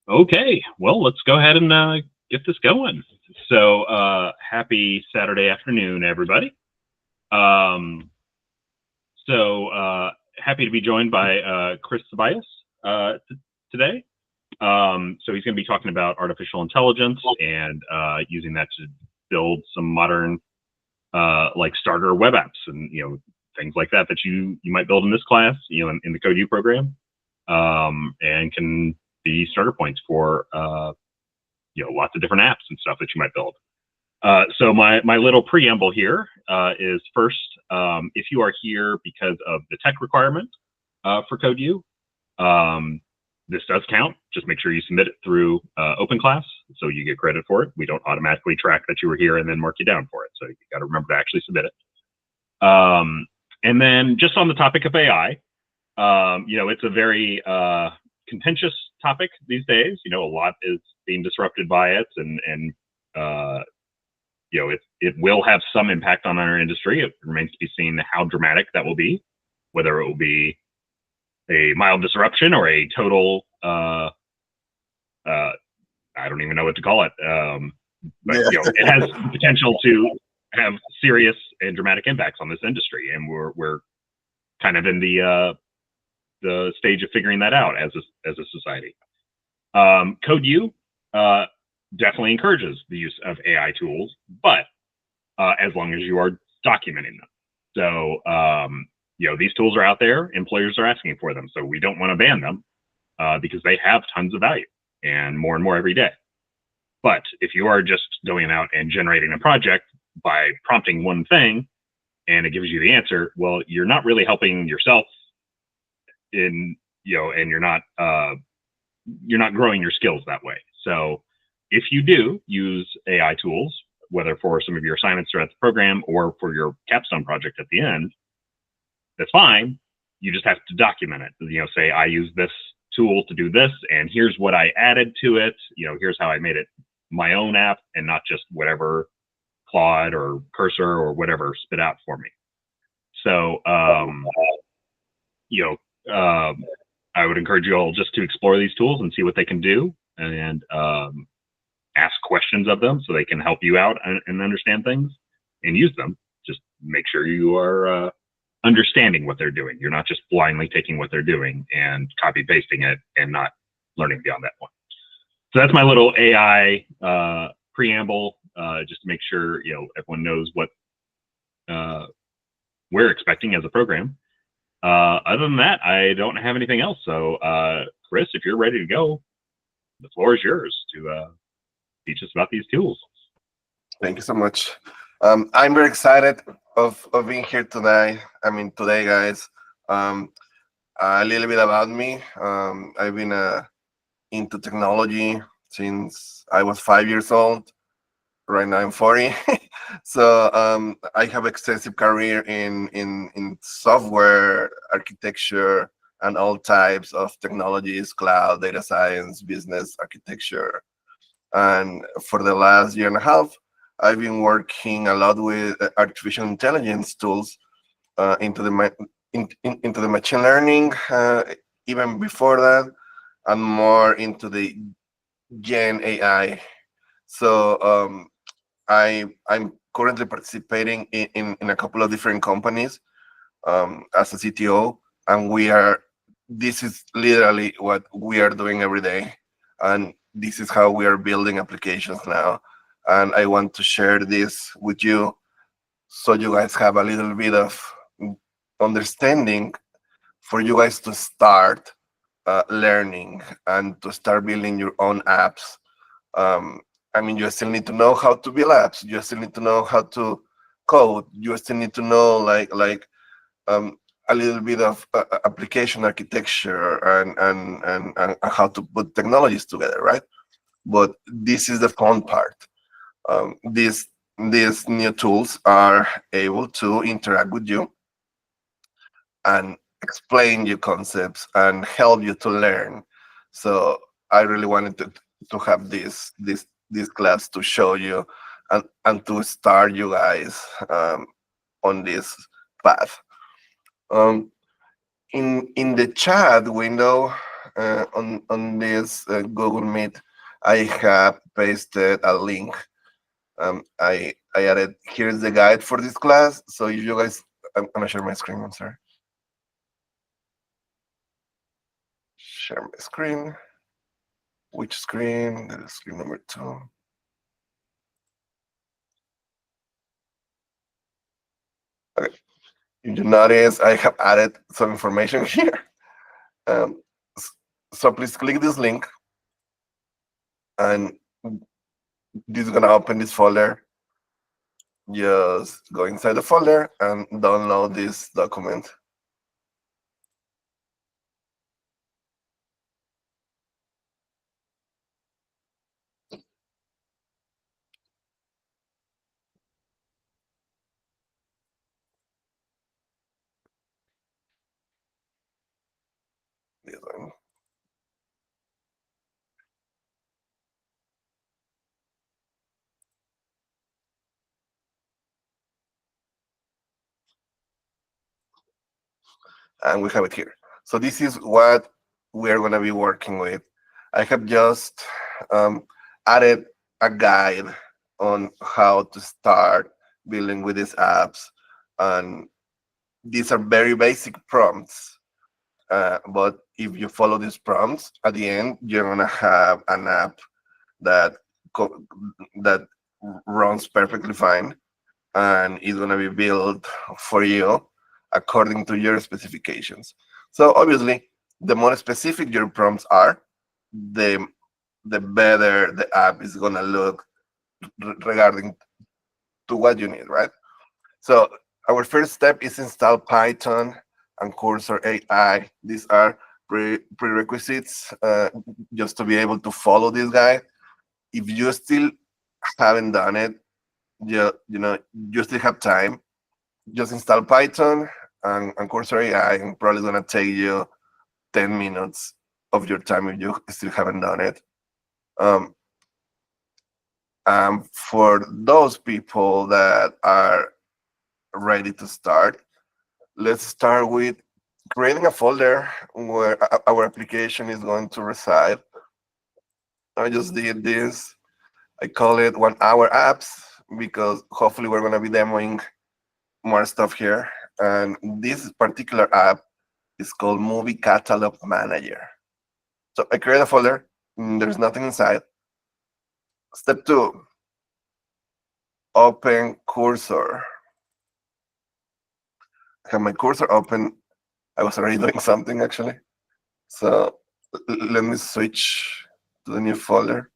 Okay, well, let's go ahead and get this going. So, happy Saturday afternoon, everybody. Um, Happy to be joined by Chris Ceballos today. So he's going to be talking about artificial intelligence and using that to build some modern, like starter web apps and things like that you might build in this class, in the CodeU program, and can be starter points for lots of different apps and stuff that you might build. So my little preamble here is first, if you are here because of the tech requirement for CodeU, this does count. Just make sure you submit it through OpenClass so you get credit for it. We don't automatically track that you were here and then mark you down for it. So you got to remember to actually submit it. And then just on the topic of AI, it's a very contentious topic these days. A lot is being disrupted by it, and it will have some impact on our industry. It remains to be seen how dramatic that will be, whether it will be a mild disruption or a total, I don't even know what to call it. But it has the potential to have serious and dramatic impacts on this industry, and we're kind of in the stage of figuring that out as a society. CodeU definitely encourages the use of AI tools, but as long as you are documenting them. So these tools are out there. Employers are asking for them, so we don't want to ban them because they have tons of value and more every day. But if you are just going out and generating a project by prompting one thing and it gives you the answer, well, you're not really helping yourself and you're not growing your skills that way. So if you do use AI tools, whether for some of your assignments throughout the program or for your capstone project at the end, that's fine. You just have to document it. Say I use this tool to do this, and here's what I added to it. Here's how I made it my own app and not just whatever Claude or Cursor or whatever spit out for me. So, I would encourage you all just to explore these tools and see what they can do, and ask questions of them so they can help you out and understand things and use them. Just make sure you are understanding what they're doing. You're not just blindly taking what they're doing and copy pasting it and not learning beyond that point. So that's my little AI preamble, just to make sure everyone knows what we're expecting as a program. Other than that, I don't have anything else. So, Chris, if you're ready to go, the floor is yours to teach us about these tools. Thank you so much. I'm very excited of being here today. Today, guys. A little bit about me. I've been into technology since I was 5 years old. Right now I'm 40. So I have extensive career in software architecture and all types of technologies, cloud, data science, business architecture. And for the last year and a half, I've been working a lot with artificial intelligence tools into the machine learning, even before that, and more into the Gen AI. So I'm currently participating in a couple of different companies as a CTO, and this is literally what we are doing every day, and this is how we are building applications now. And I want to share this with you so you guys have a little bit of understanding for you guys to start learning and to start building your own apps. You still need to know how to build apps. You still need to know how to code. You still need to know a little bit of application architecture and how to put technologies together, right? But this is the fun part. These new tools are able to interact with you and explain your concepts and help you to learn. So I really wanted to have this class to show you and to start you guys on this path. In the chat window, on this Google Meet, I have pasted a link. I added, here's the guide for this class. So if you guys, I'm gonna share my screen. I'm sorry. Share my screen. Which screen? The screen number 2. Okay. You notice I have added some information here. Um, so please click this link, and this is gonna open this folder. Just go inside the folder and download this document. This one. And we have it here. So this is what we're gonna be working with. I have just added a guide on how to start building with these apps, and these are very basic prompts. But if you follow these prompts, at the end you're gonna have an app that that runs perfectly fine and is gonna be built for you according to your specifications. So obviously, the more specific your prompts are, the the better the app is gonna look regarding to what you need, right? So our first step is install Python and Cursor AI. These are prerequisites just to be able to follow this guide. If you still haven't done it, you still have time. Just install Python and Cursor AI, and probably gonna take you 10 minutes of your time if you still haven't done it. Um, for those people that are ready to start, let's start with creating a folder where our application is going to reside. I just did this. I call it 1 hour apps because hopefully we're going to be demoing more stuff here. And this particular app is called Movie Catalog Manager. So I create a folder. There's nothing inside. Step 2, open Cursor. I have my cursor open. I was already doing something actually. So let me switch to the new folder.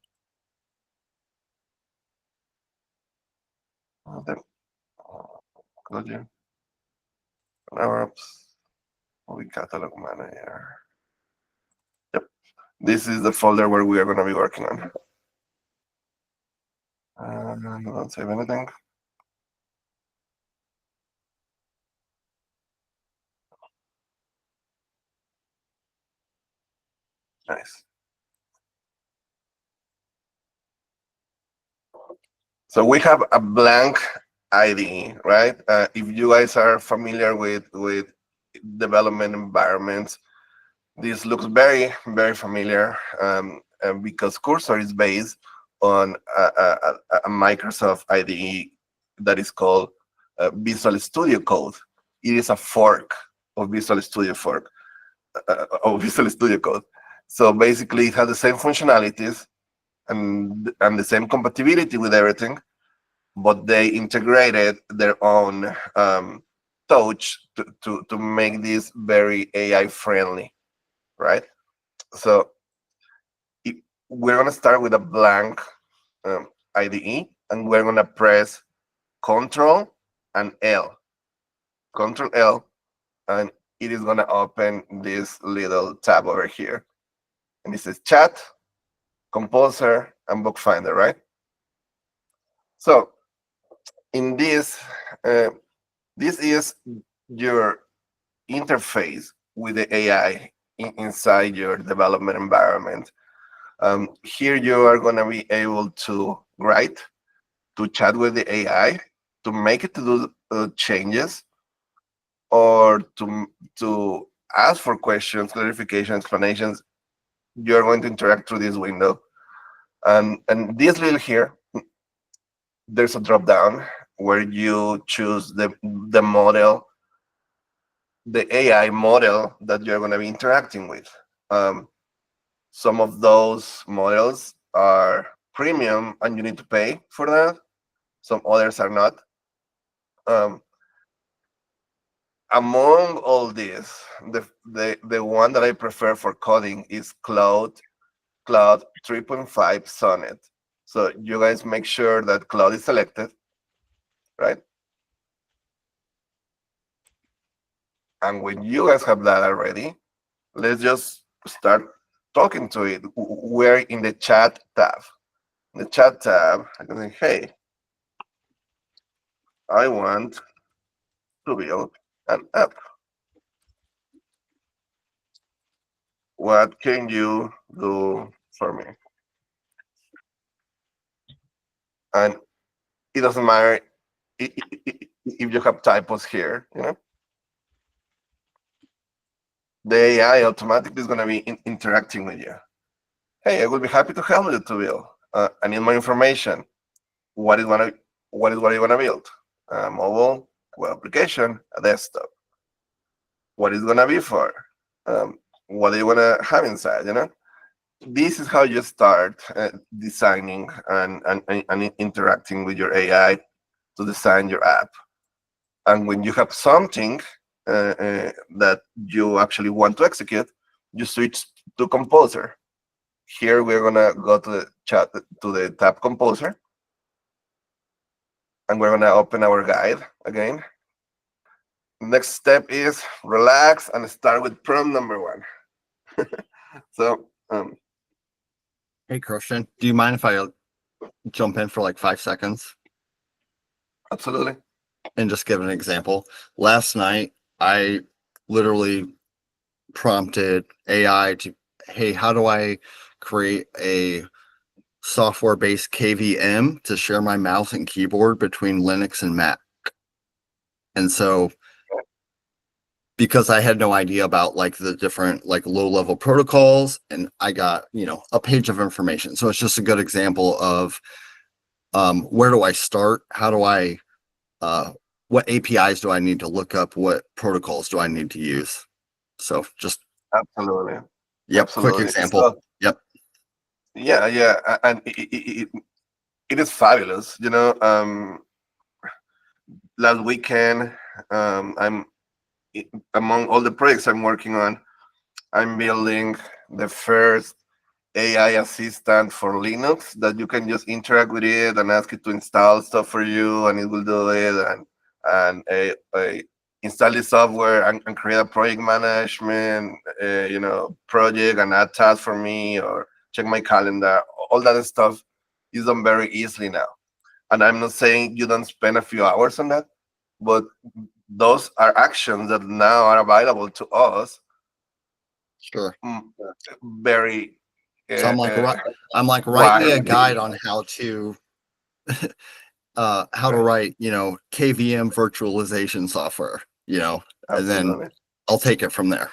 Then go to our apps, movie catalog manager. Yep, this is the folder where we are going to be working on. Don't save anything. Nice. So we have a blank IDE, right? If you guys are familiar with development environments, this looks very, very familiar because Cursor is based on a Microsoft IDE that is called Visual Studio Code. It is a fork of Visual Studio Code. So basically, it has the same functionalities and the same compatibility with everything, but they integrated their own touch to make this very AI friendly, right? So we're gonna start with a blank IDE, and we're gonna press Control and L, Control L, and it is gonna open this little tab over here, and it says Chat, Composer, and Bookfinder, right? So in this is your interface with the AI inside your development environment. Here you are going to be able to write, to chat with the AI, to make it to do changes, or to ask for questions, clarification, explanations. you're going to interact through this window. And this little here, there's a drop down where you choose the model, the AI model that you're going to be interacting with. Um, some of those models are premium and you need to pay for that. Some others are not. Um, among all these, the one that I prefer for coding is Cloud 3.5 Sonnet. So you guys make sure that Cloud is selected, right? And when you guys have that already, let's just start talking to it. We're in the chat tab. In the chat tab, I can say, hey, I want to build an app. What can you do for me? And it doesn't matter if you have typos here, you know, the AI automatically is going to be interacting with you. Hey, I will be happy to help you to build. I need more information. What is what you want to build? A mobile, web application, a desktop. What is gonna be for? What do you wanna have inside? You know, this is how you start designing and interacting with your AI to design your app. And when you have something that you actually want to execute, you switch to Composer. Here we're gonna go to the chat to the tab Composer, and we're gonna open our guide again. Next step is relax and start with prompt number one. So, Hey, Christian, do you mind if I jump in for like 5 seconds absolutely. and just give an example? Last night, I literally prompted AI to, hey, how do I create a software-based KVM to share my mouse and keyboard between Linux and Mac? And so, because I had no idea about like the different like low-level protocols, and I got, a page of information. So it's just a good example of where do I start? How do I what APIs do I need to look up? What protocols do I need to use? So just Absolutely. quick Absolutely. example. So, Yep. yeah, and it is fabulous. You know, last weekend, I'm among all the projects I'm working on, I'm building the first AI assistant for Linux that you can just interact with it and ask it to install stuff for you, and it will do it, and install the software and create a project management, project and add tasks for me or check my calendar. All that stuff is done very easily now. And I'm not saying you don't spend a few hours on that, but those are actions that now are available to us. Sure. Very. So I'm like, write me a guide on how to write, KVM virtualization software, and then I'll take it from there.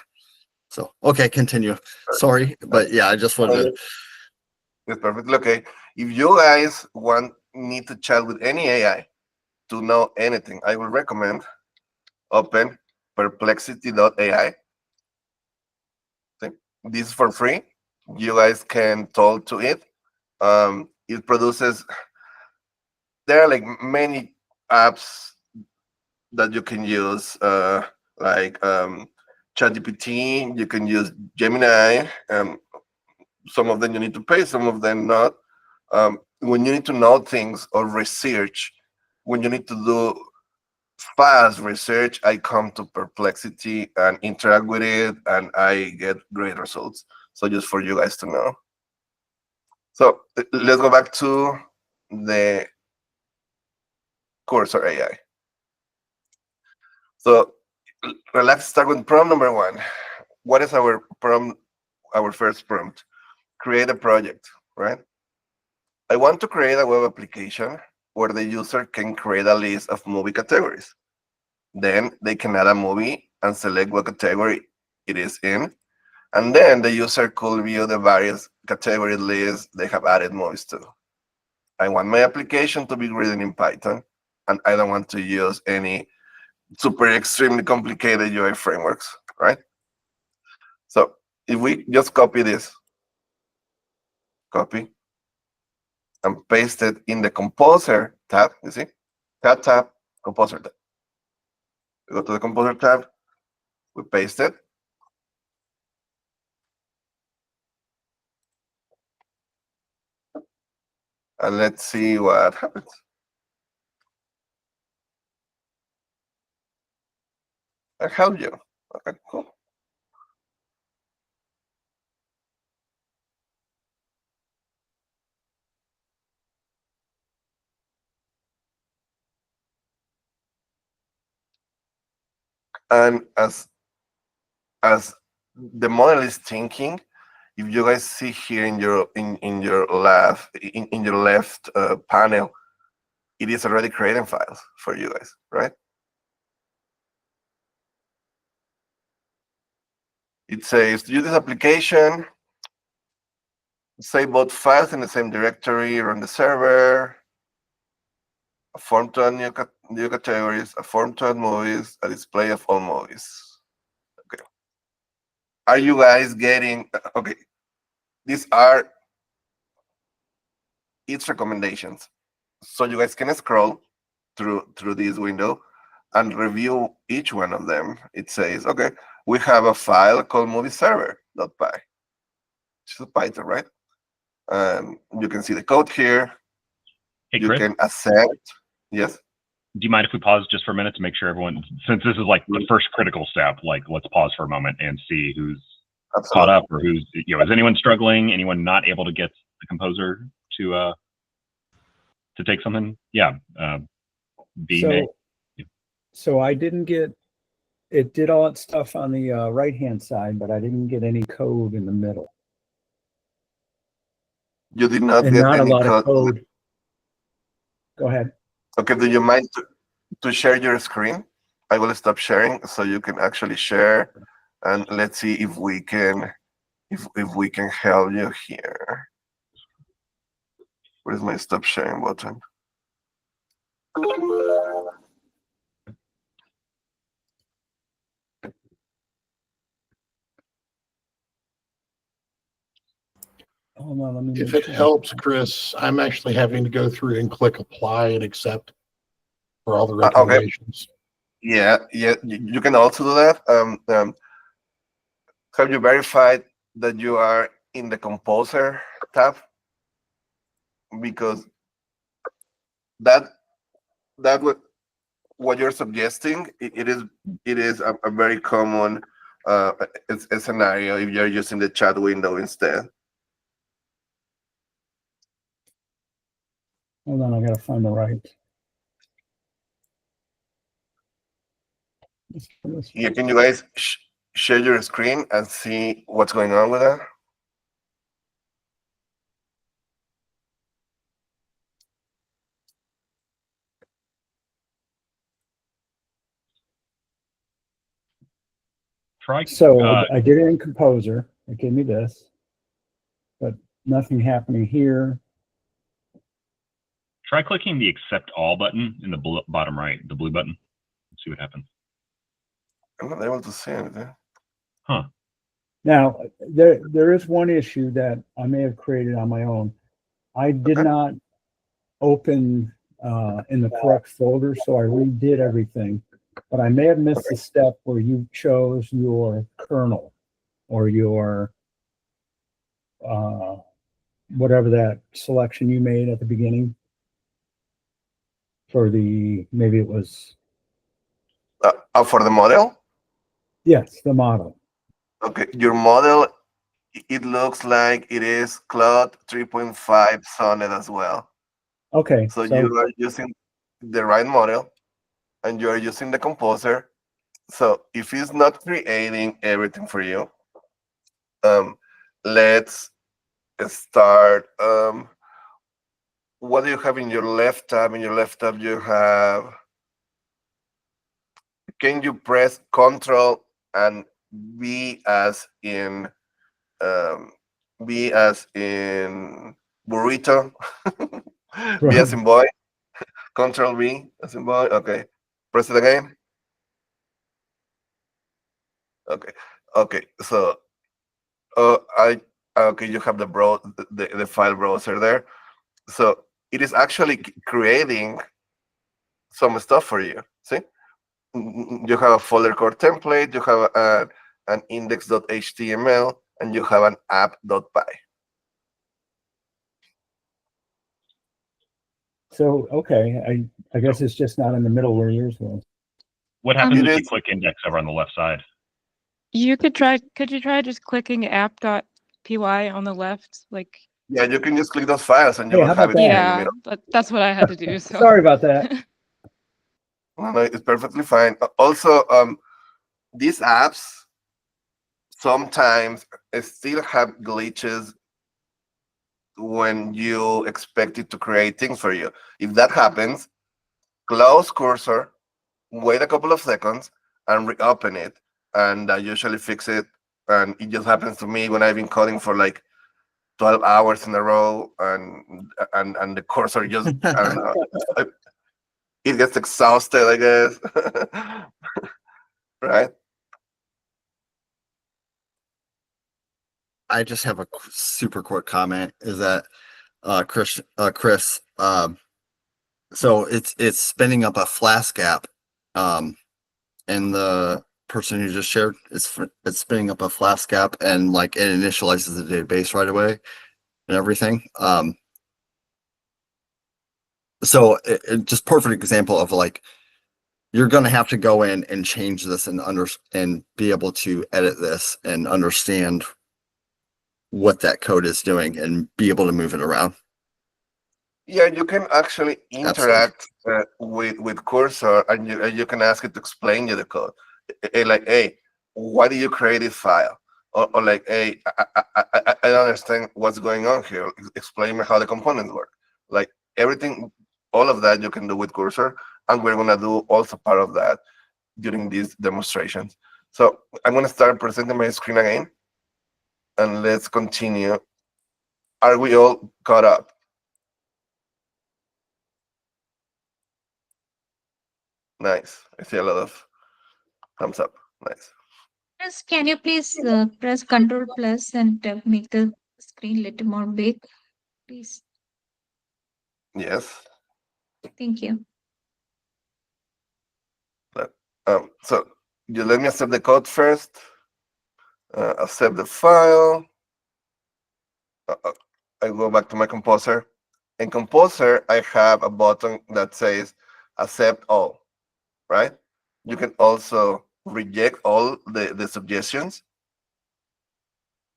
So, okay, continue. Sorry, but yeah, I just wanted to. It's perfect. Okay, if you guys need to chat with any AI to know anything, I would recommend open perplexity.ai. This is for free. You guys can talk to it. It produces. There are like many apps that you can use, like ChatGPT. You can use Gemini. Some of them you need to pay, some of them not. When you need to know things or research, when you need to do fast research, I come to Perplexity and interact with it, and I get great results. So just for you guys to know. So let's go back to the Cursor AI. So let's start with prompt number one. What is our prompt? Our first prompt: create a project, right? I want to create a web application where the user can create a list of movie categories. Then they can add a movie and select what category it is in. And then the user could view the various category lists they have added movies to. I want my application to be written in Python, and I don't want to use any super extremely complicated UI frameworks, right? So if we just copy this, copy, and paste it in the Composer tab, you see? Tab, Composer tab. We go to the Composer tab, we paste it. And let's see what happens. I help you. Okay, cool. And as the model is thinking, if you guys see here in your left panel, it is already creating files for you guys, right? It says use this application, save both files in the same directory, run the server, a form to add new categories, a form to add movies, a display of all movies. Okay. Are you guys getting, okay, these are its recommendations. So you guys can scroll through this window and review each one of them. It says, okay, we have a file called movieserver.py, which is Python, right? You can see the code here. Hey, you Chris, can accept. Yes. do you mind if we pause just for a minute to make sure everyone, since this is like the first critical step, like let's pause for a moment and see who's caught up or who's, is anyone struggling? Anyone not able to get the Composer to take something? Yeah. So I didn't get, it did all its stuff on the right-hand side, but I didn't get any code in the middle. You did not And get not any a lot of code. Go ahead. Okay, do you mind to share your screen? I will stop sharing so you can actually share, and let's see if we can help you here. Where's my stop sharing button? Hold on, let me If it helps, Chris, I'm actually having to go through and click apply and accept for all the recommendations. Okay. Yeah, you can also do that. Have you verified that you are in the Composer tab? Because that what you're suggesting, it is a very common a scenario if you're using the chat window instead. Hold on, I gotta find the right. Yeah, can you guys share your screen and see what's going on with that? So I did it in Composer. It gave me this, but nothing happening here. Try clicking the accept all button in the bottom right, the blue button. Let's see what happens. I'm not able to see anything. Huh. Now, there is one issue that I may have created on my own. I did not open in the correct folder, so I redid everything. But I may have missed the step where you chose your kernel or your whatever that selection you made at the beginning for the, maybe it was. For the model? Yes, the model. Okay, your model, it looks like it is Claude 3.5 Sonnet as well. Okay. So you are using the right model and you are using the Composer. So if it's not creating everything for you, let's start. What do you have in your left tab? In your left tab, you have. Can you press Control and V as in B as in burrito, B as in boy, Control B as in boy. Okay, press it again. Okay, okay. So, I okay. You have the file browser there. So it is actually creating some stuff for you. See, you have a folder core template. You have an index.html, and you have an app.py. So, okay, I guess it's just not in the middle where yours was. What happens It if you is. click index over on the left side? Could you try just clicking app.py on the left? Like, Yeah, you can just click those files, and you Hey, will how have about it here that? in the yeah, middle. but that's what I had to do. So Sorry about that. No, no, it's perfectly fine. Also, these apps sometimes still have glitches when you expect it to create things for you. If that happens, close cursor, wait a couple of seconds, and reopen it. And I usually fix it. And it just happens to me when I've been coding for like 12 hours in a row, and the cursor just, I don't know, it gets exhausted, I guess. Right? I just have a super quick comment. Is that Chris? So it's spinning up a Flask app, and the person who just shared it's spinning up a Flask app, and like it initializes the database right away and everything. So just perfect example of like you're going to have to go in and change this and be able to edit this and understand what that code is doing and be able to move it around. Yeah, you can actually Absolutely. interact with cursor, and you can ask it to explain you the code. Like, hey, why did you create this file? Or like, hey, I don't understand what's going on here. Explain me how the components work. Like everything, all of that you can do with cursor, and we're gonna do also part of that during these demonstrations. So I'm gonna start presenting my screen again, and let's continue. Are we all caught up? Nice. I see a lot of thumbs up. Nice. Yes, can you please press Control Plus and make the screen little more big, please? Yes. Thank you. So you let me accept the code first. Accept the file. I go back to my composer. In composer, I have a button that says accept all, right? You can also reject all the suggestions.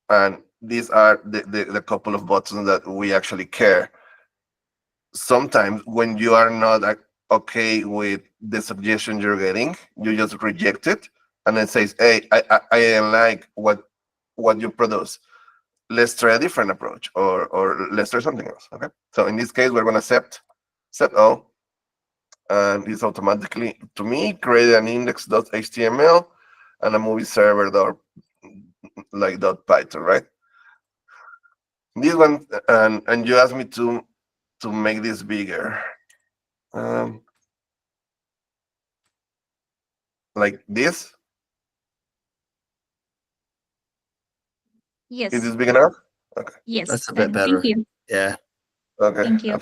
And these are the couple of buttons that we actually care. Sometimes when you are not okay with the suggestion you're getting, you just reject it, and it says, "Hey, I didn't like what you produce. Let's try a different approach, or let's try something else." Okay. So in this case, we're gonna accept all, and it's automatically to me created an index.html and a movie server like .python, right? This one, and you asked me to make this bigger. Like this. Yes. Is this big enough? Okay. Yes. That's a bit Thank better. you. Yeah. Okay. Thank you.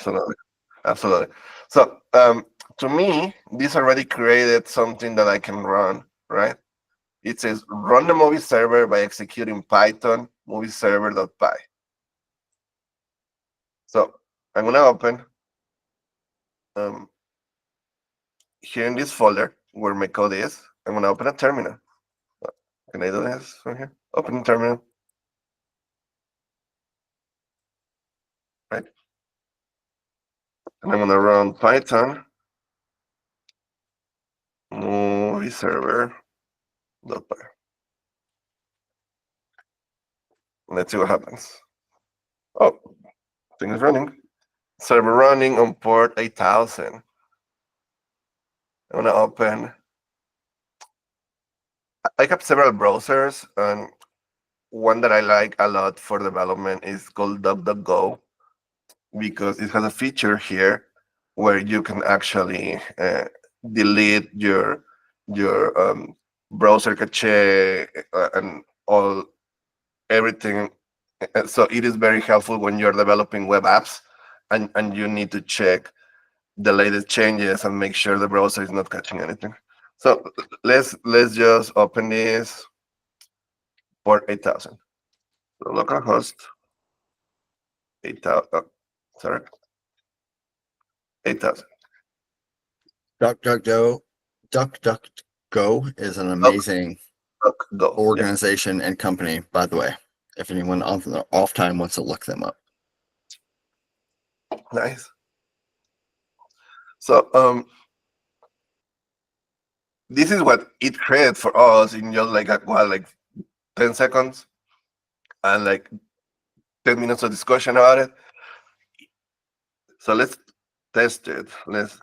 Absolutely. So, to me, this already created something that I can run, right? It says run the movie server by executing Python movie server.py. So I'm gonna open here in this folder where my code is. I'm gonna open a terminal. Can I do this from here? Open the terminal. Right. And I'm gonna run Python movie server.py. Let's see what happens. Oh, thing is running. Server running on port 8000. I'm gonna open. I have several browsers, and one that I like a lot for development is called DuckDuckGo, because it has a feature here where you can actually delete your browser cache and all everything. So it is very helpful when you're developing web apps and you need to check the latest changes and make sure the browser is not catching anything. So let's just open this for 8,000. So localhost 8,000. Sorry, 8,000. DuckDuckGo is an amazing Go. Yeah. organization and company, by the way. If anyone on the off time wants to look them up. Nice. So this is what it created for us in just like 10 seconds and like 10 minutes of discussion about it. So let's test it. Let's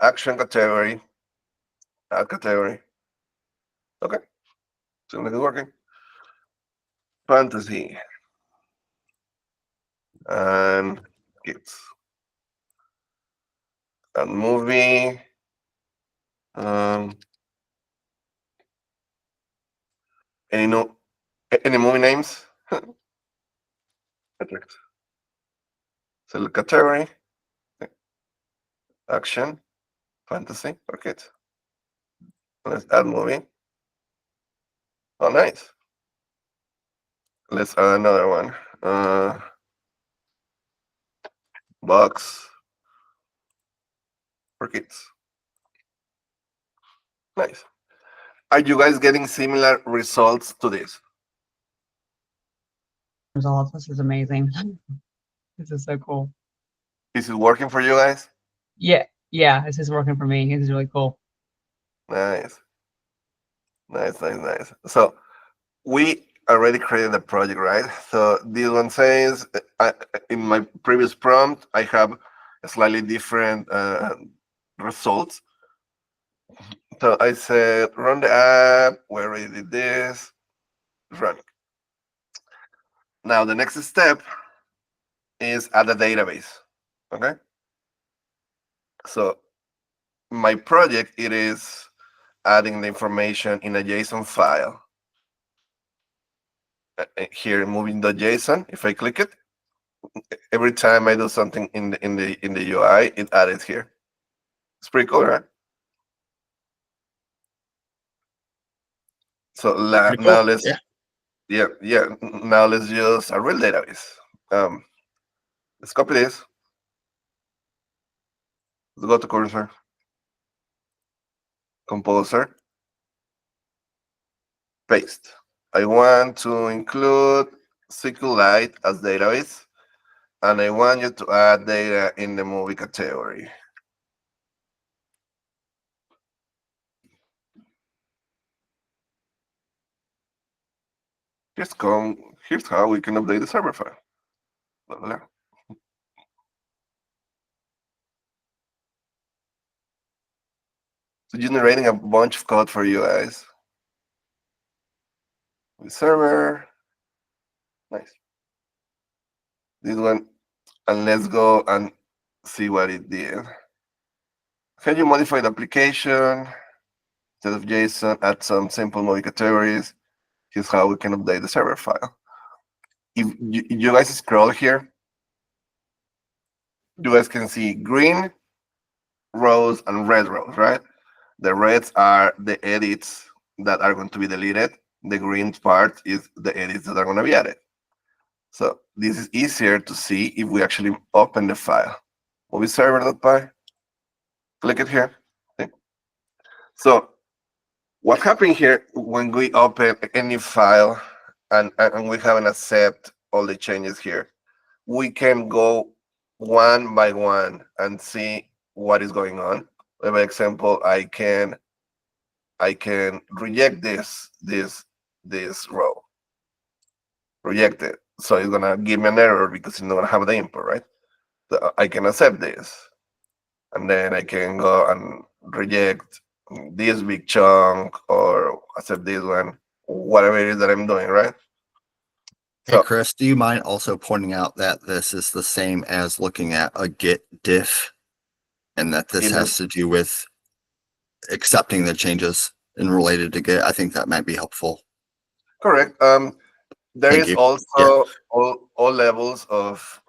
action category, add category. Okay, seems like it's working. Fantasy and kids and movie. Any no any movie names? Perfect. Select category, action, fantasy, or kids. Let's add movie. Oh, nice. Let's add another one. Box for kids. Nice. Are you guys getting similar results to this? Results. This is amazing. This is so cool. Is it working for you guys? Yeah, this is working for me. This is really cool. Nice. So we already created a project, right? So this one says, in my previous prompt, I have a slightly different results. So I said, run the app. We already did this. Run. Now the next step is add a database. Okay. So my project, it is adding the information in a JSON file. Here, moving.json. If I click it, every time I do something in the UI, it added here. It's pretty cool, right? So Pretty cool. now let's now let's use a real database. Let's copy this. Let's go to cursor, composer, paste. I want to include SQLite as database, and I want you to add data in the movie category. Here's how we can update the server file. Blah, blah, blah. So generating a bunch of code for you guys. The server, nice. This one, and let's go and see what it did. Can you modify the application? Instead of JSON, add some simple movie categories. Here's how we can update the server file. If you guys scroll here, you guys can see green rows and red rows, right? The reds are the edits that are going to be deleted. The green part is the edits that are going to be added. So this is easier to see if we actually open the file. Movie server.py, click it here. Okay. So what happened here when we open any file and we haven't accept all the changes here, we can go one by one and see what is going on. For example, I can reject this row. Reject it. So it's gonna give me an error because it's not gonna have the input, right? So I can accept this. And then I can go and reject this big chunk or accept this one, whatever it is that I'm doing, right? Hey, So, Chris, do you mind also pointing out that this is the same as looking at a Git diff and that this it has to do with accepting the changes and related to Git? I think that might be helpful. correct. There Thank is you. also all levels of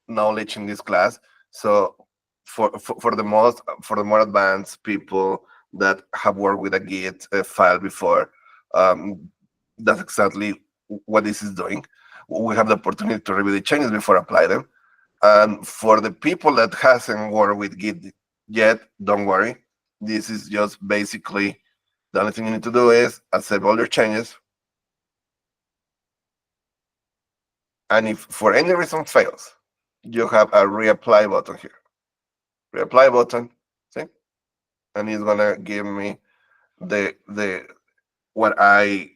knowledge in this class. So for the more advanced people that have worked with a Git file before, that's exactly what this is doing. We have the opportunity to review the changes before apply them. And for the people that hasn't worked with Git yet, don't worry. This is just basically the only thing you need to do is accept all your changes. And if for any reason fails, you have a reapply button here. Reapply button, see? And it's gonna give me the what I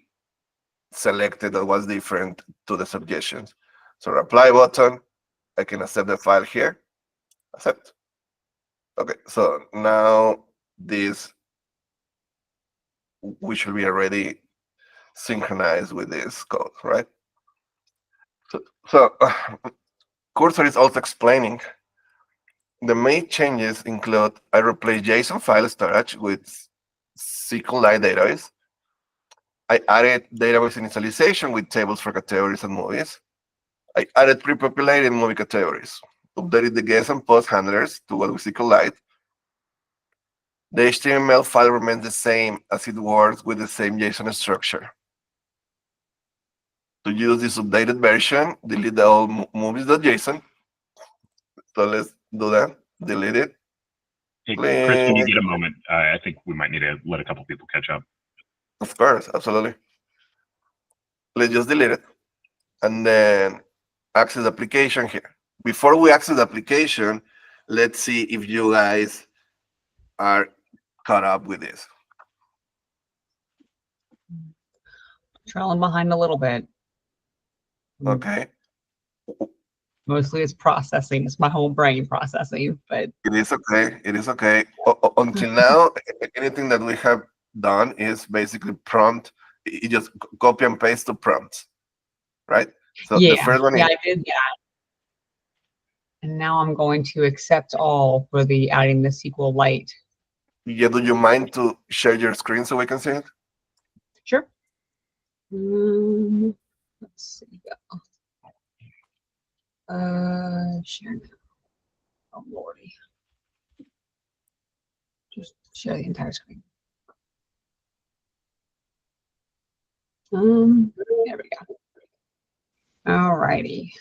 selected that was different to the suggestions. So reply button, I can accept the file here. Accept. Okay, so now this we should be already synchronized with this code, right? So Cursor is also explaining the main changes include I replaced JSON file storage with SQLite database. I added database initialization with tables for categories and movies. I added pre-populated movie categories. Updated the guest and post handlers to what with SQLite. The HTML file remains the same as it works with the same JSON structure. To use this updated version, delete the old movies.json. So let's do that. Delete it. Hey, Chris, when you get a moment, I think we might need to let a couple people catch up. Of course, absolutely. Let's just delete it. And then access the application here. Before we access the application, let's see if you guys are caught up with this. Trailing behind a little bit. Okay. Mostly it's processing. It's my whole brain processing, but It is okay. It is okay. Until now, anything that we have done is basically prompt. You just copy and paste to prompts, right? So the first one yeah, is, I did that. And now I'm going to accept all for the adding the SQLite. yeah, do you mind to share your screen so we can see it? Sure. Let's see. Share now. Oh lordy. Just share the entire screen. There we go. All righty.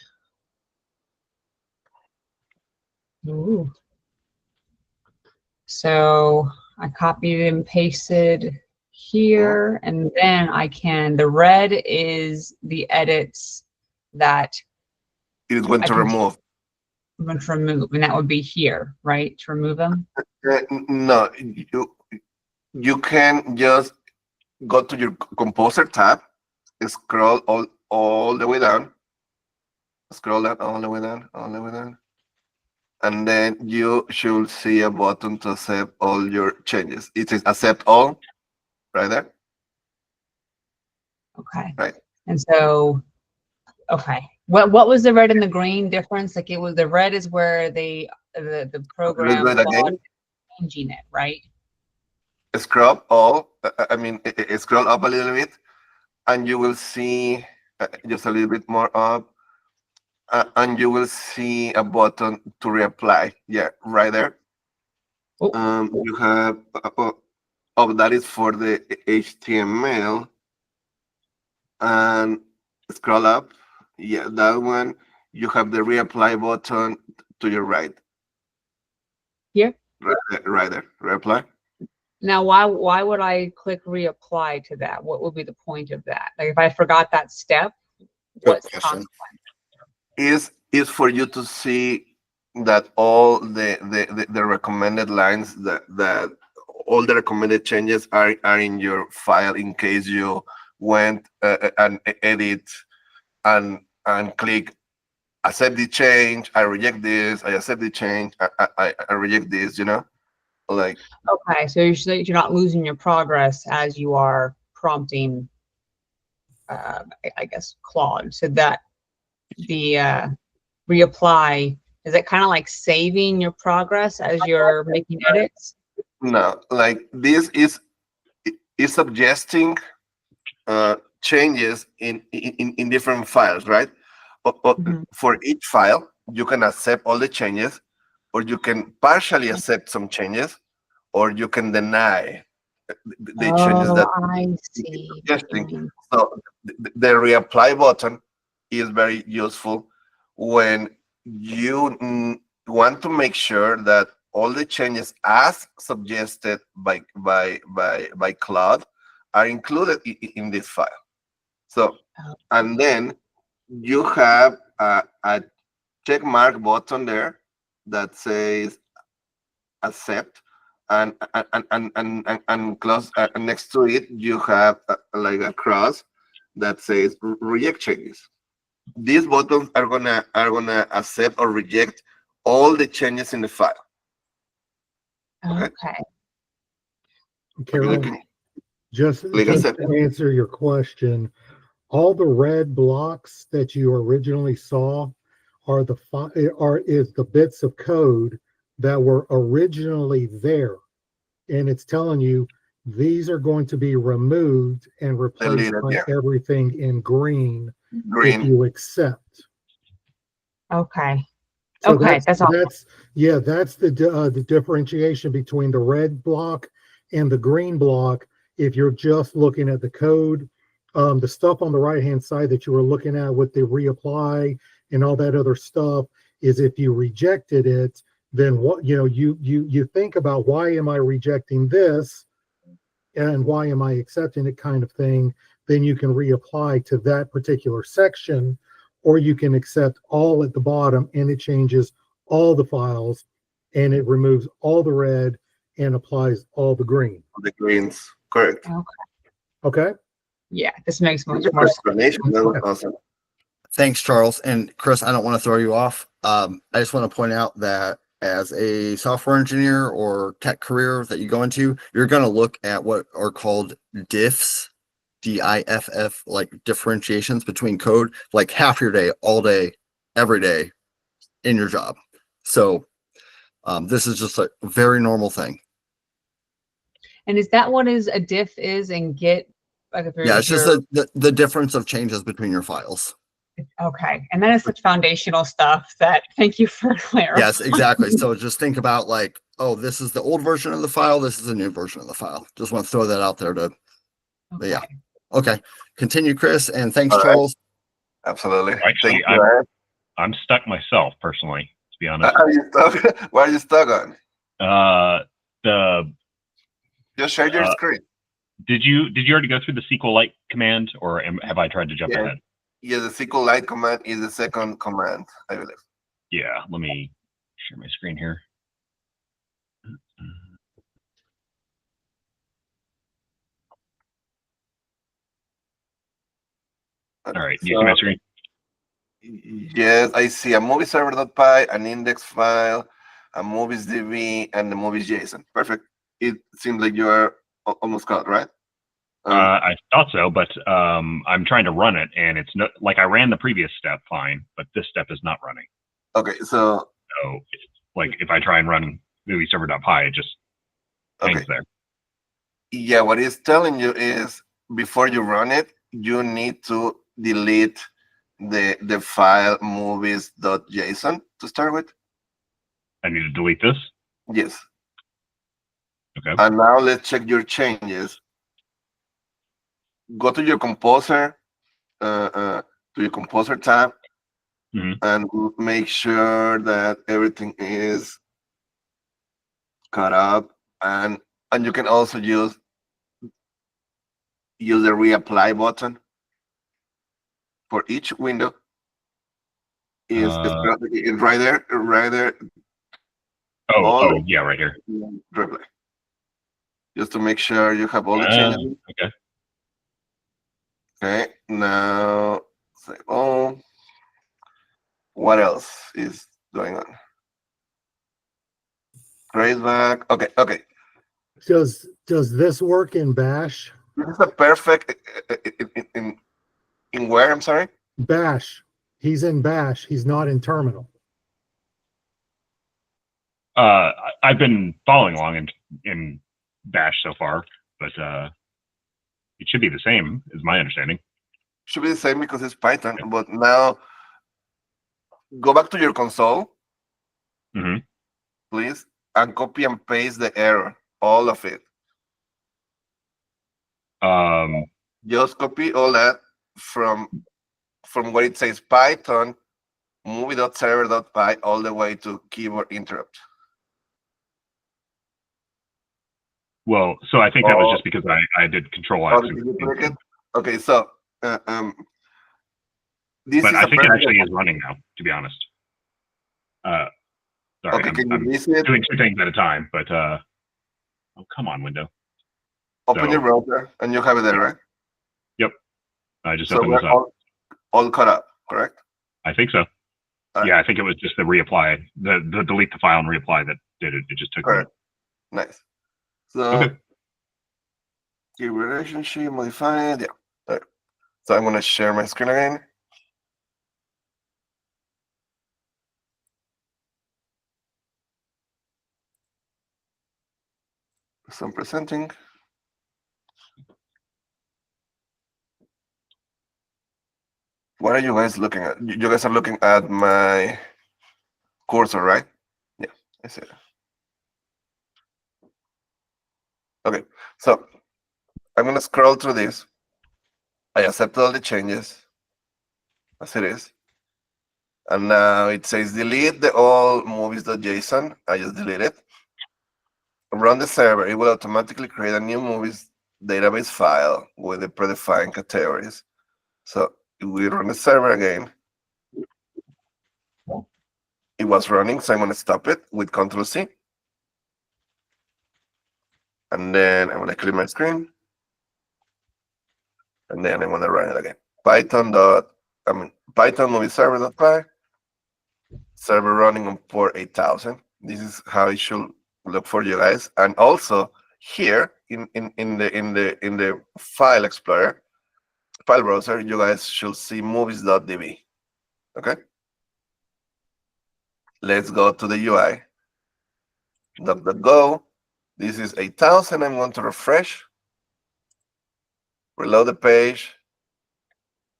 Ooh. So I copied and pasted here, and then I can, the red is the edits that It is going to remove. I'm going to remove, and that would be here, right? To remove them? No, you can just go to your composer tab, scroll all the way down, scroll down all the way down, all the way down, and then you should see a button to accept all your changes. It says accept all, right there. Okay. Right. And so, okay. What was the red and the green difference? Like it was, the red is where the program Let's do it again. changing it, right? Scroll all. Scroll up a little bit, and you will see just a little bit more up, and you will see a button to reapply. Yeah, right there. Oh. You have that is for the HTML, and scroll up. Yeah, that one. You have the reapply button to your right. Here? Right there. Reapply. Now, why would I click reapply to that? What would be the point of that? Like if I forgot that step, what's the consequence? Is for you to see that all the recommended lines that all the recommended changes are in your file in case you went and edit and click accept the change, I reject this, I accept the change, I reject this, you know, like. Okay, so you're not losing your progress as you are prompting. I guess, Claude, so that the reapply, is it kind of like saving your progress as you're making edits? No, like this is suggesting changes in different files, right? Mhm. For each file, you can accept all the changes, or you can partially accept some changes, or you can deny the changes that Oh, I it's see what you suggesting. mean. So the reapply button is very useful when you want to make sure that all the changes as suggested by Claude are included in this file. So, Oh, and then you have a check mark button there that says accept, and close next to it you have like a cross that says reject changes. These buttons are gonna accept or reject all the changes in the file. Okay, okay. you Carol, can just click just accept. to answer your question, all the red blocks that you originally saw are is the bits of code that were originally there, and it's telling you these are going to be removed and replaced Deleted, by yeah, everything in green if green. you accept. Okay. So Okay, that's all. that's the differentiation between the red block and the green block. If you're just looking at the code, the stuff on the right hand side that you were looking at with the reapply and all that other stuff is if you rejected it, then what you think about, why am I rejecting this and why am I accepting it, kind of thing. Then you can reapply to that particular section, or you can accept all at the bottom and it changes all the files and it removes all the red and applies all the green. The greens, correct. Okay. Okay. Yeah, this makes much Good more sense. explanation. That was awesome. Thanks, Charles. And Chris, I don't want to throw you off. I just want to point out that as a software engineer or tech career that you go into, you're going to look at what are called diffs, DIFF, like differentiations between code, like half your day, all day, every day in your job. So this is just a very normal thing. And is that what a diff is in Git? Like if Yeah, it's just you're the difference of changes between your files. okay. And that is such foundational stuff that thank you for clarifying. Yes, exactly. So just think about like, oh, this is the old version of the file. This is the new version of the file. Just want to throw that out there to, Okay. yeah. Okay. Continue, Chris. And thanks, All right. Charles. Absolutely. Actually, Thank you. I'm stuck myself personally, to be honest. Are you stuck? What are you stuck on? The Just share your screen. did you already go through the SQLite command, or have I tried to jump ahead? Yeah, the SQLite command is the second command, I believe. Yeah, let me share my screen here. All right, do you see my screen? Yes, I see a movie server.py, an index file, a movies DB, and the movies JSON. Perfect. It seems like you are almost caught, right? I thought so, but I'm trying to run it, and it's not like I ran the previous step fine, but this step is not running. Okay, so it's like if I try and run movie server.py, it just hangs there. Yeah, what it's telling you is before you run it, you need to delete the file movies.json to start with. I need to delete this. Yes. Okay. And now let's check your changes. Go to your composer, to your composer tab, and make sure that everything is caught up. And you can also use the reapply button for each window. Is right there, right there. Oh, yeah, right here. Replay. Just to make sure you have all the changes. Okay. Okay, now say, oh, what else is going on? Traceback. Okay. Does this work in Bash? This is a perfect In where? I'm sorry. Bash. He's in Bash. He's not in terminal. I've been following along in Bash so far, but it should be the same, is my understanding. Should be the same because it's Python. But now, go back to your console, please, and copy and paste the error, all of it. Just copy all that from where it says Python movie.server.py all the way to keyboard interrupt. Well, so I think that was just because I did Control F. Okay, so this but is I think it actually is running now, to be honest. Sorry, okay, I'm doing two things at a time, but oh, come on, window. Open your browser and you have it there, right? Yep. I just so opened this up. All caught up, correct? I think so. Right. Yeah, I think it was just the reapply, the delete the file and reapply that did it. It just took it. Nice. So okay. Key relationship, modify it. Yeah. Right. So I'm gonna share my screen again. So I'm presenting. What are you guys looking at? You guys are looking at my cursor, right? Yeah, I see it. Okay, so I'm gonna scroll through this. I accept all the changes as it is. And now it says delete the all movies.json. I just delete it. Run the server. It will automatically create a new movies database file with the predefined categories. So we run the server again. It was running, so I'm going to stop it with Control C. And then I'm going to clear my screen. And then I'm going to run it again. Python movie server.py. Server running on port 8000. This is how it should look for you guys. And also here in the file explorer, file browser, you guys should see movies.db. Okay. Let's go to the UI. .go. This is 8000. I'm going to refresh. Reload the page.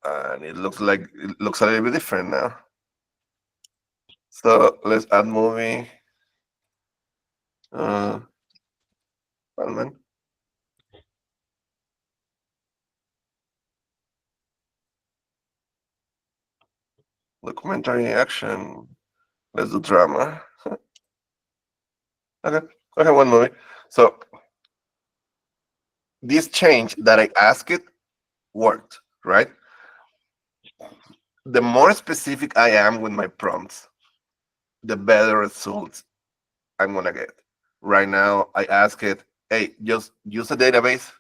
And it looks a little bit different now. So let's add movie. Batman. Documentary action. Let's do drama. Okay, one movie. So this change that I asked it worked, right? The more specific I am with my prompts, the better results I'm gonna get. Right now, I ask it, hey, just use a database,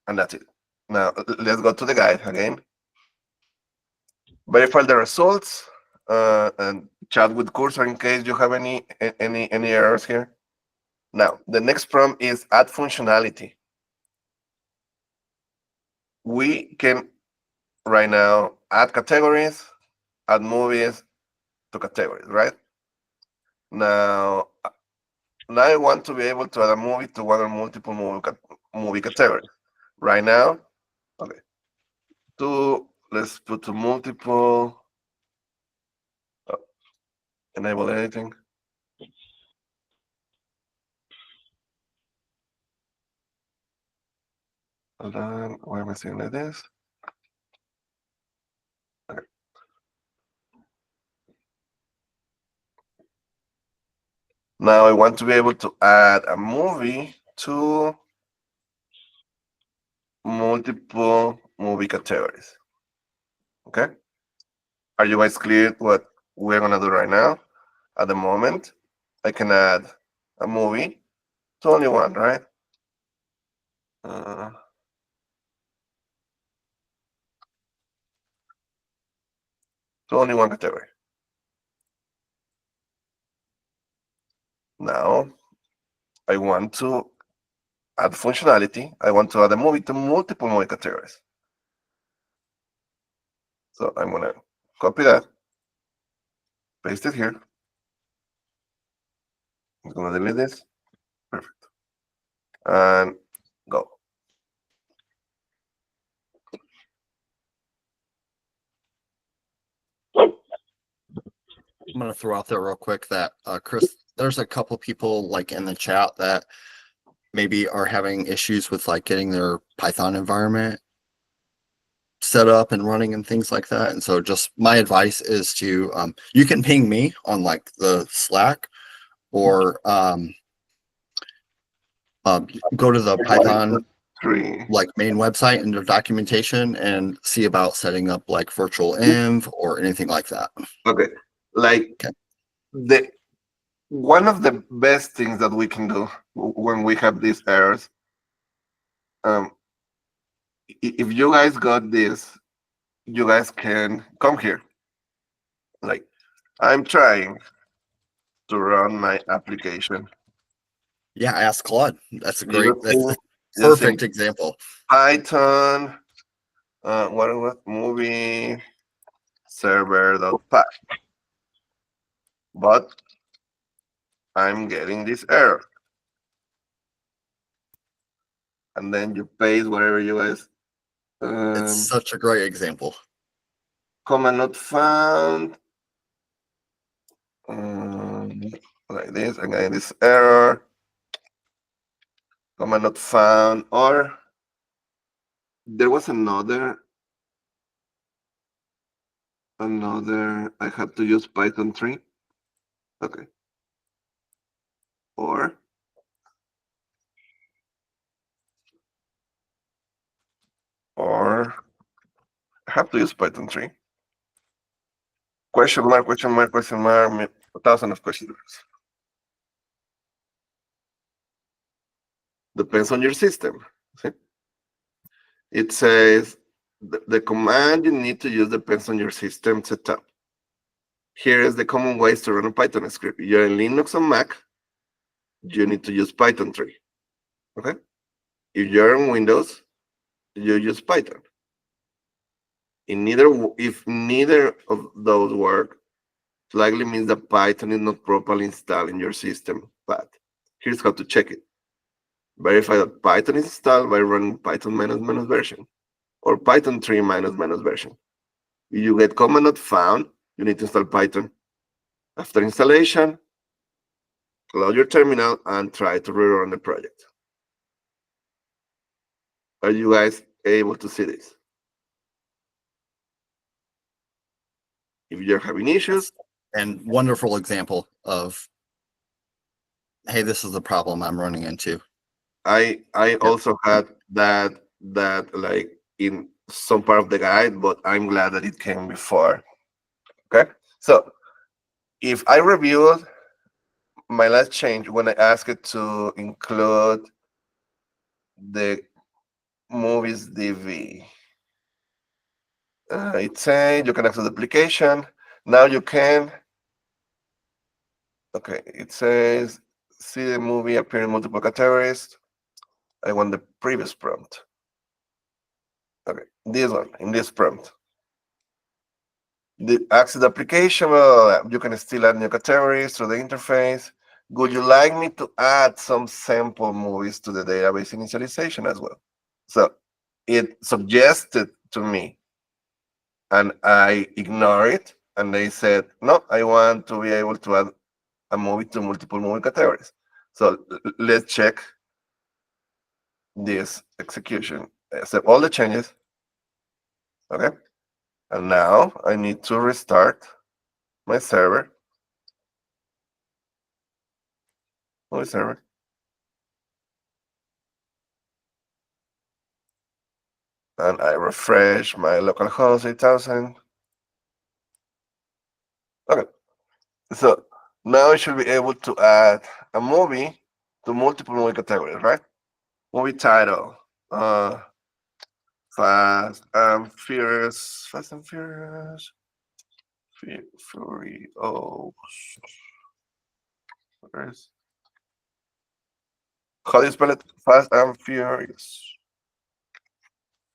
and that's it. Now, let's go to the guide again. Verify the results, and chat with cursor in case you have any errors here. Now, the next prompt is add functionality. We can right now add categories, add movies to categories, right? Now I want to be able to add a movie to one or multiple movie categories. Right now, okay. Let's put to multiple. Enable editing. Hold on, why am I saying like this? Okay. Now I want to be able to add a movie to multiple movie categories. Okay. Are you guys clear what we're gonna do right now? At the moment, I can add a movie to only one, right? To only one category. Now, I want to add functionality. I want to add a movie to multiple movie categories. So I'm gonna copy that, paste it here. I'm gonna delete this. Perfect. And go. I'm gonna throw out there real quick that Chris, there's a couple people like in the chat that maybe are having issues with like getting their Python environment set up and running and things like that. And so just my advice is to you can ping me on like the Slack or go to the Python like main website and their documentation and see about setting up like virtual env or anything like that. Okay. Like the one of the best things that we can do when we have these errors, if you guys got this, you guys can come here. Like, I'm trying to run my application. Yeah, ask Claude. That's a great, Using- that's a perfect example. Python, what was movie server.py. But I'm getting this error. And then you paste whatever you guys. It's such a great example. Command not found. Like this, again, this error. Command not found. Or there was another. I had to use Python 3. Okay. Or I have to use Python 3. Question mark, question mark, question mark, 1,000 of question marks. Depends on your system. See? It says the command you need to use depends on your system setup. Here is the common ways to run a Python script. If you're in Linux or Mac, you need to use Python 3. Okay? If you're on Windows, you use Python. If neither of those work, it likely means that Python is not properly installed in your system. But here's how to check it. Verify that Python is installed by running Python -- version or Python 3 -- version. If you get command not found, you need to install Python. After installation, close your terminal and try to rerun the project. Are you guys able to see this? If you're having issues. And wonderful example of, hey, this is the problem I'm running into. I also had that like in some part of the guide, but I'm glad that it came before. Okay, so if I reviewed my last change when I asked it to include the movies DV, it said you can access the application. Now you can. Okay, it says see the movie appear in multiple categories. I want the previous prompt. Okay, this one in this prompt. The access application, you can still add new categories through the interface. Would you like me to add some sample movies to the database initialization as well? So it suggested to me, and I ignore it. And they said, no, I want to be able to add a movie to multiple movie categories. So let's check this execution. Accept all the changes. Okay. And now I need to restart my server. Movie server. And I refresh my localhost 8000. Okay. So now I should be able to add a movie to multiple movie categories, right? Movie title. Fast and Furious. Furious. How do you spell it? Fast and Furious.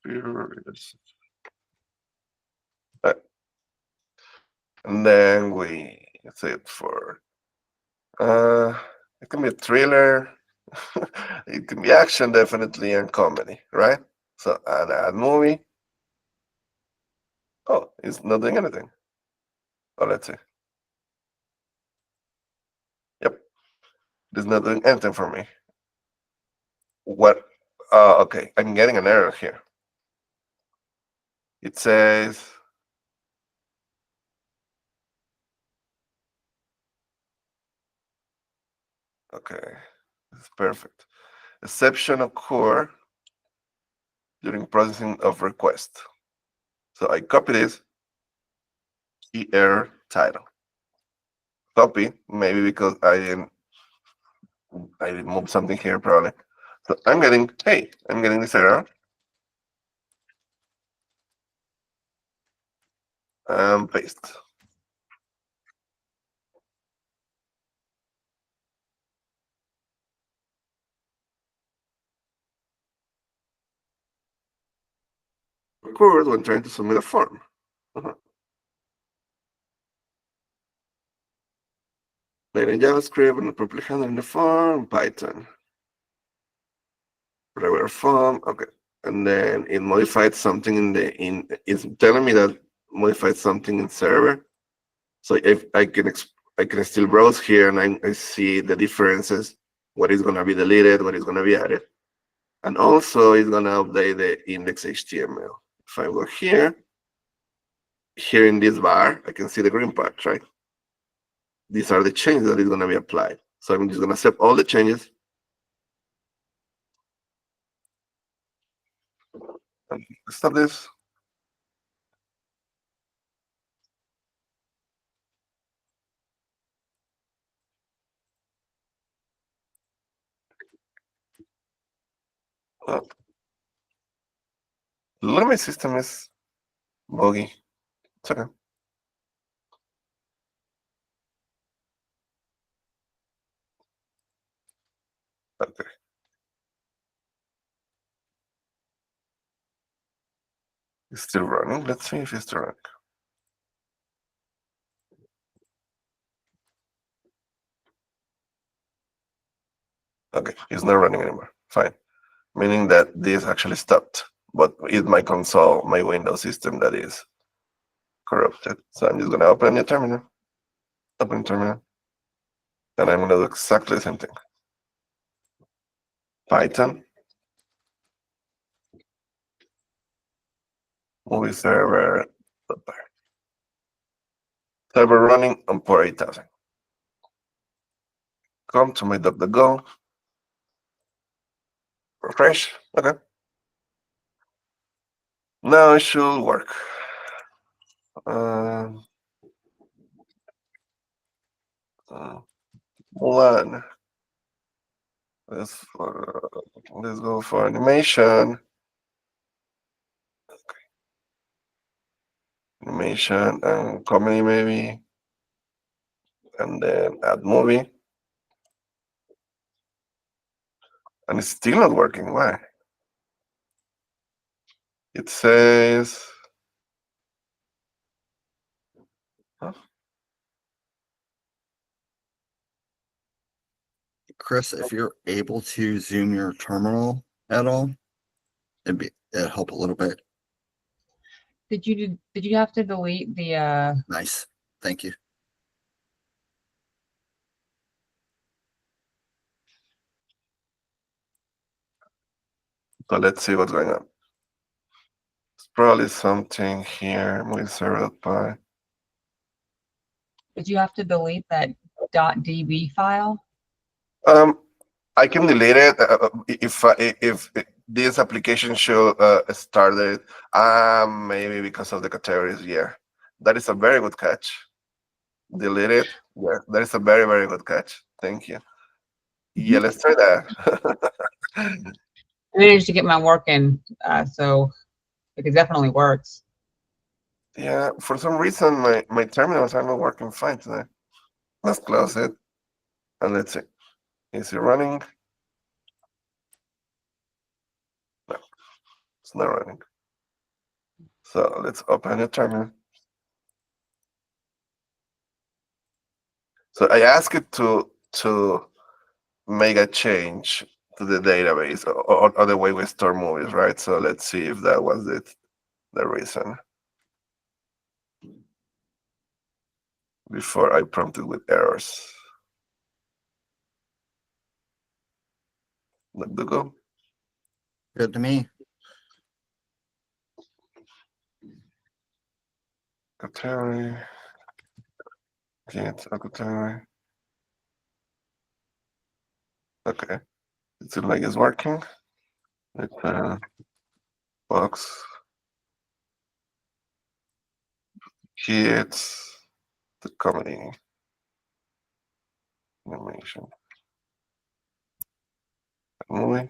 Furious. And then we set for, it can be a thriller, it can be action definitely, and comedy, right? So add movie. Oh, it's not doing anything. Oh, let's see. Yep, it's not doing anything for me. What? Okay, I'm getting an error here. It says, okay, it's perfect. Exception occur during processing of request. So I copy this, key error title. Copy, maybe because I didn't move something here probably. So I'm getting this error. And paste. Occurs when trying to submit a form. Made in JavaScript and properly handling the form, Python. Regular form, okay. And then it modified something it's telling me that modified something in server. So if I can still browse here and I see the differences, what is gonna be deleted, what is gonna be added. And also it's gonna update the index HTML. If I go here in this bar, I can see the green part, right? These are the changes that is gonna be applied. So I'm just gonna accept all the changes. Stop this. Oh. Look at my system is buggy. It's okay. Okay. It's still running. Let's see if it's still running. Okay, it's not running anymore. Fine. Meaning that this actually stopped. But it's my console, my Windows system that is corrupted. So I'm just gonna open a new terminal. Open terminal. And I'm gonna do exactly the same thing. Python. Movie server. Server running on port 8000. Come to my DuckDuckGo. Refresh. Okay. Now it should work. One. Let's go for animation. Okay. Animation and comedy maybe. And then add movie. And it's still not working. Why? It says, huh? Chris, if you're able to zoom your terminal at all, it'd help a little bit. Did you have to delete the Nice. Thank you. So let's see what's going on. It's probably something here with server.py. did you have to delete that .db file? I can delete it if this application should started. Maybe because of the categories. Yeah, that is a very good catch. Delete it. Yeah, that is a very, very good catch. Thank you. Yeah, let's try that. I managed to get mine working, so it definitely works. Yeah, for some reason my terminals are not working fine today. Let's close it and let's see. Is it running? No, it's not running. So let's open the terminal. So I asked it to make a change to the database or the way we store movies, right? So let's see if that was the reason. Before I prompted with errors. Let to go. Good to me. Kateri. Get Kateri. Okay. It seems like it's working. With box. Kids. The comedy. Animation. Movie.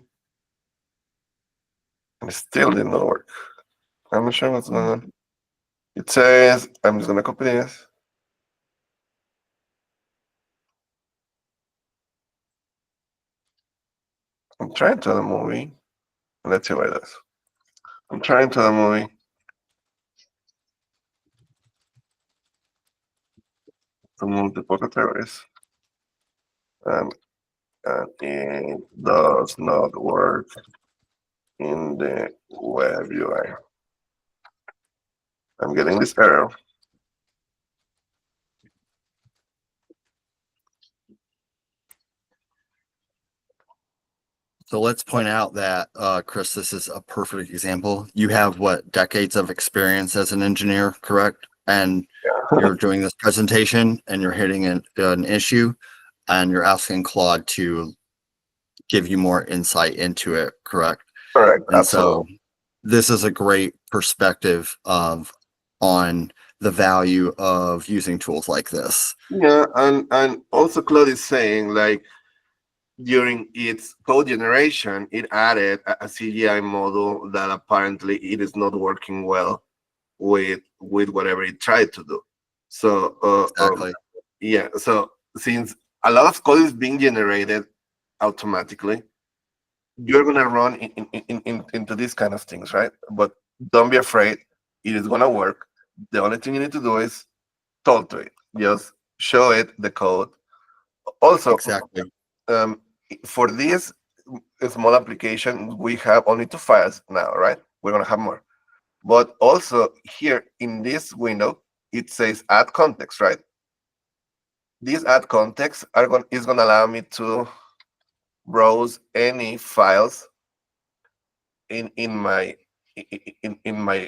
And it still did not work. I'm not sure what's going on. It says, I'm just gonna copy this. I'm trying to the movie. Let's see what it does. I'm trying to the movie. To move the pocket terrorists. And it does not work in the web UI. I'm getting this error. So let's point out that, Chris, this is a perfect example. You have what, decades of experience as an engineer, correct? And you're doing this presentation and you're hitting an issue and you're asking Claude to give you more insight into it, correct? Correct. And Absolutely. so this is a great perspective on the value of using tools like this. Yeah, and also Claude is saying like during its code generation, it added a CGI model that apparently it is not working well with whatever it tried to do. So Exactly. yeah, so since a lot of code is being generated automatically, you're gonna run into these kind of things, right? But don't be afraid, it is gonna work. The only thing you need to do is talk to it. Just show it the code. Also, Exactly. for this small application, we have only 2 files now, right? We're gonna have more. But also here in this window, it says add context, right? These add context is gonna allow me to browse any files in my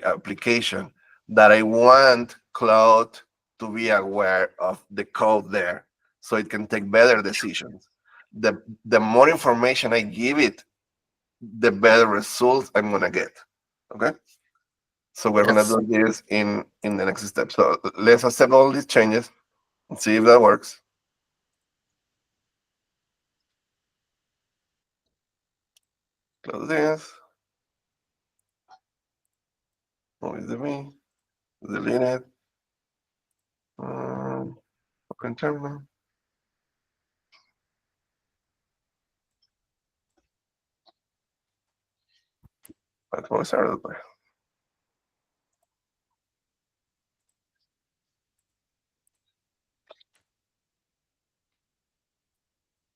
application that I want Cloud to be aware of the code there, so it can take better decisions. The more information I give it, the better results I'm gonna get. Okay, so we're Yes. gonna do this in the next step. So let's accept all these changes and see if that works. Close this. What is the me? Delete it. Open terminal. Let's go start it.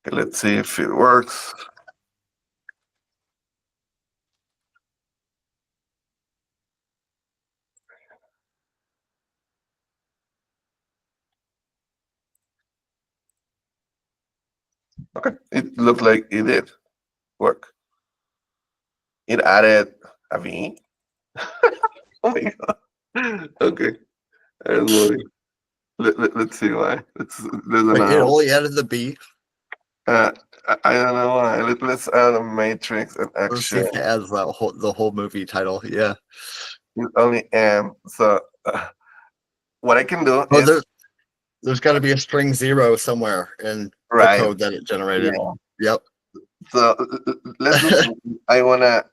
Okay, let's see if it works. Okay, it looked like it did work. It added a V. Oh my god. Okay. Let's see why. There's Wait, it an only added the B. I don't know why. Let's add a matrix and Let's see action. if it adds the whole movie title. Yeah. It's only M. So what I can do Oh, is there's got to be a string 0 somewhere in the right. code that it generated. Yeah. Yep. So let's do something. I wanna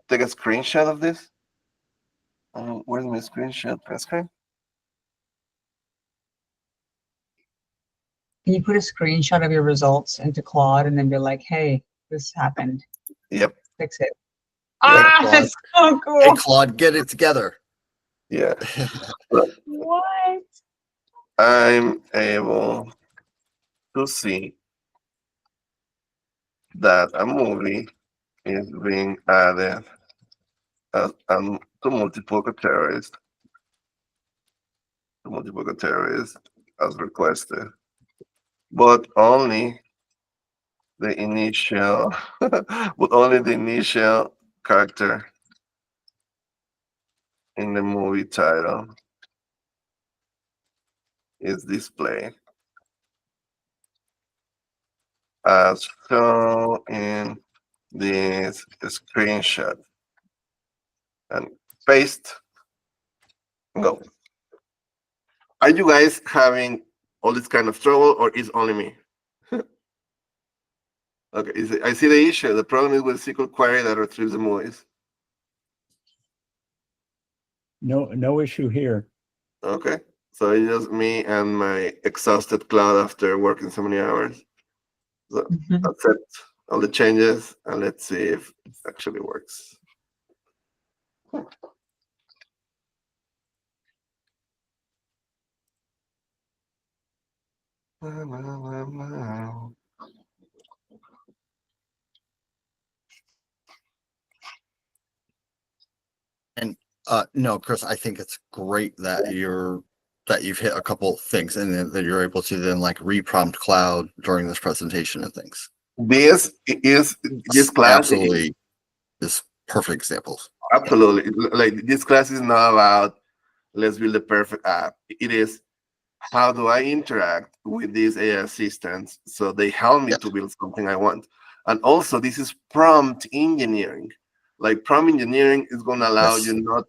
take a screenshot of this. Where's my screenshot? Press screen. Can you put a screenshot of your results into Claude and then be like, hey, this happened. Yep. Fix it. Yeah, Ah, that's so cool. Hey, Claude, get it together. Yeah. What? I'm able to see that a movie is being added to multiple categories, as requested, but only the initial, but only the initial character in the movie title is displayed as shown in this screenshot. And paste, go. Are you guys having all this kind of trouble, or is only me? Okay, I see the issue. The problem is with SQL query that retrieves the movies. No issue here. Okay, so it's just me and my exhausted cloud after working so many hours. So accept all the changes and let's see if it actually works. And no, Chris, I think it's great that you've hit a couple things and then that you're able to then like reprompt cloud during this presentation and things. This class Absolutely is perfect examples. Absolutely. Like this class is not about let's build the perfect app. It is how do I interact with these AI assistants so they help me to build something I want. And also this is prompt engineering. Like prompt engineering is going to allow you not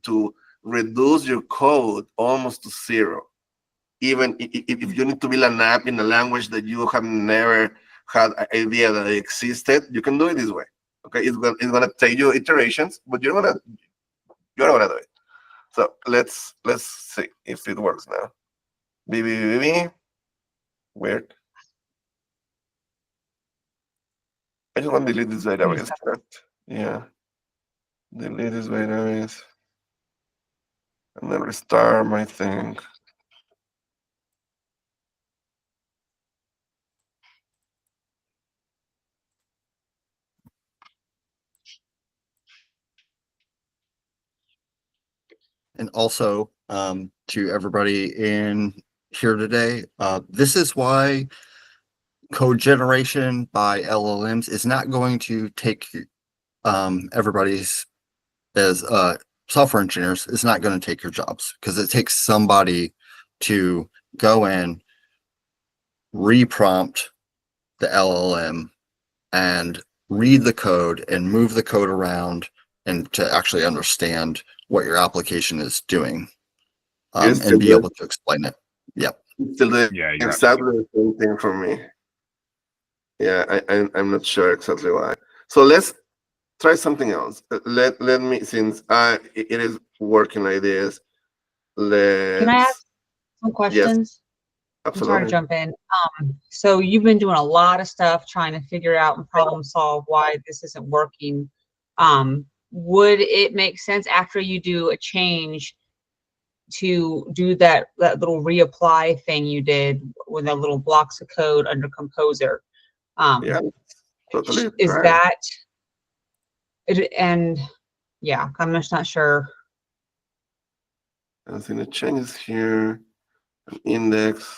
to reduce your code almost to zero. Even if you need to build an app in a language that you have never had an idea that it existed, you can do it this way. Okay, it's gonna take you iterations, but you're gonna do it. So let's see if it works now. Weird. I just want to delete this database. Yeah, delete this database and then restart my thing. And also to everybody in here today, this is why code generation by LLMs is not going to take everybody's as software engineers is not going to take your jobs because it takes somebody to go in, reprompt the LLM and read the code and move the code around and to actually understand what your application is doing and be able to explain it. Yep. Still exactly the same thing for me. Yeah, I'm not sure exactly why. So let's try something else. Let me, since it is working like this, Can I ask some questions? Yes, I'm sorry to jump in. So you've been doing a lot of stuff trying to figure out and problem solve why this isn't working. Would it make sense after you do a change to do that little reapply thing you did with the little blocks of code under Composer? Yeah, totally. Is that it? And yeah, I'm just not sure. I think the changes here, an index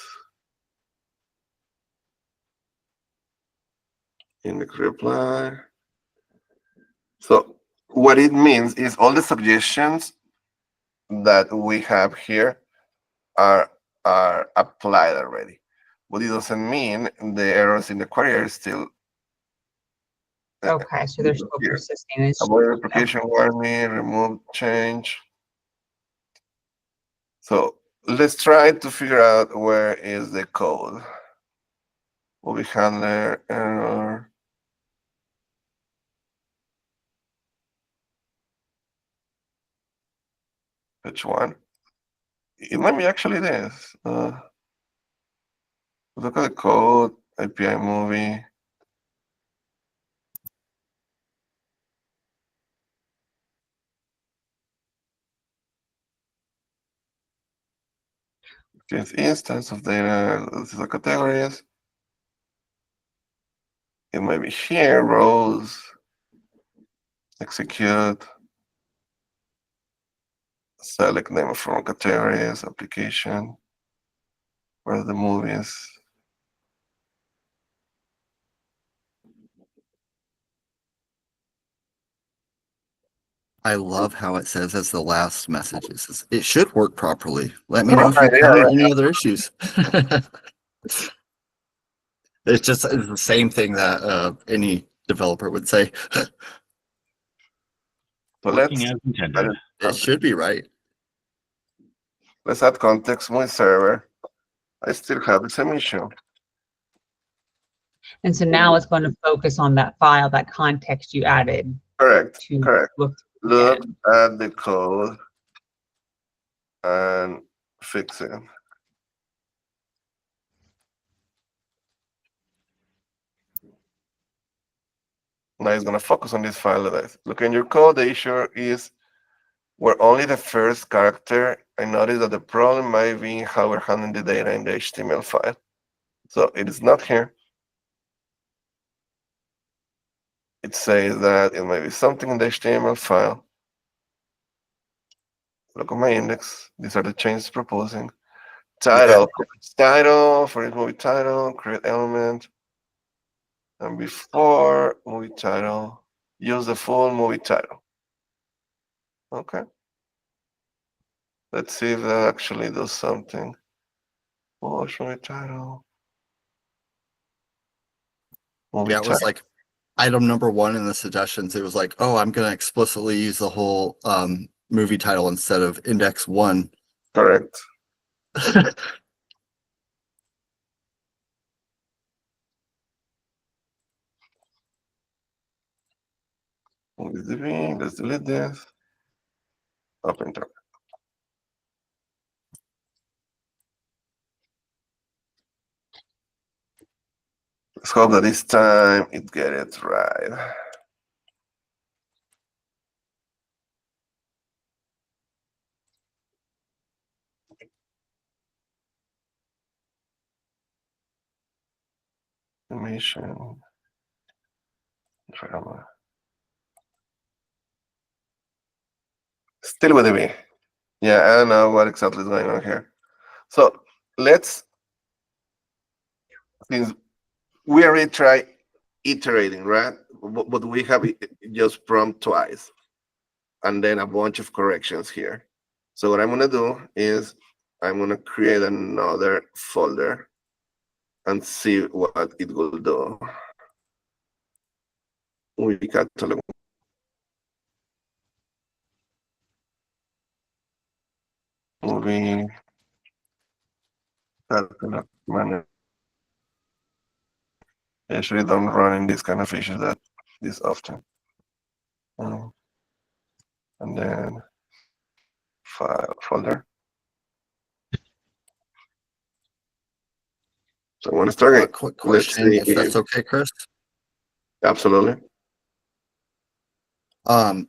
reply. So what it means is all the suggestions that we have here are applied already. But it doesn't mean the errors in the query are still okay. So they're still persisting. Avoid application warning, remove change. So let's try to figure out where is the code. Movie handler error. Which one? It might be actually this. Look at the code, API movie. This instance of data, this is the categories. it might be here, rows, execute, select name from categories, application, where are the movies? I love how it says as the last message. It says, it should work properly. Let me know if you Right, yeah, encounter right. any other issues. It's the same thing that any developer would say. So Working let's as intended. It should be right. let's add context my server. I still have the same issue. And so now it's going to focus on that file, that context you added Correct. to Correct. look Look again. at the code and fix it. Now it's going to focus on this file. Look in your code. The issue is where only the first character. I noticed that the problem might be how we're handling the data in the HTML file. So it is not here. It says that it might be something in the HTML file. Look at my index. These are the changes proposing. Title, title for each movie title, create element. And before movie title, use the full movie title. Okay. Let's see if that actually does something. Watch movie title. Movie Yeah, it was title. like item number 1 in the suggestions. It was like, oh, I'm going to explicitly use the whole movie title instead of index 1. Correct. Let's delete this. Open tab. Let's hope that this time it get it right. Animation. Drama. Still with me. Yeah, I don't know what exactly is going on here. So let's, since we already tried iterating, right? But we have just prompt twice and then a bunch of corrections here. So what I'm gonna do is I'm gonna create another folder and see what it will do. We catalog. Movie catalog manager. I usually don't run in this kind of issues that this often. And then file folder. So I want to start A again. quick Let's question, see. if that's okay, Chris. Absolutely.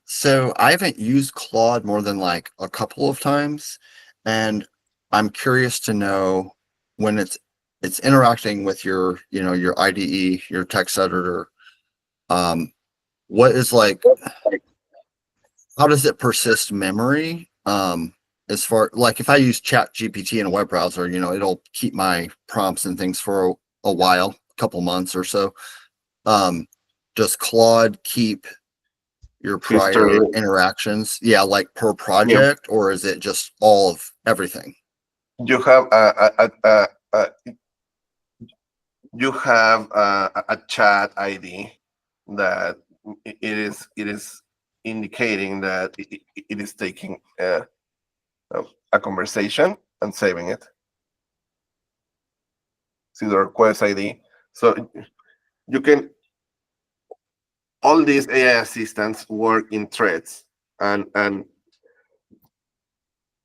So I haven't used Claude more than like a couple of times, and I'm curious to know when it's interacting with your, your IDE, your text editor. What is like, how does it persist memory? As far like if I use Chat GPT in a web browser, it'll keep my prompts and things for a while, a couple months or so. Does Claude keep your prior History. interactions? Yeah, like per project, or is it just all of everything? You have a chat ID that it is indicating that it is taking a conversation and saving it. See the request ID. So you can, all these AI assistants work in threads, and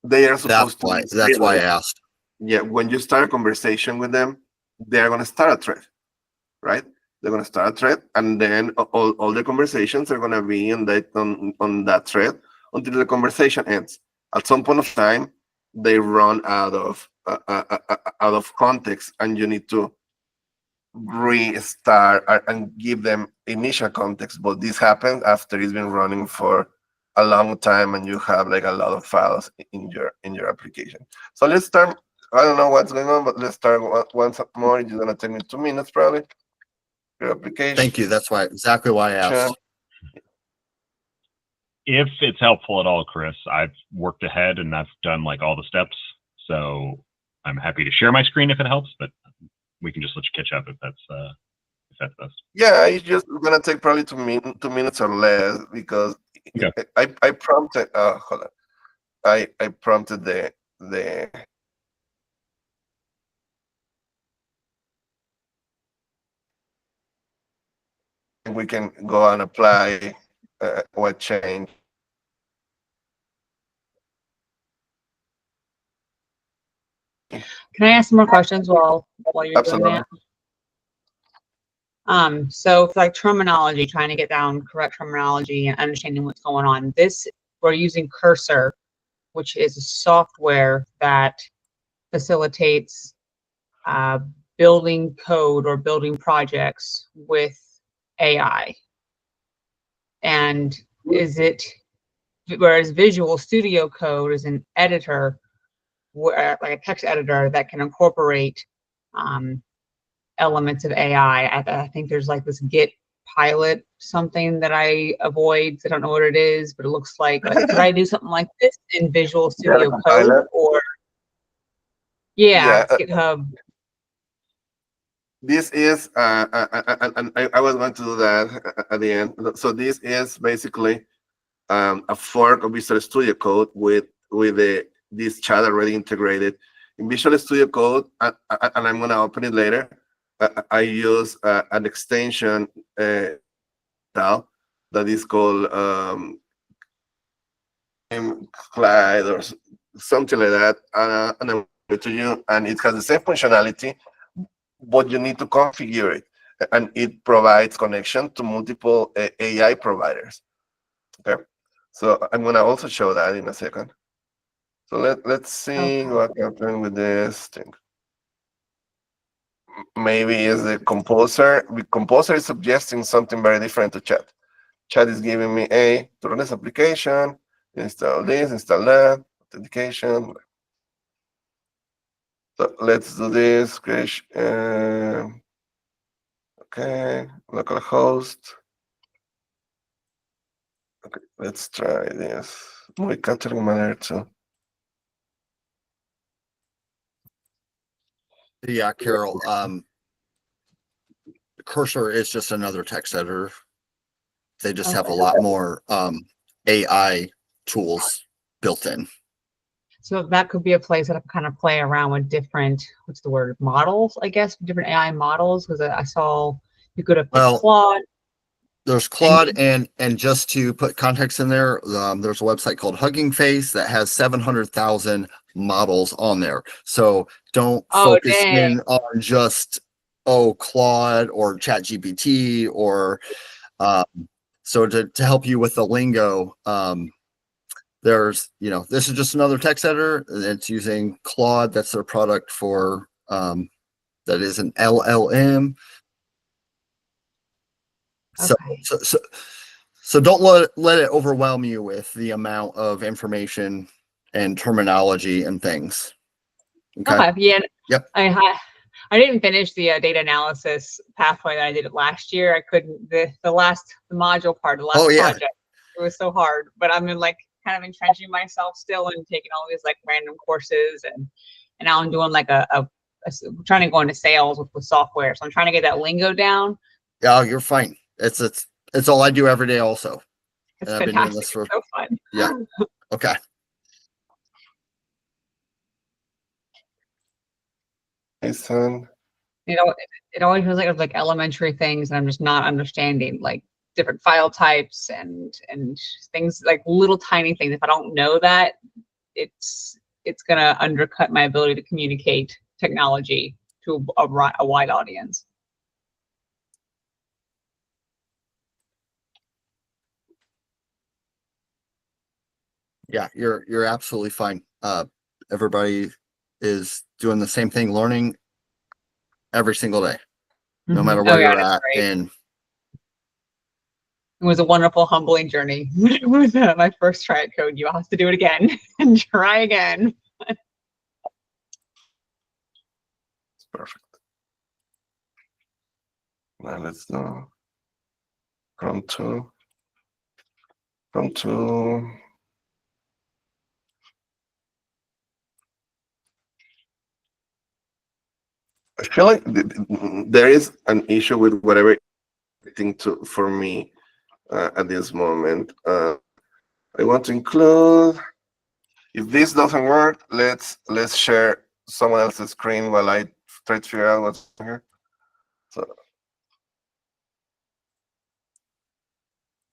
they are supposed to be That's why I asked. Yeah, when you start a conversation with them, they're going to start a thread, right? They're going to start a thread, and then all the conversations are going to be on that thread until the conversation ends. At some point of time, they run out of context, and you need to restart and give them initial context, but this happens after it's been running for a long time and you have like a lot of files in your application. So let's start. I don't know what's going on, but let's start once more. It's gonna take me 2 minutes probably. Your application. Thank you. That's exactly why I asked. If it's helpful at all, Chris, I've worked ahead and I've done like all the steps. So I'm happy to share my screen if it helps, but we can just let you catch up if that's best. Yeah, it's just gonna take probably 2 minutes or less because Okay. I prompted. Hold on. I prompted the we can go and apply what change. Can I ask some more questions while you're Absolutely. doing that? So for like terminology, trying to get down correct terminology and understanding what's going on. We're using Cursor, which is a software that facilitates building code or building projects with AI. And whereas Visual Studio Code is an editor, like a text editor that can incorporate elements of AI. I think there's like this Git pilot something that I avoid. I don't know what it is, but it looks like could I do something like this in Visual Studio Code pilot? or GitHub? This is and I was going to do that at the end. So this is basically a fork of Visual Studio Code with this chat already integrated in Visual Studio Code, and I'm gonna open it later. I use an extension now that is called Clyde or something like that, and I'm going to you, and it has the same functionality, but you need to configure it, and it provides connection to multiple AI providers. Okay, so I'm gonna also show that in a second. So let's see what happened with this thing. Maybe is the composer. The composer is suggesting something very different to chat. Chat is giving me to run this application, install this, install that, authentication. So let's do this. Okay, localhost. Okay, let's try this. We can't tell manner too. Yeah, Carol. Cursor is just another text editor. They just have a lot more AI tools built in. So that could be a place that I kind of play around with different, models, I guess, different AI models, because I saw you could have Claude. There's Claude, and just to put context in there, there's a website called Hugging Face that has 700,000 models on there. So don't focus in on just Claude or ChatGPT or so to help you with the lingo. There's this is just another text editor. It's using Claude. That's their product for that is an LLM. Okay. So don't let it overwhelm you with the amount of information and terminology and things. Okay. Yeah. Yep. I didn't finish the data analysis pathway that I did it last year. I couldn't the module part, the last project. It was so hard, but I'm in kind of entrenching myself still and taking all these random courses, and now I'm doing trying to go into sales with software. So I'm trying to get that lingo down. Yeah, you're fine. It's all I do every day also. It's fantastic. Been doing this for, it's so fun. Yeah. Okay. Hey, son. It always feels like it's elementary things, and I'm just not understanding different file types and things, little tiny things. If I don't know that, it's gonna undercut my ability to communicate technology to a wide audience. Yeah, you're absolutely fine. Everybody is doing the same thing, learning every single day. no matter Oh, where yeah, you're that's at. great. And It was a wonderful, humbling journey. It was my first try at code. You have to do it again and try again. It's perfect. Now let's do from two. I feel like there is an issue with whatever thing to for me at this moment. I want to include. If this doesn't work, let's share someone else's screen while I try to figure out what's here. So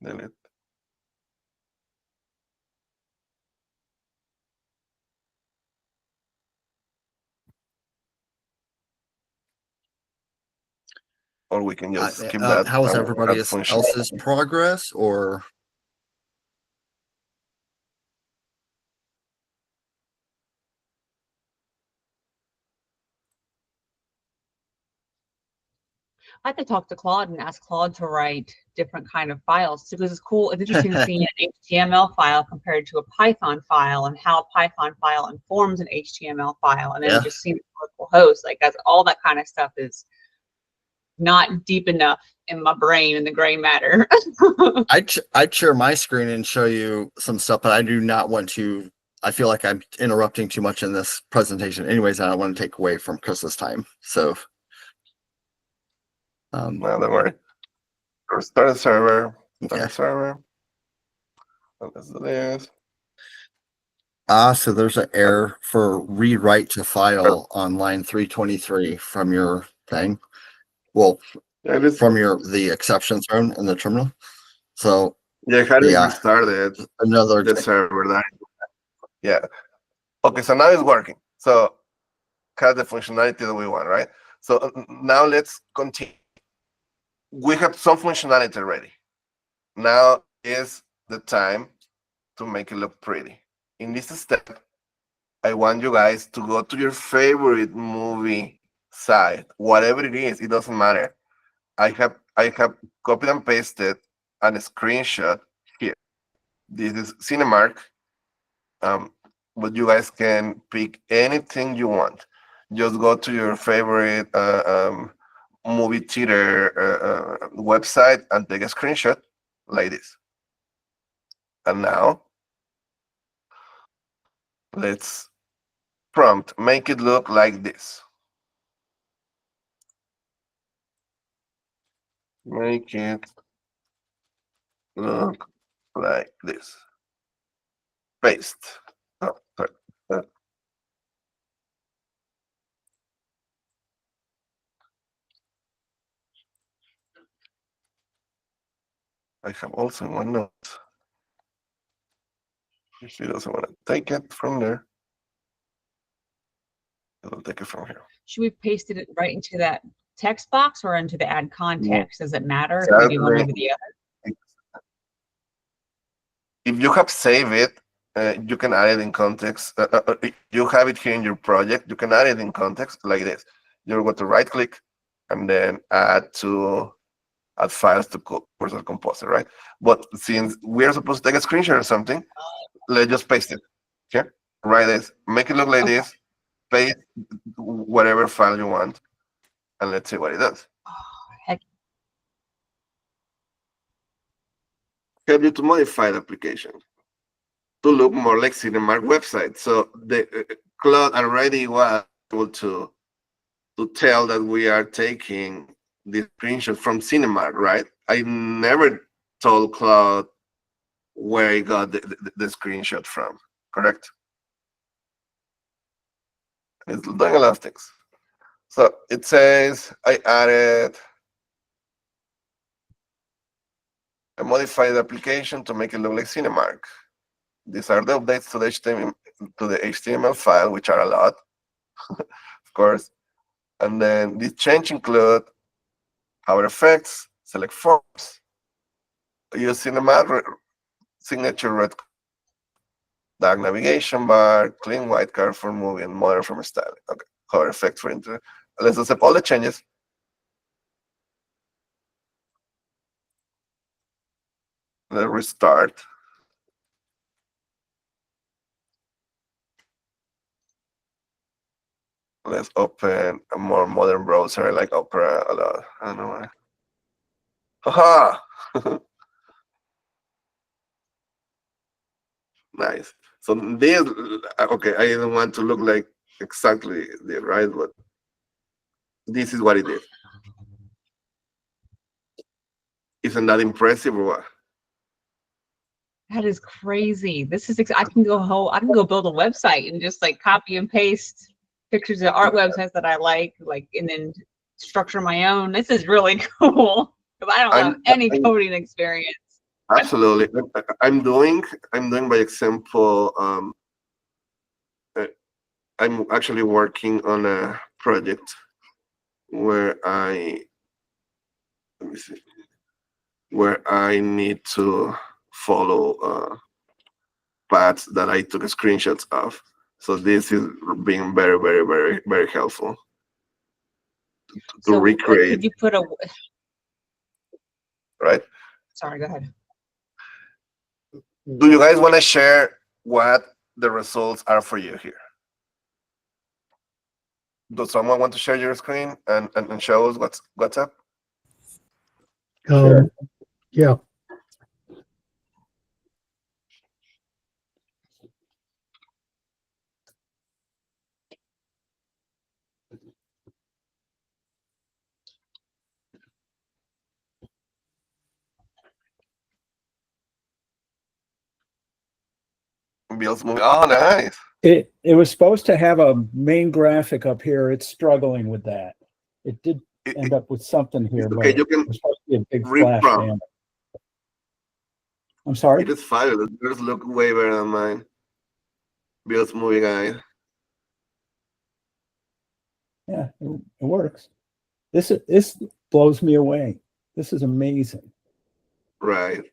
delete. Or we can just skip that. how is and everybody add function. else's progress? Or I could talk to Claude and ask Claude to write different kind of files because it's cool. It's interesting to see an HTML file compared to a Python file and how a Python file informs an HTML file, and then Yeah. just seeing the local host. Like that's all that kind of stuff is not deep enough in my brain in the gray matter. I'd share my screen and show you some stuff, but I do not want to. I feel like I'm interrupting too much in this presentation. Anyways, I don't want to take away from Chris's time. So, No, don't worry. Start a server. yeah. Server. Let's do this. So there's an error for rewrite to file on line 323 from your thing. Well, Yeah, this, from the exception thrown in the terminal. So yeah, how did yeah. we started another the server? Yeah. Okay, so now it's working. So has the functionality that we want, right? So now let's continue. We have some functionality already. Now is the time to make it look pretty. In this step, I want you guys to go to your favorite movie site, whatever it is, it doesn't matter. I have copied and pasted a screenshot here. This is Cinemark. But you guys can pick anything you want. Just go to your favorite movie theater website and take a screenshot like this. And now let's prompt, make it look like this. Make it look like this. Paste. Oh, sorry. I have also one note. If she doesn't want to take it from there, it'll take it from here. Should we paste it right into that text box or into the add context? Does it matter if we do one over the other? If you have saved it, you can add it in context. You have it here in your project. You can add it in context like this. You're going to right click and then add files to Cursor Composer, right? But since we are supposed to take a screenshot or something, let's just paste it. Okay, write this, make it look like this, paste whatever file you want, and let's see what it does. Heck. Help you to modify the application to look more like Cinemark website. So the Claude already was able to tell that we are taking the screenshot from Cinemark, right? I never told Claude where I got the screenshot from, correct? It's doing a lot of things. So it says I added a modified application to make it look like Cinemark. These are the updates to the HTML file, which are a lot, of course. And then this change include hover effects, select forms, use Cinemark signature red, dark navigation bar, clean white card for movie, and modern from styling. Okay, hover effects for internet. Let's accept all the changes. Let's restart. Let's open a more modern browser. I like Opera a lot. I don't know why. Haha! Nice. So this, okay, I didn't want to look like exactly the right, but this is what it is. Isn't that impressive or what? That is crazy. This is I can go build a website and just like copy and paste pictures of art websites that I like, and then structure my own. This is really cool because I don't have any coding experience. Absolutely. I'm doing by example, I'm actually working on a project where let me see, where I need to follow paths that I took screenshots of. So this is being very, very, very, very helpful to recreate. Could you put a right? Sorry, go ahead. Do you guys want to share what the results are for you here? Does someone want to share your screen and show us what's up? Sure. Yeah. Bill's movie. Oh, nice. It was supposed to have a main graphic up here. It's struggling with that. It did end up with something here, Okay, but you can it was supposed to be a big flash reprompt. banner. I'm sorry? It is fabulous. Yours look way better than mine. Bill's movie guy. Yeah, it works. This blows me away. This is amazing. Right,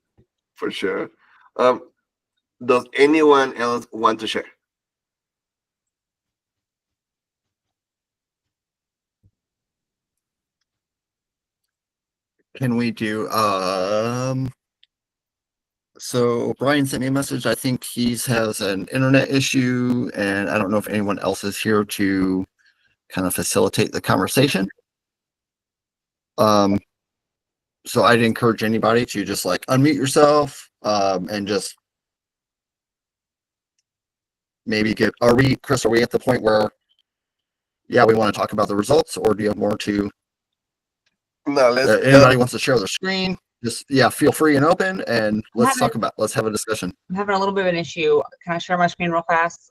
for sure. Does anyone else want to share? Can we do so Brian sent me a message. I think he has an internet issue, and I don't know if anyone else is here to kind of facilitate the conversation. So I'd encourage anybody to just like unmute yourself and just maybe Chris, are we at the point where we want to talk about the results, or do you have more to No, let's anybody wants to share their screen? Just feel free and open, and let's have a discussion. I'm having a little bit of an issue. Can I share my screen real fast?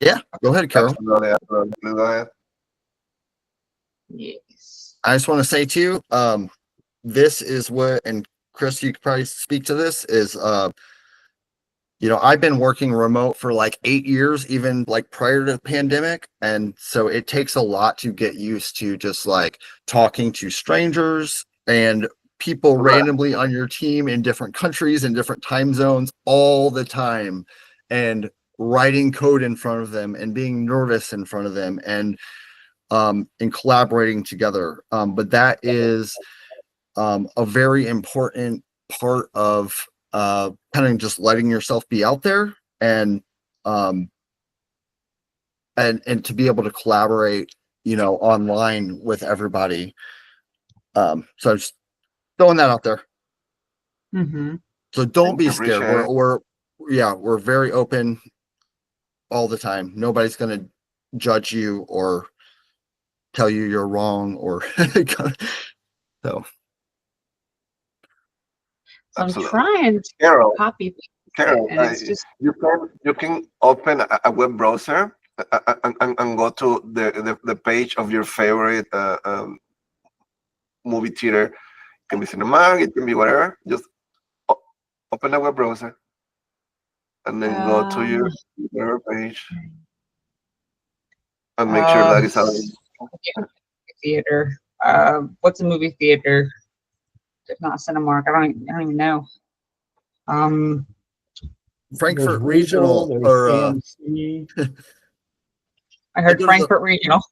Yeah, go ahead, Carol. Absolutely. Go ahead. Yes. I just want to say too, this is what, and Chris, you could probably speak to this, is I've been working remote for like 8 years, even like prior to the pandemic. And so it takes a lot to get used to just like talking to strangers and people randomly on your team in different countries and different time zones all the time, and writing code in front of them and being nervous in front of them and collaborating together. But that is a very important part of kind of just letting yourself be out there and to be able to collaborate, online with everybody. So just throwing that out there. Mm-hmm. So don't be Appreciate scared. it. We're very open all the time. Nobody's going to judge you or tell you you're wrong or so. I'm Absolutely. trying to Carol, copy Carol, and it's just you can open a web browser and go to the page of your favorite movie theater. It can be Cinemark, it can be whatever. Just open a web browser and then go to your whatever page and make sure that is out. theater. What's a movie theater? If not Cinemark, I don't even know. Frankfurt There's Regional there's or AMC. I heard Frankfurt Regional.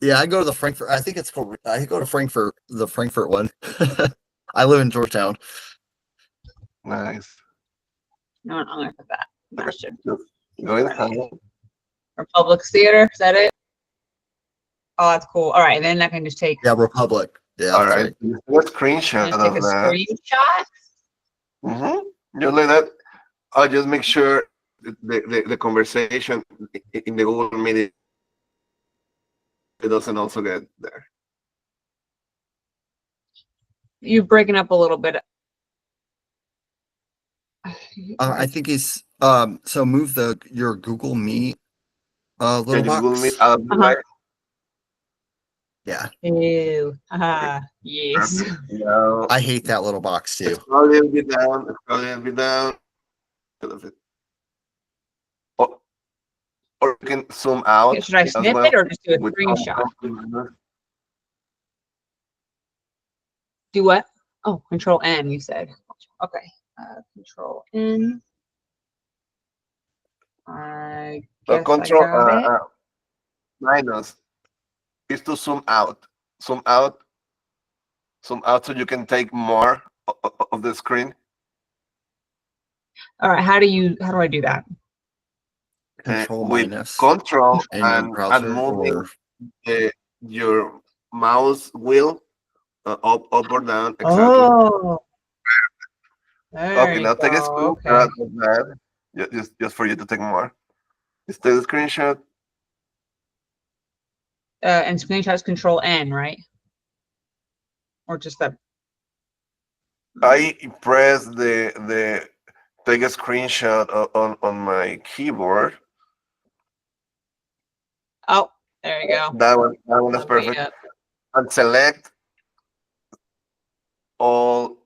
Yeah, I go to the Frankfurt. I think it's called. I go to Frankfurt, the Frankfurt one. I live in Georgetown, Nice. No, I'm gonna put that. That Okay. should. Just go ahead. Republic Theater, is that it? Oh, that's cool. All right, then I can just take. Yeah, Republic. Yeah, All that's right. What screenshot Take a of that? screenshot. Just like that. I'll just make sure the conversation in the Google Meet it doesn't also get there. You're breaking up a little bit. I think he's so move your Google Meet little Can you Google box. Meet out of the way? Yeah. Ew. Yes. No. I hate that little box too. Scroll a little bit down. Scroll a little bit down. Or you can zoom out. Should I as snip well it or just do a with screenshot? Control. Do what? Oh, Control N, you said. Okay. Control N. I So guess control I got it. minus is to zoom out. Zoom out. Zoom out so you can take more of the screen. All right. How do I do that? Control with minus control in your and browser moving or your mouse wheel up or down. Exactly. Oh. There Okay, you now take a go. screenshot Okay. of that. Just for you to take more. Just take a screenshot. And screenshots Control N, right? Or just the. I press the take a screenshot on my keyboard. Oh, there you go. That one is Let me, perfect. And select all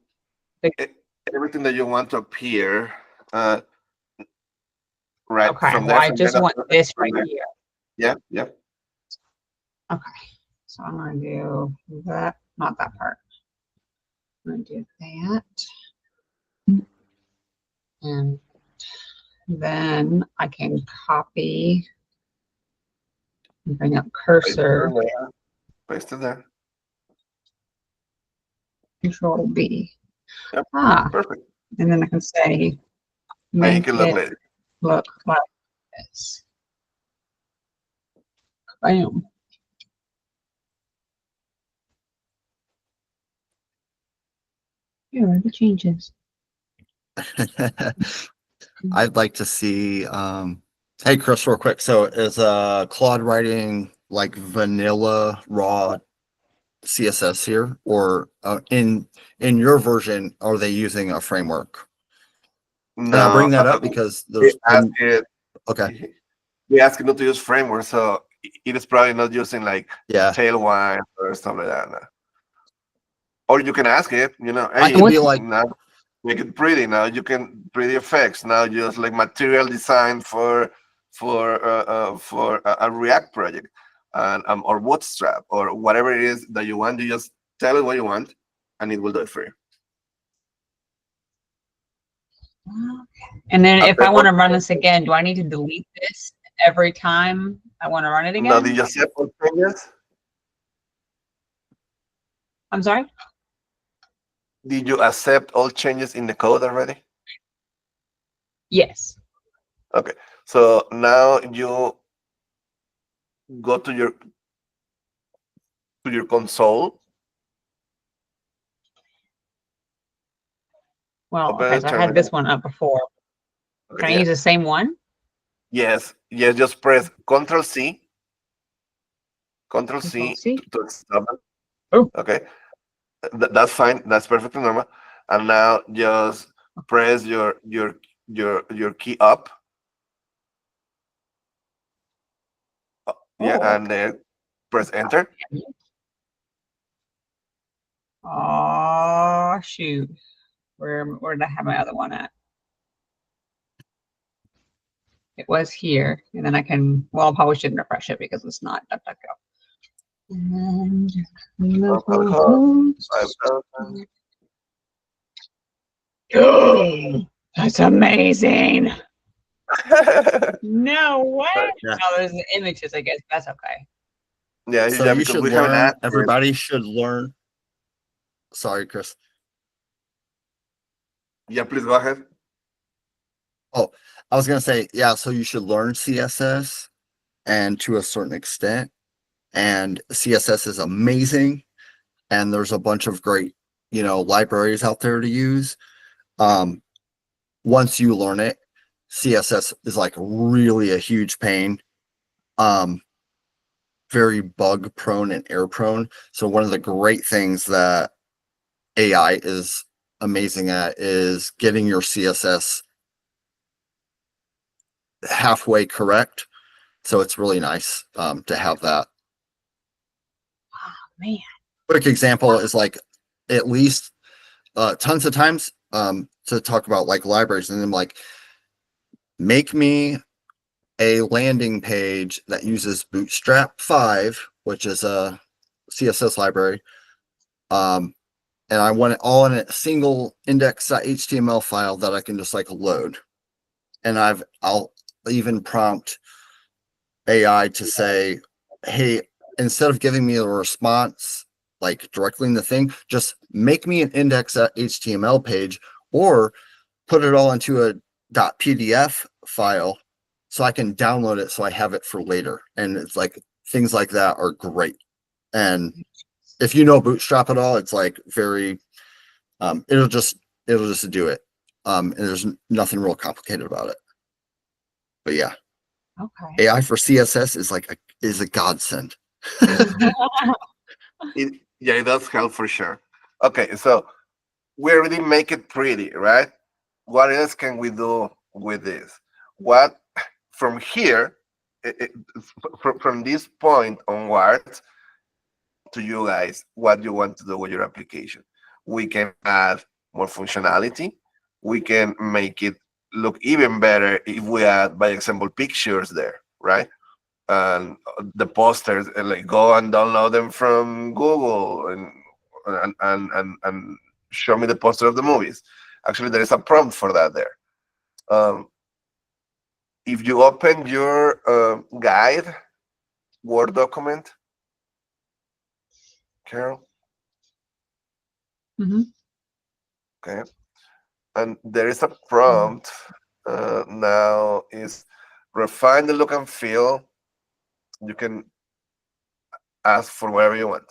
everything that you want to appear. Right okay. from Well, there. I just want this right there. here. Yeah, yeah. Okay. So I'm gonna do that. Not that part. I'm gonna do that. And then I can copy and bring up cursor. Paste it there. Control B. Yep. Perfect. And then I can say Make make it look it like look like this. Bam. Here are the changes. I'd like to see hey Chris, real quick. So is Claude writing like vanilla raw CSS here, or in your version are they using a framework? And I bring that up because there's okay. We ask it not to use framework, so it is probably not using like Yeah. Tailwind or stuff like that. No. Or you can ask it, hey, I can be like, now make it pretty. Now you can pretty effects. Now just like material design for a React project, and or Bootstrap or whatever it is that you want. You just tell it what you want, and it will do it for you. And then if I want to run this again, do I need to delete this every time I want to run it again? Now, did you accept all changes? I'm sorry? Did you accept all changes in the code already? Yes. Okay. So now you go to your console. Well, okay, so I had this one up before. Can I use the same one? Yes. Yes. Just press Control C. Control C to stop it. Oh. Okay. That's fine. That's perfectly normal. And now just press your key up. Yeah, and then press enter. Oh shoot. Where did I have my other one at? It was here, and then I can. Well, I probably shouldn't refresh it because it's not DuckDuckGo. And oh, that's amazing. No way. Yeah. Oh, there's the images, I guess. That's okay. Yeah, so you should learn. Everybody should learn. Sorry, Chris. Yeah, please go ahead. Oh, I was gonna say, yeah, so you should learn CSS and to a certain extent. And CSS is amazing. And there's a bunch of great, libraries out there to use. Once you learn it, CSS is like really a huge pain. Very bug prone and error prone. So one of the great things that AI is amazing at is getting your CSS halfway correct. So it's really nice to have that. Man. Quick example is like at least tons of times to talk about like libraries, and then like make me a landing page that uses Bootstrap 5, which is a CSS library. And I want it all in a single index.html file that I can just like load. And I'll even prompt AI to say, hey, instead of giving me a response like directly in the thing, just make me an index.html page or put it all into a .pdf file so I can download it so I have it for later. And it's like things like that are great. And if you know Bootstrap at all, it's like very it'll just do it. And there's nothing real complicated about it. But yeah. Okay. AI for CSS is a godsend. Yeah, it does help for sure. Okay, so we already make it pretty, right? What else can we do with this? What from here, from this point onwards, to you guys, what you want to do with your application? We can add more functionality. We can make it look even better if we add, by example, pictures there, right? And the posters, like go and download them from Google and show me the poster of the movies. Actually, there is a prompt for that there. If you open your guide Word document, Carol, okay, and there is a prompt now is refine the look and feel. You can ask for whatever you want.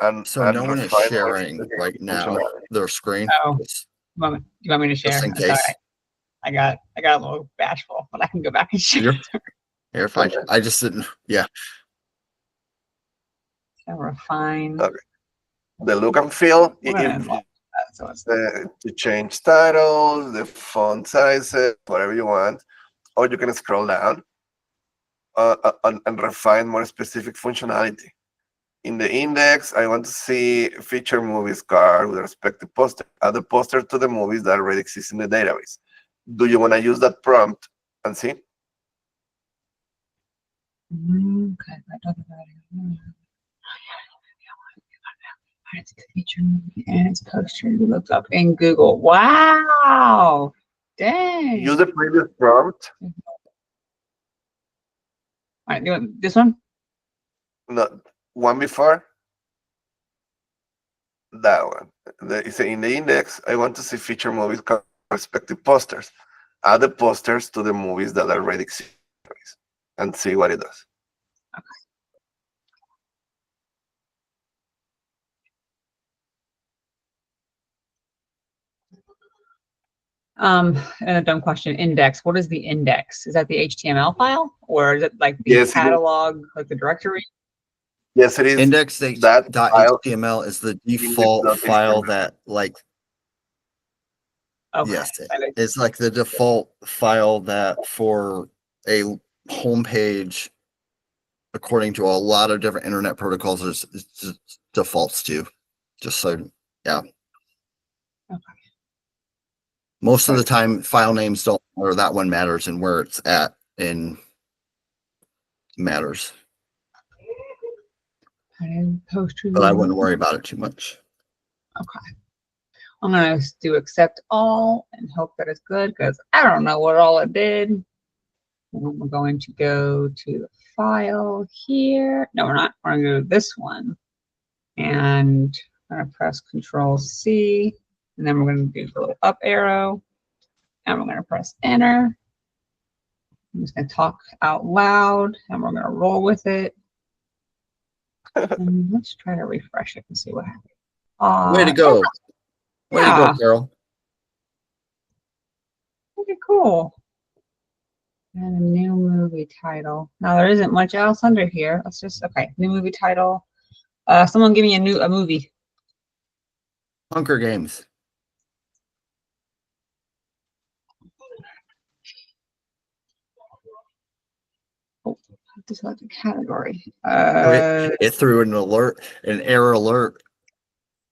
And no one is sharing right now their screen. Oh, you want me to share? Just in That's case. all right. I got a little bashful, but I can go back and share. You're fine. I just didn't. Yeah. So refine. Okay. The look and feel. To change titles, the font sizes, whatever you want, or you can scroll down and refine more specific functionality. In the index, I want to see feature movies card with respect to poster, add the poster to the movies that already exist in the database. Do you want to use that prompt and see? Okay. It's a feature movie and it's poster you looked up in Google. Wow. Dang. Use the previous prompt. All right, you want this one? No, one before. That one. It's in the index. I want to see feature movies card respective posters. Add the posters to the movies that already exist and see what it does. Okay. A dumb question. Index. What is the index? Is that the HTML file, or is it like the catalog, like the directory? Yes, it is. Index.html is the default file that like. Okay. Yes, it's like the default file that for a homepage, according to a lot of different internet protocols, is defaults to. Just so, yeah. Okay. Most of the time, file names don't, or that one matters, and where it's at in matters. But I wouldn't worry about it too much. Okay. I'm gonna do accept all and hope that it's good because I don't know what all it did. And we're going to go to the file here. No, we're not. We're gonna go to this one, and I'm gonna press Control C. And then we're going to do the little up arrow. And we're going to press enter. I'm just going to talk out loud and we're going to roll with it. And let's try to refresh it and see what happens. Way to go. Way to go, Carol. Okay, cool. And a new movie title. Now there isn't much else under here. Let's just, okay, new movie title. Someone give me a movie. Hunger Games. Just like the category. It threw an error alert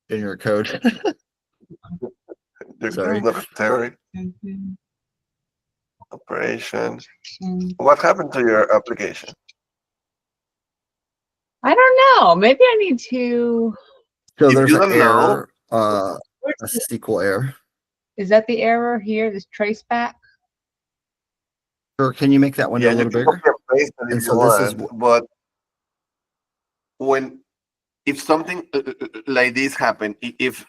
in your code. Sorry. Theory. Operation. What happened to your application? I don't know. Maybe I need to. So If there's you an don't know- error, a SQL error. Is that the error here? This trace back? Or can you make that window a you little can bigger? copy and paste it And if so you this is want, but if something like this happen, if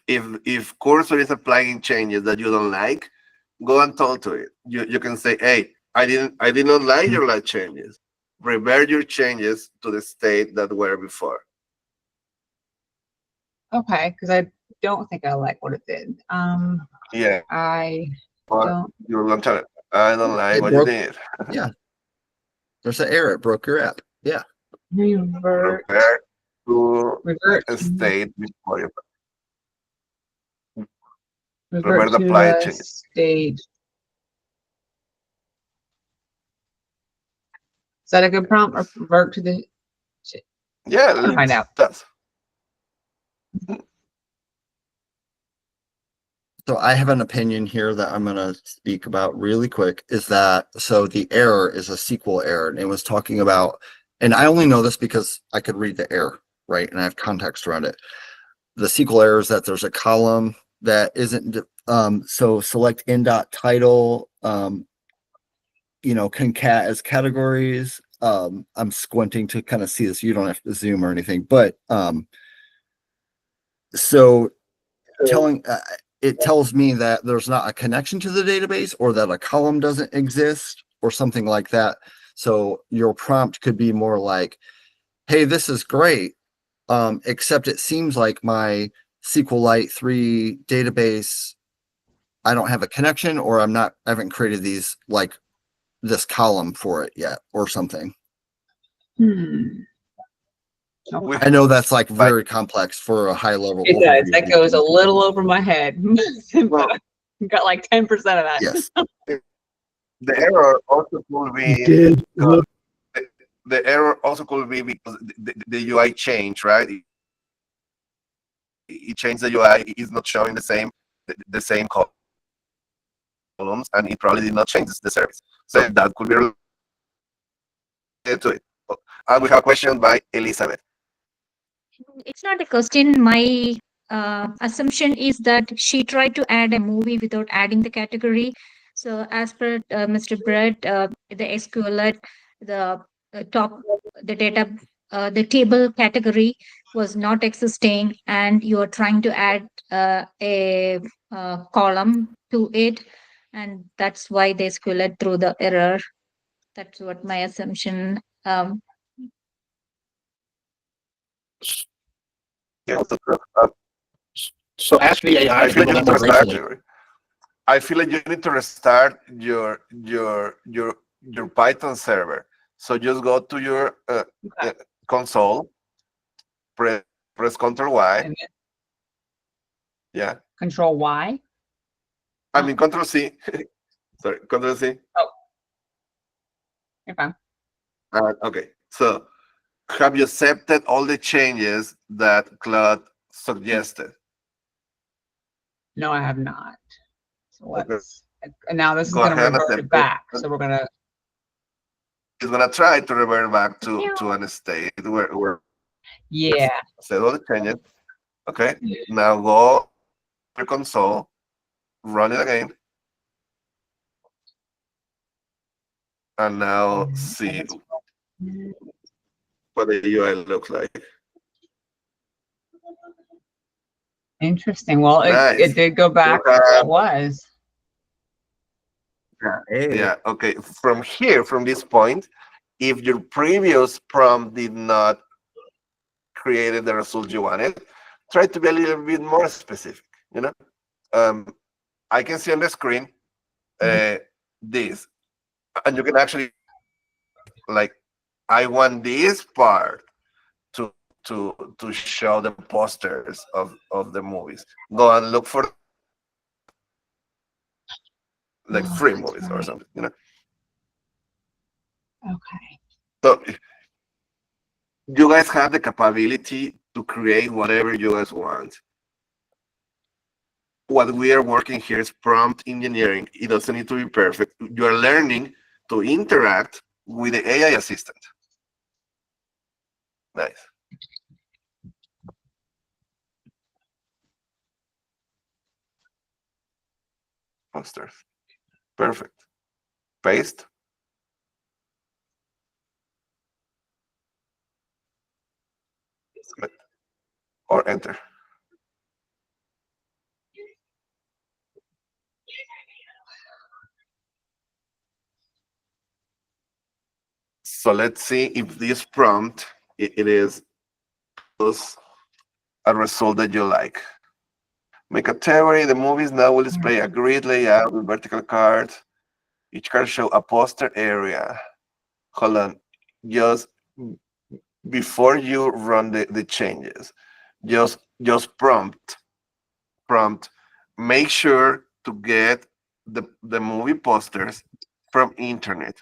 Cursor is applying changes that you don't like, go and talk to it. You can say, hey, I did not like your last changes. Revert your changes to the state that were before. Okay, because I don't think I like what it did. Yeah. I But don't. you're going to tell it, I don't like It what broke- you did. Yeah. There's an error. It broke your app. Yeah. Revert. Revert to Revert. a state before you. Revert the to apply the changes. state. Is that a good prompt? Or revert to the. Yeah, I'll find out. That's So I have an opinion here that I'm going to speak about really quick is that, so the error is a SQL error, and it was talking about, and I only know this because I could read the error, right? And I have context around it. The SQL error is that there's a column that isn't, so select in.title, concat as categories. I'm squinting to kind of see this. You don't have to zoom or anything, but so telling, it tells me that there's not a connection to the database or that a column doesn't exist or something like that. So your prompt could be more like, hey, this is great, except it seems like my SQLite 3 database, I don't have a connection, or I haven't created these, like this column for it yet or something. Okay. I know that's like very complex for a high level. It does. overview. That goes a little over my head. But I got like 10% of that. Yes. the error also could be Did look the error also could be because the UI changed, right? It changed the UI. It's not showing the same columns, and it probably did not change the service. So that could be related to it. And we have a question by Elizabeth. It's not a question. My assumption is that she tried to add a movie without adding the category. So as per Mr. Brett, the SQLite, the the table category was not existing, and you are trying to add a column to it, and that's why the SQLite threw the error. That's what my assumption. Yeah. So ask the AI I to feel do like that you more need to gracefully. restart. I feel like you need to restart your Python server. So just go to your console, press Ctrl Y. And then Yeah, Control Y. I mean Ctrl C. Sorry, Ctrl C. You're fine. Okay, so have you accepted all the changes that Claude suggested? No, I have not. So Okay. let's. And now this is Go going to ahead and revert attempt it back. So we're going to. It's gonna try to revert back to an state where Yeah. set all the changes. Okay, now go to your console, run it again, and now see what the UI looks like. Interesting. Well, Nice. it did go back to where it was. Yeah, okay. From here, from this point, if your previous prompt did not create the result you wanted, try to be a little bit more specific, you know? I can see on the screen this, and you can actually, like, I want this part to show the posters of the movies. Go and look for like free that's movies or right. something, you know? Okay. So you guys have the capability to create whatever you guys want. What we are working here is prompt engineering. It doesn't need to be perfect. You are learning to interact with the AI assistant. Nice. Posters. Perfect. Paste. Submit. Or enter. So let's see if this prompt it is a result that you like. Make a theory. The movies now will display a grid layout with vertical cards. Each card show a poster area. Hold on. Just before you run the changes, just prompt. Make sure to get the movie posters from internet.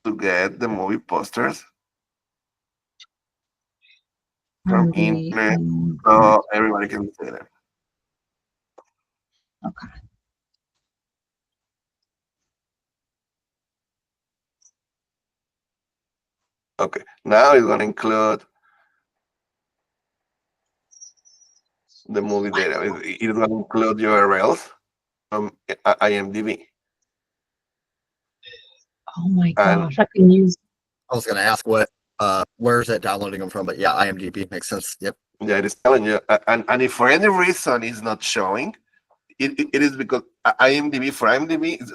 To get the movie posters from internet, so everybody can see them. Okay. Okay, now it's going to include the movie data. It's going to include URLs from IMDb. Oh my And- gosh, I can use. I was going to ask where is it downloading them from? But yeah, IMDb makes sense. Yep. Yeah, it is telling you. And if for any reason it's not showing, it is because IMDb,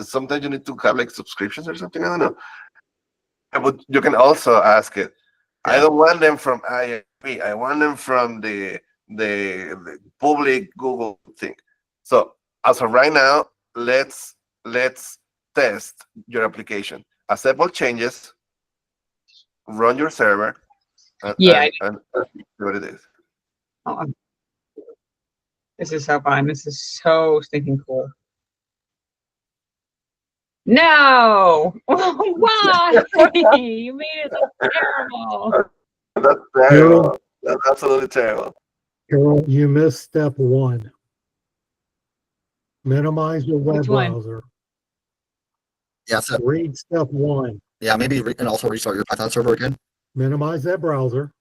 sometimes you need to have like subscriptions or something. I don't know. But you can also ask it. I Yeah. don't want them from IMDb. I want them from the public Google thing. So as of right now, let's test your application. Accept all changes. Run your server. Yeah. And see what it is. Oh, this is so fun. This is so stinking cool. No! Why? You made it look terrible. That's terrible. That's absolutely terrible. Carol, you missed step one. Minimize your web Which one? browser. Yeah. So Read step one. yeah, maybe and also restart your Python server again. Minimize that browser.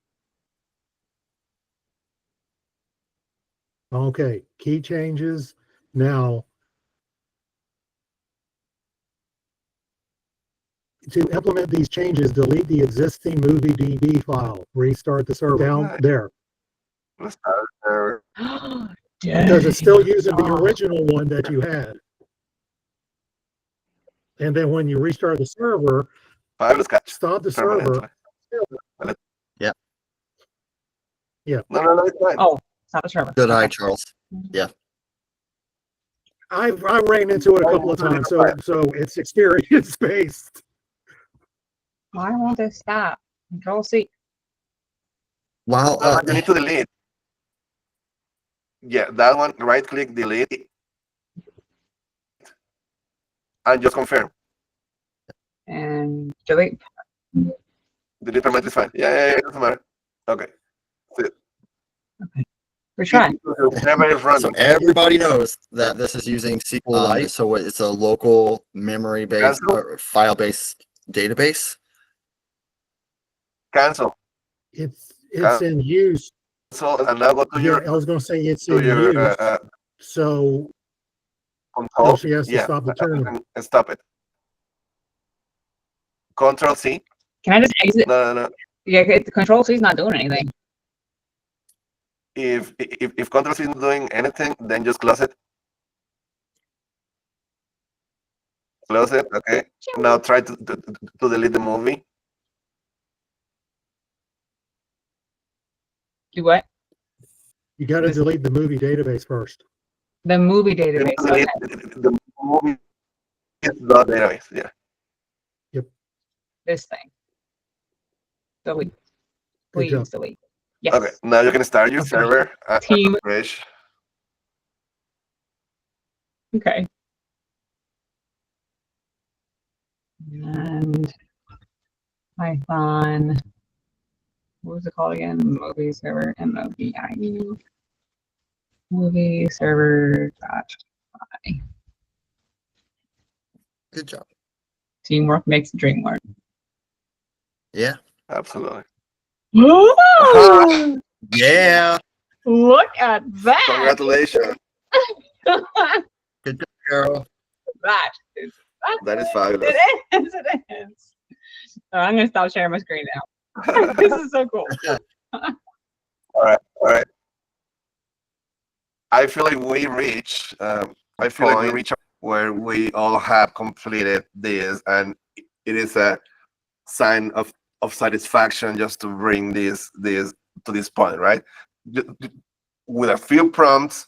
Okay, key changes. Now, to implement these changes, delete the existing movie DB file. Restart the server down there. Let's start there. Because it's still using the original one that you had. And then when you restart the server, stop the server. Yeah. Yeah. No, it's fine. Oh, stop the server. Good eye, Charles. Yeah. I ran into it a couple of times, so it's experience based. Why won't this stop? Control C. Wow. You need to delete. Yeah, that one. Right click, delete, and just confirm. And delete. Delete permit is fine. Yeah, it doesn't matter. Okay. We're trying. So everybody knows that this is using SQLite, so it's a local memory-based or file-based database. Cancel. It's in use. So and now go to your. I was going to say it's in use. So Control. she has to stop the tournament. And stop it. Control C. Can I just exit? No. Yeah, the Control C is not doing anything. if Control C isn't doing anything, then just close it. Close it. Okay. Now try to delete the movie. Do what? You got to delete the movie database first. The movie database. Okay. The movie is the database. Yeah. This thing. Delete. Good job. Please delete. Yes. Okay. Now you can start your Okay. server. Team. Fresh. Okay. And Python. What was it called again? Movie server. MOVIE. Movie server. Good job. Teamwork makes the dream work. Yeah. Absolutely. Ooh, Yeah. look at that. Congratulations. Good job, Carol. That is That is fabulous. It is. It is. So I'm gonna stop sharing my screen now. This is so cool. All right. All right. I feel like we reach. I feel like we reach where we all have completed this, and it is a sign of satisfaction just to bring this to this point, right? With a few prompts,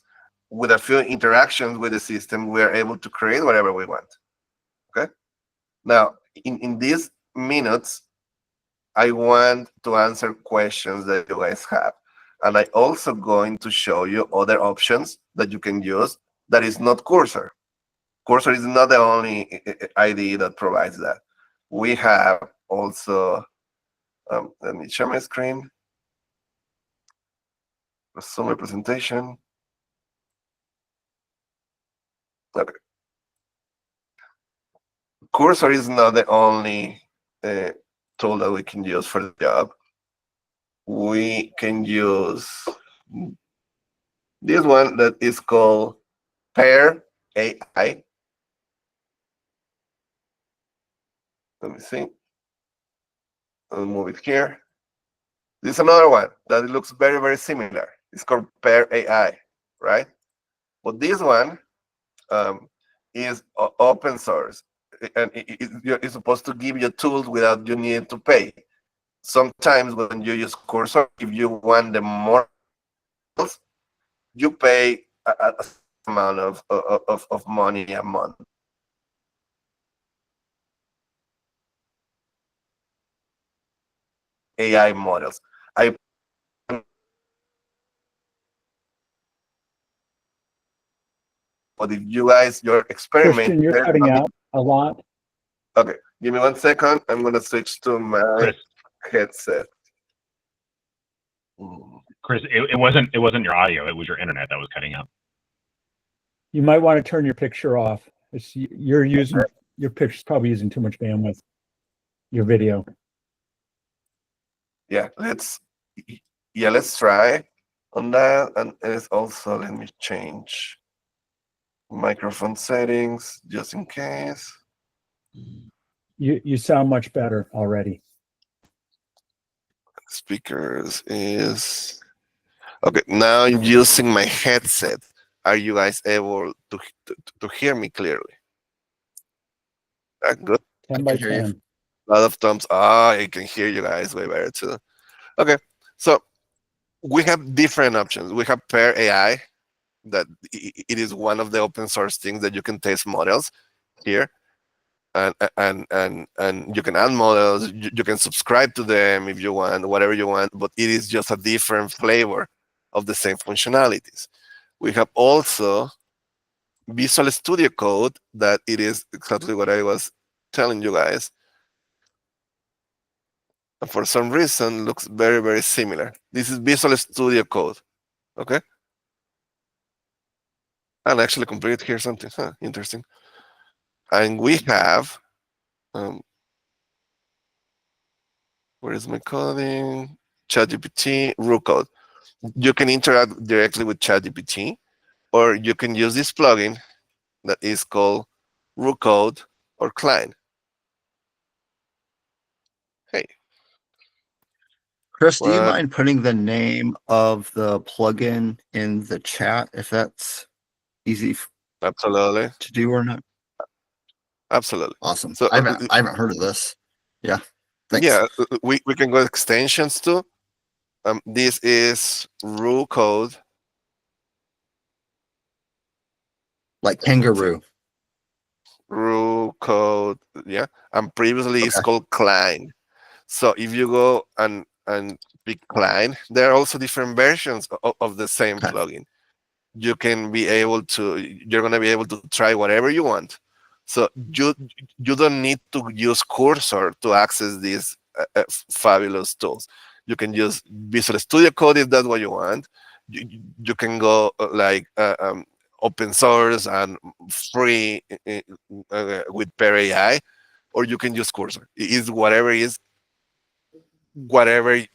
with a few interactions with the system, we are able to create whatever we want. Okay. Now, in these minutes, I want to answer questions that you guys have. And I also going to show you other options that you can use that is not Cursor. Cursor is not the only IDE that provides that. We have also, let me share my screen. Resume presentation. Okay. Cursor is not the only tool that we can use for the job. We can use this one that is called Pair AI. Let me see. I'll move it here. This is another one that looks very, very similar. It's called Pair AI, right? But this one is open source, and it's supposed to give you tools without you need to pay. Sometimes when you use Cursor, if you want the more, you pay a amount of money a month. AI models. But if you guys, your experiment. Christian, you're cutting out a lot. Okay, give me 1 second. I'm gonna switch to my Chris, headset. Chris, it wasn't your audio. It was your internet that was cutting out. You might want to turn your picture off. You're using your picture's probably using too much bandwidth. Your video. Yeah, let's try on that. And it's also, let me change microphone settings just in case. You sound much better already. Speakers is okay. Now I'm using my headset. Are you guys able to hear me clearly? Good. 10 by 10. A lot of thumbs. I can hear you guys way better too. Okay, so we have different options. We have Pair AI, that it is one of the open source things that you can test models here, and you can add models. You can subscribe to them if you want, whatever you want. But it is just a different flavor of the same functionalities. We have also Visual Studio Code, that it is exactly what I was telling you guys. And for some reason, looks very, very similar. This is Visual Studio Code, okay? And actually completed here something, interesting. And we have, where is my coding? ChatGPT, RuCode. You can interact directly with ChatGPT, or you can use this plugin that is called RuCode or Client. Hey. Chris, do you What? mind putting the name of the plugin in the chat if that's easy Absolutely. to do or not? Absolutely. Awesome. So I haven't heard of this. Yeah. Thanks. yeah, we can go extensions too. This is rule code. Like kangaroo. Rule code, yeah. And previously it's Okay. called Klein. So if you go and pick Klein, there are also different versions of the same Okay. plugin. You're gonna be able to try whatever you want. So you don't need to use Cursor to access these fabulous tools. You can use Visual Studio Code if that's what you want. You can go open source and free with Pair AI, or you can use Cursor. It is whatever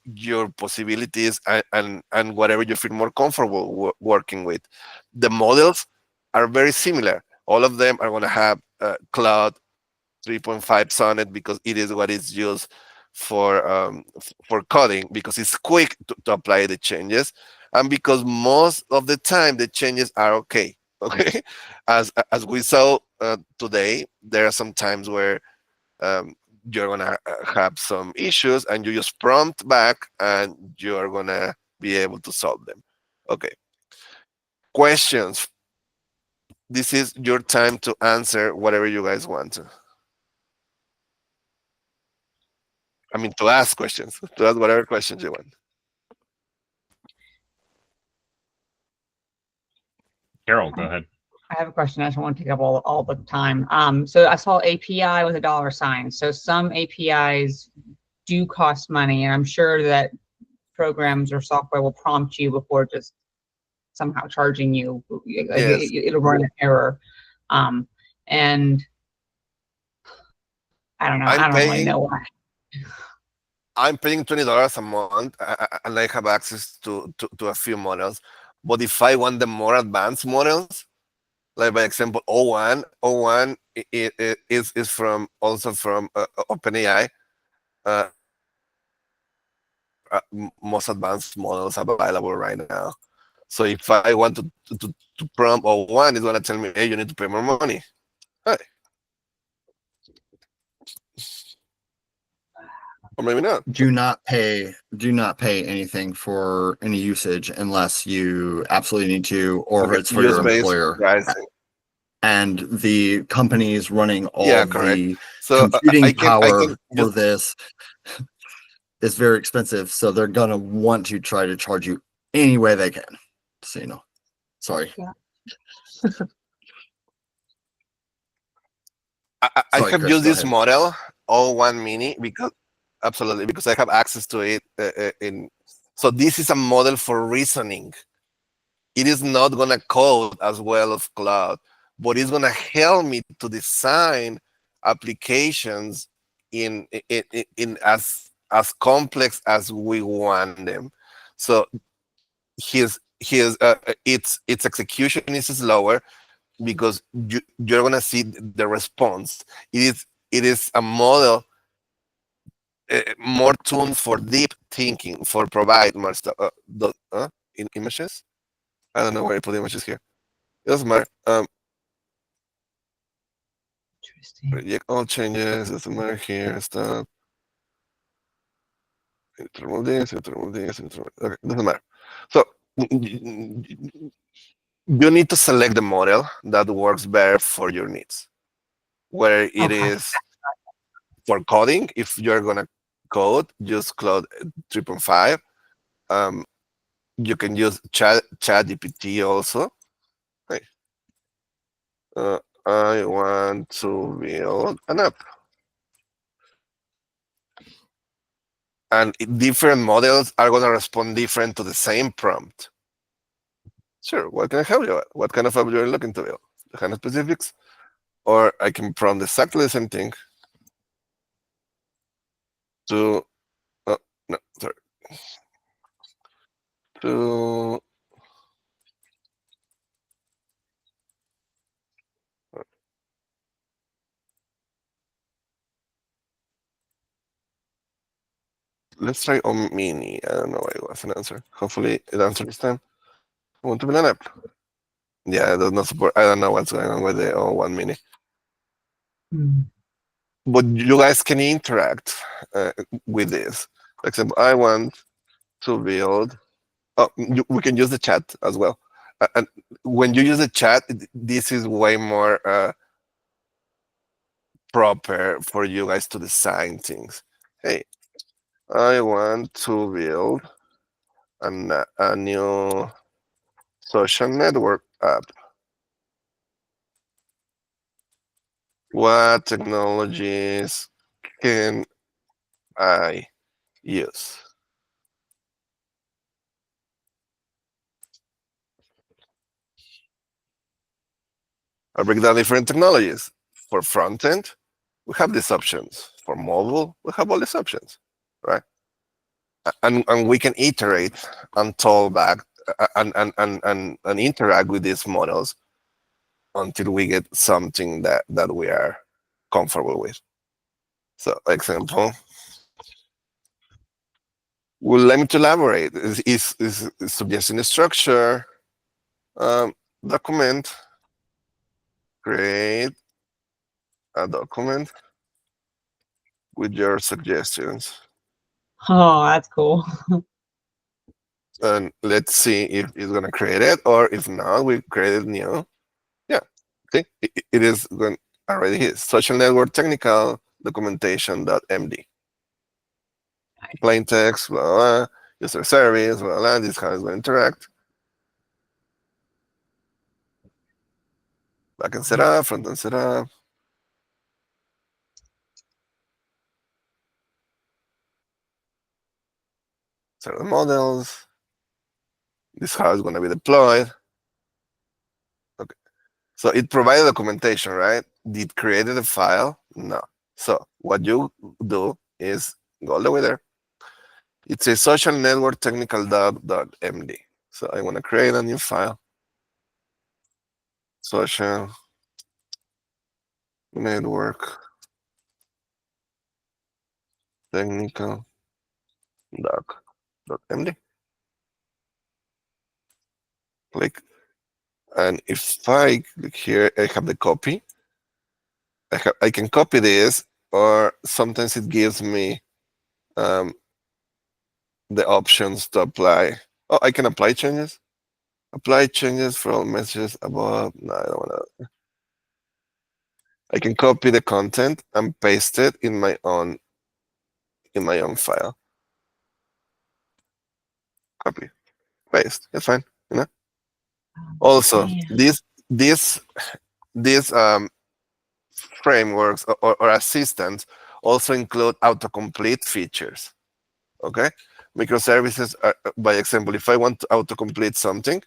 your possibilities and whatever you feel more comfortable working with. The models are very similar. All of them are going to have Cloud 3.5 Sonnet because it is what is used for coding, because it's quick to apply the changes, and because most of the time the changes are okay. Okay, as we saw today, there are some times where you're gonna have some issues, and you just prompt back, and you're gonna be able to solve them. Okay. Questions. This is your time to answer whatever you guys want to. I mean, to ask questions, to ask whatever questions you want. Carol, go ahead. I have a question. I just want to take up all the time. So I saw API with a $sign. So some APIs do cost money, and I'm sure that programs or software will prompt you before just somehow charging you. Yes. It'll run an error. And I don't know. I don't really know why. I'm paying $20 a month, and I have access to a few models. But if I want the more advanced models, like by example, O1 is from OpenAI. Most advanced models available right now. So if I want to prompt O1, it's gonna tell me, hey, you need to pay more money. Hey. Or maybe not. Do not pay anything for any usage unless you absolutely need to, or Okay, it's for your use-based employer. pricing. And the companies running all Yeah, of correct. the So computing I power can for this is very expensive. So they're gonna want to try to charge you any way they can. So you know. Sorry. Yeah. I Sorry, have Chris, used go this ahead. model O1 Mini because I have access to it in. So this is a model for reasoning. It is not gonna code as well as Cloud, but it's gonna help me to design applications in as complex as we want them. So his its execution is slower because you're gonna see the response. It is a model more tuned for deep thinking, for provide more stuff. In images, I don't know where I put images here. It doesn't matter. Interesting. Reject all changes. Doesn't matter here. Stop. Remove this. Remove this. Okay, doesn't matter. So you need to select the model that works better for your needs. Where it Okay. is for coding, if you're gonna code, use Cloud 3.5. You can use ChatGPT also. Hey, I want to build an app, and different models are gonna respond different to the same prompt. Sure, what can I help you with? What kind of app you're looking to build? The kind of specifics, or I can prompt exactly the same thing to. Oh no, sorry. To let's try on mini. I don't know why it was an answer. Hopefully it answered this time. I want to be an app. Yeah, it does not support. I don't know what's going on with the one mini. But you guys can interact with this. For example, I want to build. Oh, we can use the chat as well. And when you use the chat, this is way more proper for you guys to design things. Hey, I want to build a new social network app. What technologies can I use? I break down different technologies. For front end, we have these options. For mobile, we have all these options, right? And we can iterate and toll back and interact with these models until we get something that we are comfortable with. So, example, well, let me elaborate. Is suggesting a structure, document, create a document with your suggestions. Oh, that's cool. And let's see if it's gonna create it, or if not, we create it new. Yeah, see, it is going already here. Social network technical documentation.md. Plain text, blah, blah, user service, blah, blah. This is how it's going to interact. Backend setup, frontend setup. Set the models. This is how it's going to be deployed. Okay. So it provided documentation, right? Did created a file? No. So what you do is go all the way there. It's a social network technical .md. So I want to create a new file. Social network technical doc.md. Click. And if I click here, I have the copy. I can copy this, or sometimes it gives me the options to apply. Oh, I can apply changes. Apply changes for all messages above. No, I don't want to. I can copy the content and paste it in my own file. Copy, paste. It's fine. You know. Also, these frameworks or assistants also include autocomplete features. Okay, microservices are, by example, if I want to autocomplete something,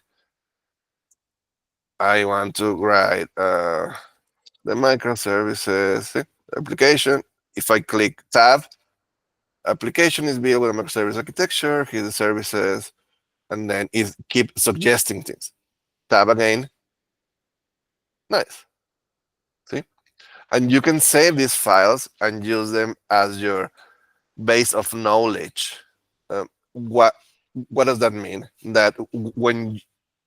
I want to write the microservices application. If I click tab, application is built with a microservice architecture. Here's the services, and then it keep suggesting things. Tab again. Nice. See, and you can save these files and use them as your base of knowledge. What does that mean? That when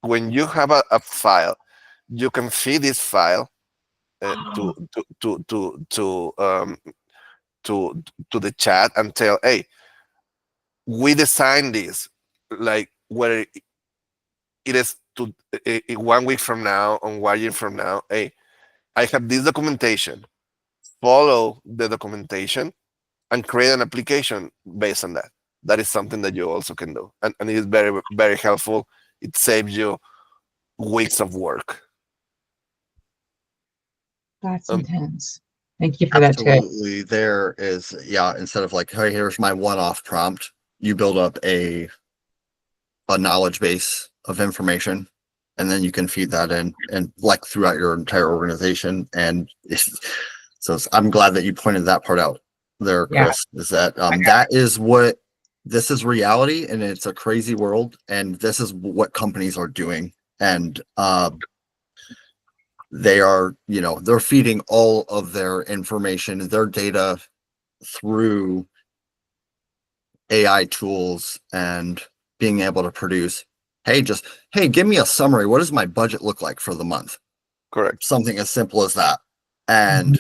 you have a file, you can feed this file to the chat and tell, hey, we designed this, like where it is to 1 week from now, or 1 year from now. Hey, I have this documentation. Follow the documentation and create an application based on that. That is something that you also can do, and it is very, very helpful. It saves you weeks of work. That's intense. Thank you for that tip. Absolutely. There is, yeah, instead of like, hey, here's my one-off prompt, you build up a knowledge base of information, and then you can feed that in and like throughout your entire organization. And so I'm glad that you pointed that part out there, Chris, is that that is what this is reality, and it's a crazy world, and this is what companies are doing. And they are, they're feeding all of their information, their data through AI tools and being able to produce, hey, give me a summary. What does my budget look like for the month? Correct. Something as simple as that. And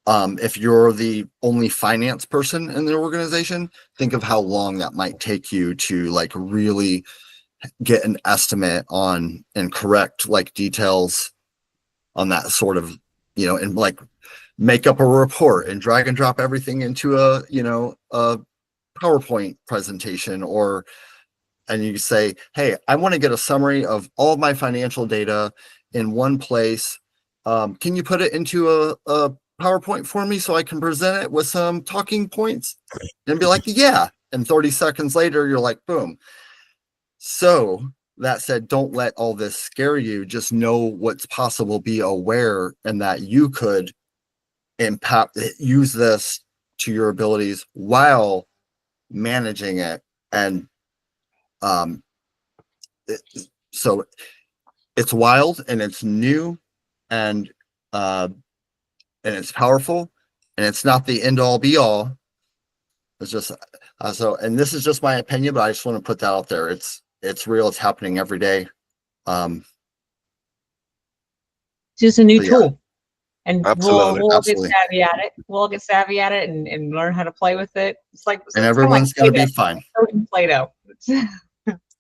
if you're the only finance person in the organization, think of how long that might take you to like really get an estimate on and correct like details on that sort of, and like make up a report and drag and drop everything into a PowerPoint presentation, and you say, hey, I want to get a summary of all of my financial data in one place. Can you put it into a PowerPoint for me so I can present it with some talking points? And be like, yeah. And 30 seconds later, you're like, boom. So that said, don't let all this scare you. Just know what's possible, be aware, and that you could use this to your abilities while managing it. And so it's wild and it's new and it's powerful, and it's not the end all be all. It's just and this is just my opinion, but I just want to put that out there. It's real. It's happening every day. Just a new tool. And Absolutely, we'll absolutely. get savvy at it. We'll get savvy at it and learn how to play with it. It's like, And everyone's going to be fine. Play-Doh.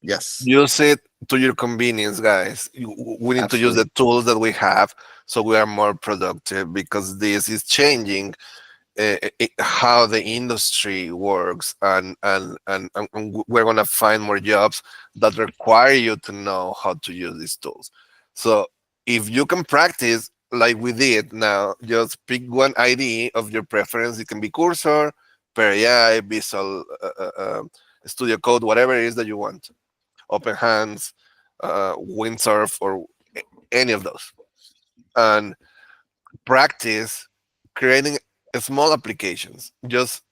Yes. Use it to your convenience, guys. We need to use the tools that we have so we are more productive, because this is changing how the industry works, and we're going to find more jobs that require you to know how to use these tools. So if you can practice like we did now, just pick one ID of your preference. It can be Cursor, Pair AI, Visual Studio Code, whatever it is that you want. Open Hands, Windsurf, or any of those. And practice creating small applications. Just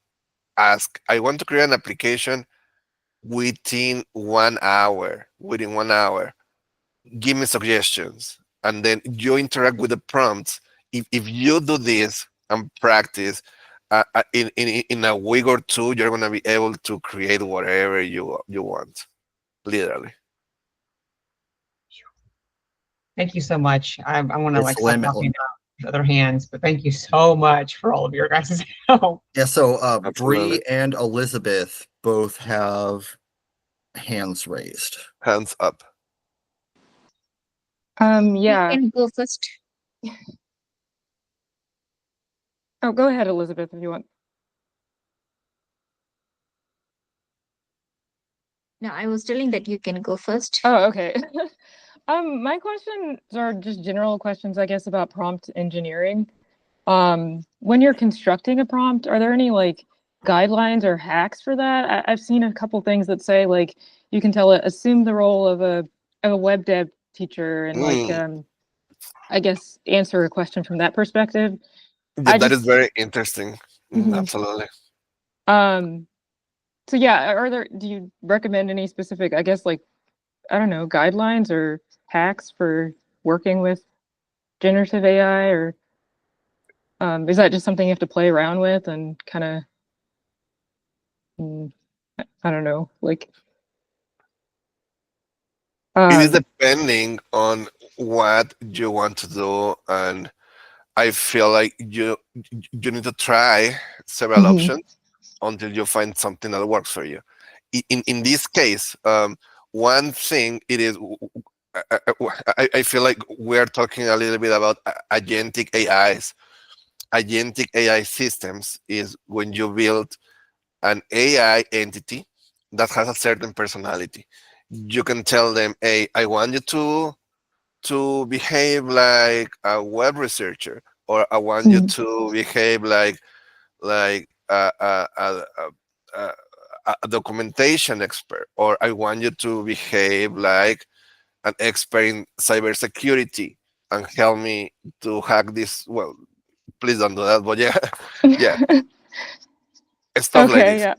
ask, I want to create an application within 1 hour. Within 1 hour. Give me suggestions. And then you interact with the prompts. If you do this and practice, in a week or two, you're going to be able to create whatever you want, literally. Thank you so much. I want to It's like stop limitless. talking about with other hands, but thank you so much for all of your guys' help. Yeah, so Absolutely. Bree and Elizabeth both have hands raised. Hands up. Yeah. You can go first. Oh, go ahead, Elizabeth, if you want. No, I was telling that you can go first. Oh, okay. My questions are just general questions, I guess, about prompt engineering. When you're constructing a prompt, are there any like guidelines or hacks for that? I've seen a couple things that say like you can tell it assume the role of a web dev teacher and like I guess answer a question from that perspective. Yeah, that is very interesting. Absolutely. So yeah, do you recommend any specific, I guess, like, I don't know, guidelines or hacks for working with generative AI, or is that just something you have to play around with and kind of, I don't know, like. It is depending on what you want to do, and I feel like you need to try several options until you find something that works for you. In this case, one thing it is, I feel like we're talking a little bit about agentic AIs. Agentic AI systems is when you build an AI entity that has a certain personality. You can tell them, hey, I want you to behave like a web researcher, or I want you to behave like a documentation expert, or I want you to behave like an expert in cybersecurity and help me to hack this. Well, please don't do that, but yeah, yeah, stuff like Okay, this. yeah.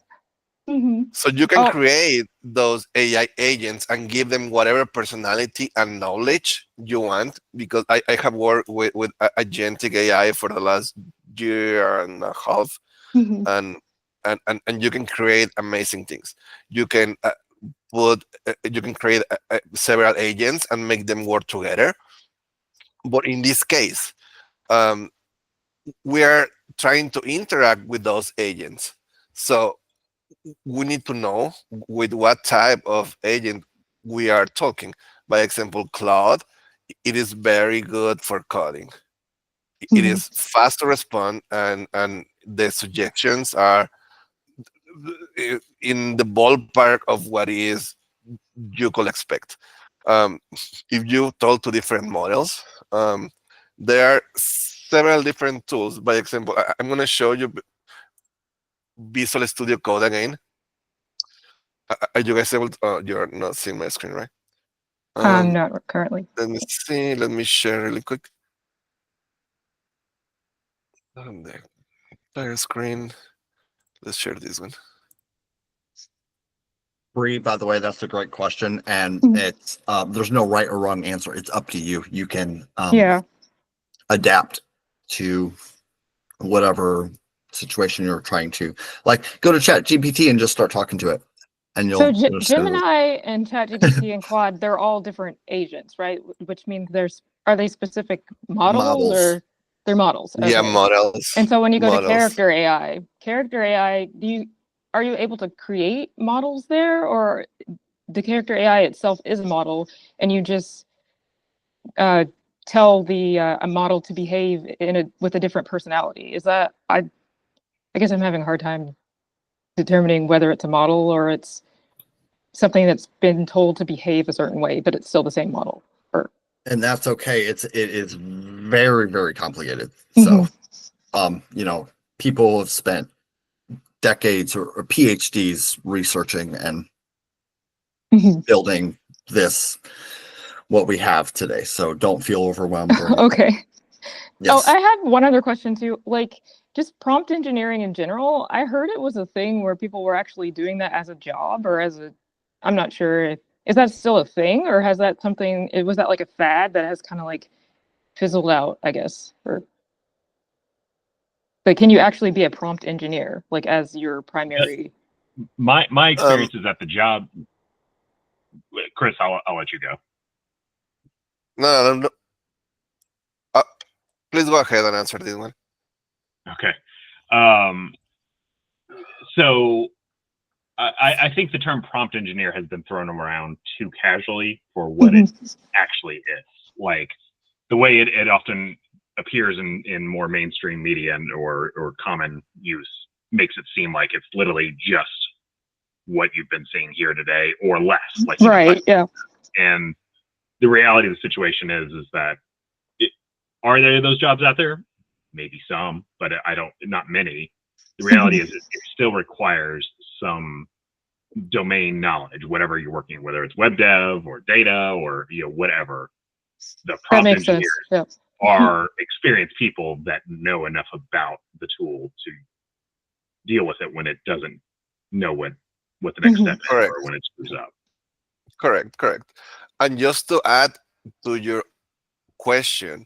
So you can create those AI agents and give them whatever personality and knowledge you want, because I have worked with agentic AI for the last year and a half, and and you can create amazing things. You can you can create several agents and make them work together. But in this case, um, we are trying to interact with those agents. So we need to know with what type of agent we are talking. By example, Claude, it is very good for coding. It is fast to respond, and the suggestions are in the ballpark of what is you could expect. Um, if you talk to different models, there are several different tools. By example, I'm going to show you Visual Studio Code again. Are you guys able to, you're not seeing my screen, right? Not currently. Let me see. Let me share really quick. The entire screen. Let's share this one. Bree, by the way, that's a great question, and it's there's no right or wrong answer. It's up to you. You can adapt to whatever situation you're trying to. Like, go to Chat GPT and just start talking to it, and So you'll Gemini and ChatGPT and Claude, they're all different agents, right? Which means are they specific models or they're models? Yeah, Okay. models. And so when you go to models. character AI, are you able to create models there, or the character AI itself is a model and you just tell the a model to behave with a different personality? Is that I guess I'm having a hard time determining whether it's a model or it's something that's been told to behave a certain way, but it's still the same model. And that's okay. It is very, very complicated. So, people have spent decades or PhDs researching and building what we have today. So don't feel overwhelmed. Okay. Yes. Oh, I have one other question too. Like, just prompt engineering in general, I heard it was a thing where people were actually doing that as a job or I'm not sure. Is that still a thing, or was that like a fad that has kind of like fizzled out, I guess? But can you actually be a prompt engineer, like as your primary? My experience is that the job. Chris, I'll let you go. No. Please go ahead and answer this one. Okay. So I think the term prompt engineer has been thrown around too casually for what it actually is. Like, the way it often appears in more mainstream media or common use makes it seem like it's literally just what you've been seeing here today or less. Like, right, yeah. And the reality of the situation is that are there those jobs out there? Maybe some, but not many. The reality is it still requires some domain knowledge, whatever you're working, whether it's web dev or data or whatever. The prompt engineers are experienced people that know enough about the tool to deal with it when it doesn't know what the next step is or when it screws up. Correct. And just to add to your question,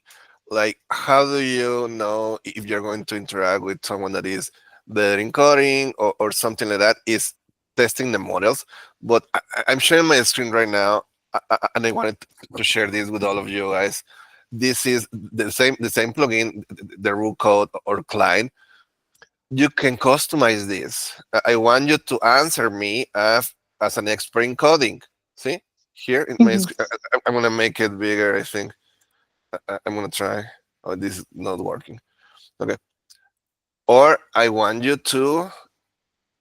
like, how do you know if you're going to interact with someone that is better in coding or something like that? Is testing the models. But I'm sharing my screen right now, and I wanted to share this with all of you guys. This is the same plugin, the root code or client. You can customize this. I want you to answer me as an expert in coding. See here in my screen. I'm gonna make it bigger. I think I'm gonna try. Oh, this is not working. Okay. Or I want you to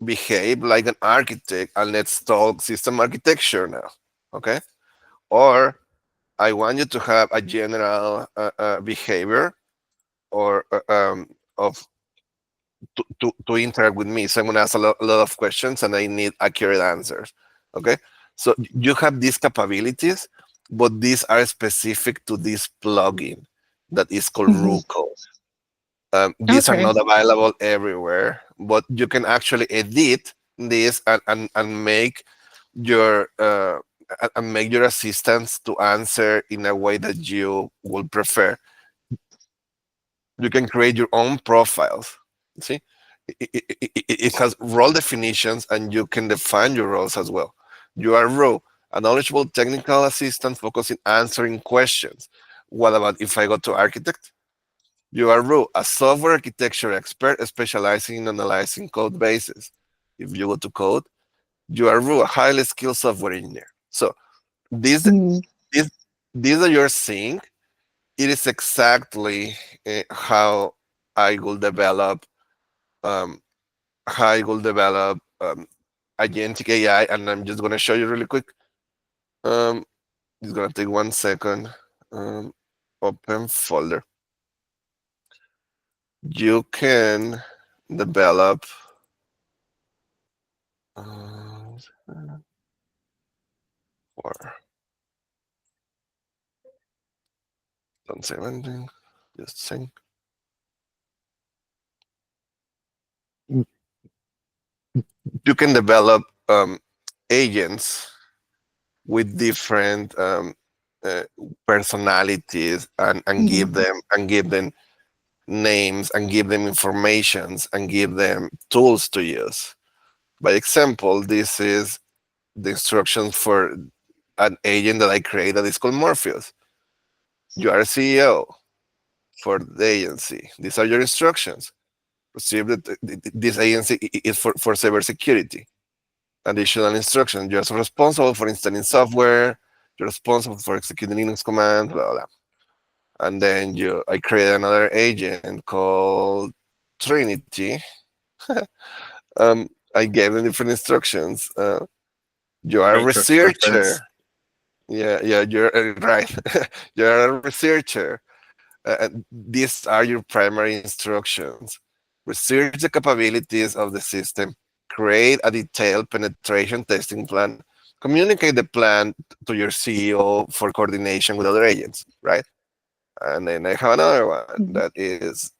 behave like an architect, and let's talk system architecture now. Okay. Or I want you to have a general behavior or of to interact with me. So I'm going to ask a lot of questions, and I need accurate answers. Okay. So you have these capabilities, but these are specific to this plugin that is called root code. These are not available everywhere, but you can actually edit this and make your assistants to answer in a way that you would prefer. You can create your own profiles. See, it has role definitions, and you can define your roles as well. You are row, a knowledgeable technical assistant focusing answering questions. What about if I go to architect? You are row, a software architecture expert specializing in analyzing code bases. If you go to code, you are row, a highly skilled software engineer. So this Mm. this that you're seeing, it is exactly how I will develop um, agentic AI, and I'm just gonna show you really quick. It's gonna take 1 second. Open folder. You can develop. Or don't say anything. Just sing. You can develop agents with different personalities, and give them names, and give them informations, and give them tools to use. By example, this is the instructions for an agent that I created that is called Morpheus. You are a CEO for the agency. These are your instructions. Receive that this agency is for cybersecurity. Additional instructions. You're responsible for installing software. You're responsible for executing Linux commands, blah, blah. And then I create another agent called Trinity. I gave them different instructions. You are a Matrix researcher. reference. Yeah, you're right. You're a researcher. These are your primary instructions. Research the capabilities of the system, create a detailed penetration testing plan, communicate the plan to your CEO for coordination with other agents, right? And then I have another one that is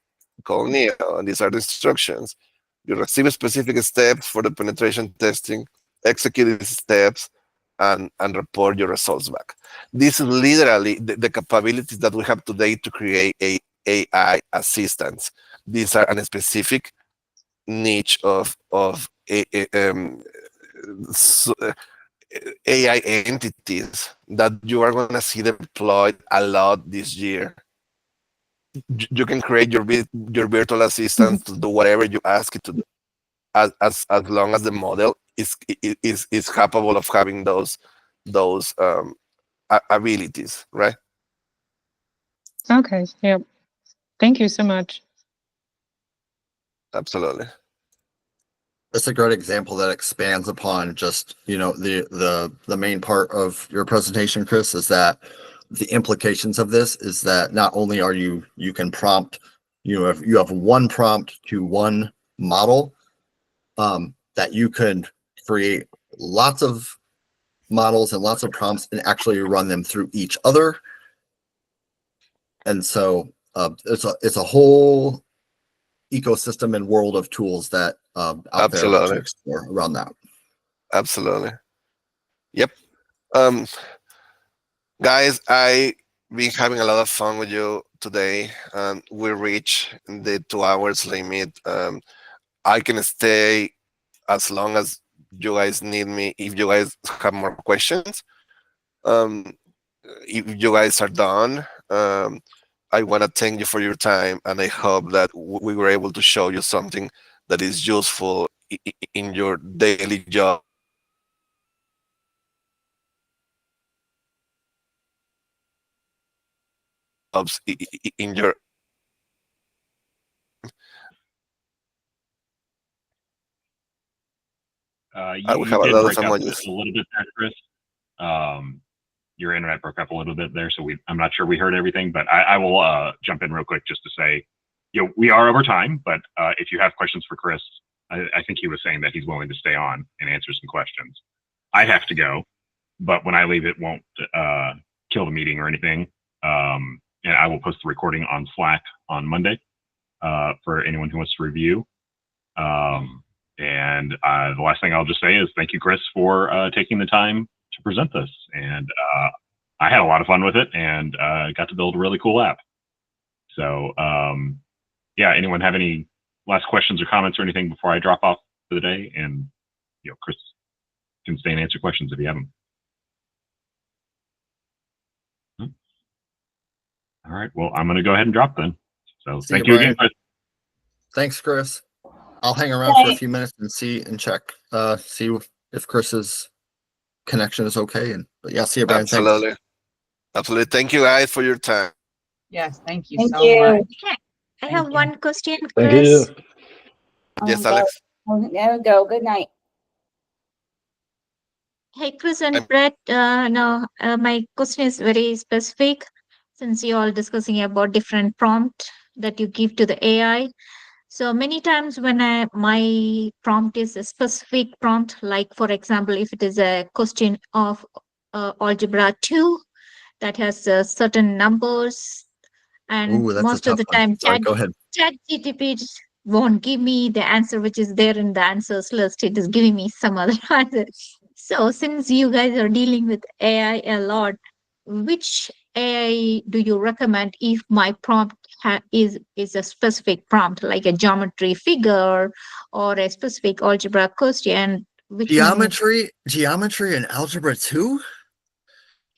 called Neo, and these are the instructions. You receive specific steps for the penetration testing, execute these steps, and report your results back. This is literally the capabilities that we have today to create AI assistants. These are a specific niche of AI entities that you are going to see deployed a lot this year. You can create your virtual assistant to do whatever you ask it to do, as long as the model is capable of having those abilities, right? Okay. Yep. Thank you so much. Absolutely. It's a great example that expands upon just, the main part of your presentation, Chris, is that the implications of this is that not only are you can prompt, you have one prompt to one model, that you can create lots of models and lots of prompts and actually run them through each other. And so it's a whole ecosystem and world of tools that out Absolutely. there to explore around that. Absolutely. Yep. Guys, I been having a lot of fun with you today. We reach the 2 hours limit. I can stay as long as you guys need me. If you guys have more questions, if you guys are done, I want to thank you for your time, and I hope that we were able to show you something that is useful in your daily job. In your You have a did lot of break up emojis. just a little bit there, Chris. Your internet broke up a little bit there, so I'm not sure we heard everything, but I will jump in real quick just to say, we are over time, but if you have questions for Chris, I think he was saying that he's willing to stay on and answer some questions. I have to go, but when I leave, it won't kill the meeting or anything. And I will post the recording on Slack on Monday for anyone who wants to review. And the last thing I'll just say is thank you, Chris, for taking the time to present this. And I had a lot of fun with it, and got to build a really cool app. So yeah, anyone have any last questions or comments or anything before I drop off for the day? And Chris can stay and answer questions if you have them. All right. Well, I'm going to go ahead and drop then. So thank you again, Chris. Thanks, Chris. I'll hang around for a few minutes and see if Chris's connection is okay. But yeah, see you, Brian. Absolutely. Thanks. Absolutely. Thank you guys for your time. Yes, thank you Thank so you. much. I have one question, Thank Chris. you. Yes, Alex. There we go. Good night. Hey, Chris and Brett, my question is very specific since you're all discussing about different prompt that you give to the AI. So many times when my prompt is a specific prompt, like for example, if it is a question of algebra 2 that has certain numbers, and Ooh, that's most a of tough the time one. Sorry, go ahead. ChatGPT won't give me the answer which is there in the answers list. It is giving me some other answer. So since you guys are dealing with AI a lot, which AI do you recommend if my prompt is a specific prompt, like a geometry figure or a specific algebra question? Which Geometry and algebra 2?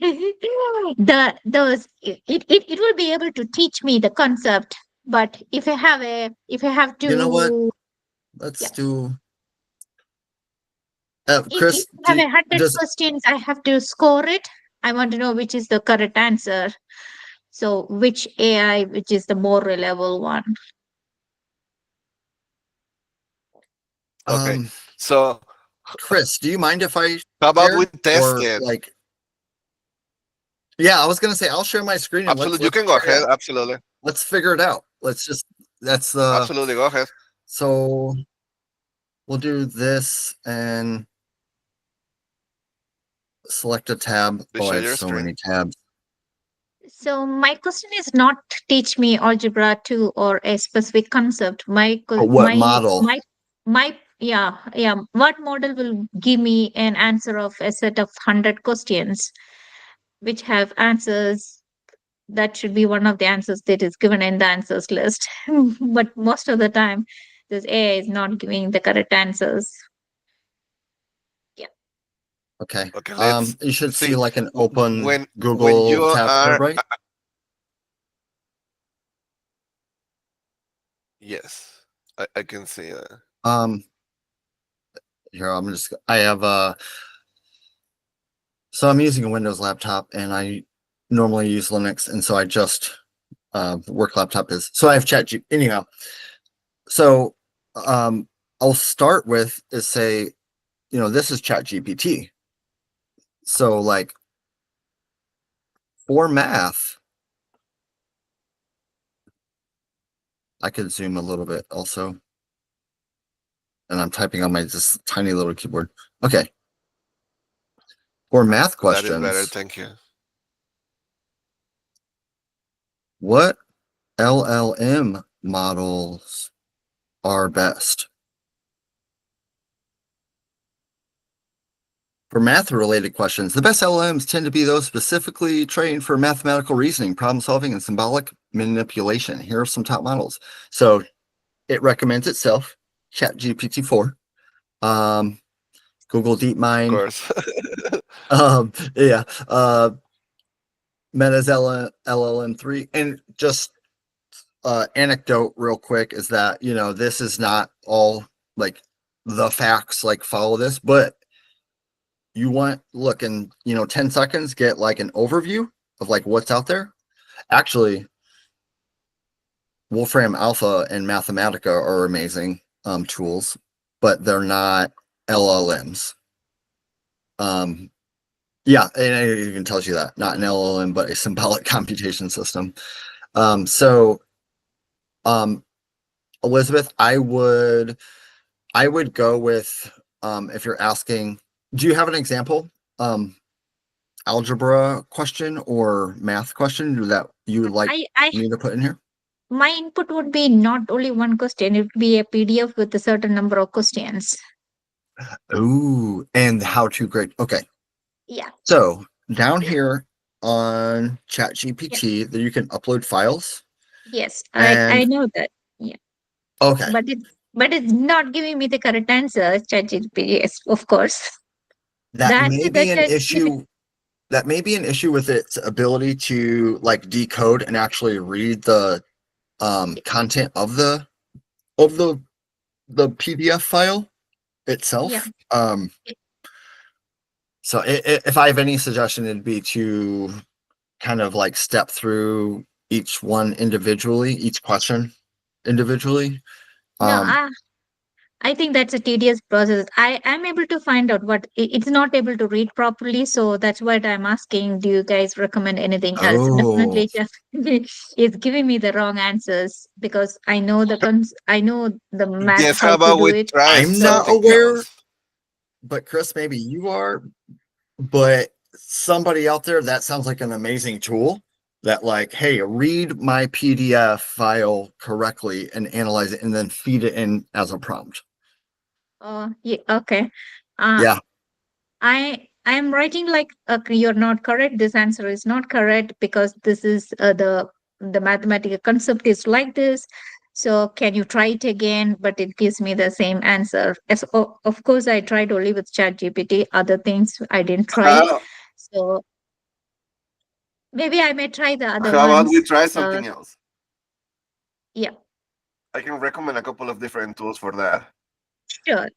it will be able to teach me the concept, but if I have to, You know what? Let's do. Chris, if I have 100 questions, I have to score it. I want to know which is the correct answer. So which AI, which is the more reliable one? Okay. So, Chris, do you mind if I? How about we test it? Like, yeah, I was gonna say I'll share my screen. And Absolutely, you can go ahead. Absolutely. Let's figure it out. That's the. Absolutely, go ahead. So, we'll do this and select a tab. I have so many tabs. So my question is not teach me algebra 2 or a specific concept. What model? What model will give me an answer of a set of 100 questions, which have answers that should be one of the answers that is given in the answers list. But most of the time, this AI is not giving the correct answers. Okay. Okay. You should see like an open Google when you tab, right? Yes, I can see that. Here so I'm using a Windows laptop and I normally use Linux, and so I just work laptop is so I have ChatGPT anyhow. So I'll start with is say, this is ChatGPT. So like for math, I could zoom a little bit also. And I'm typing on my just tiny little keyboard. Okay. For math questions. That is better, thank you. What LLM models are best? For math-related questions, the best LLMs tend to be those specifically trained for mathematical reasoning, problem solving, and symbolic manipulation. Here are some top models. So it recommends itself, ChatGPT 4, Google DeepMind. Of course. Meta's LLM 3. And just anecdote real quick is that, this is not all like the facts, like follow this, but you want look in 10 seconds get like an overview of like what's out there. Actually, Wolfram Alpha and Mathematica are amazing tools, but they're not LLMs. Yeah, and it even tells you that not an LLM but a symbolic computation system. Elizabeth, I would go with if you're asking, do you have an example algebra question or math question that you would like me to put in here? My input would be not only one question, it would be a PDF with a certain number of questions. Ooh, and how to grade. Okay. Yeah. So down here on ChatGPT, that you can upload files. Yes, I know that. Yeah. Okay. But it's not giving me the correct answer. ChatGPT, yes, of course. That The may answer be that an ChatGPT issue. That may be an issue with its ability to like decode and actually read the content of the PDF file itself. Yeah. So if I have any suggestion, it'd be to kind of like step through each one individually, each question individually. No, I think that's a tedious process. I am able to find out what it's not able to read properly, so that's what I'm asking. Do you guys recommend anything else? Oh, Definitely, it's giving me the wrong answers because I know I know the math Yes, how how to about do we it. try I'm not something aware, else? but Chris, maybe you are. But somebody out there, that sounds like an amazing tool that like, hey, read my PDF file correctly and analyze it and then feed it in as a prompt. Oh, yeah, okay. Uh, Yeah. I'm writing like you're not correct. This answer is not correct because this is the mathematical concept is like this. So can you try it again? But it gives me the same answer. As of course, I tried only with ChatGPT. Other things I didn't try. How, So maybe I may try the other how about we ones. try something else? Yeah, I can recommend a couple of different tools for that.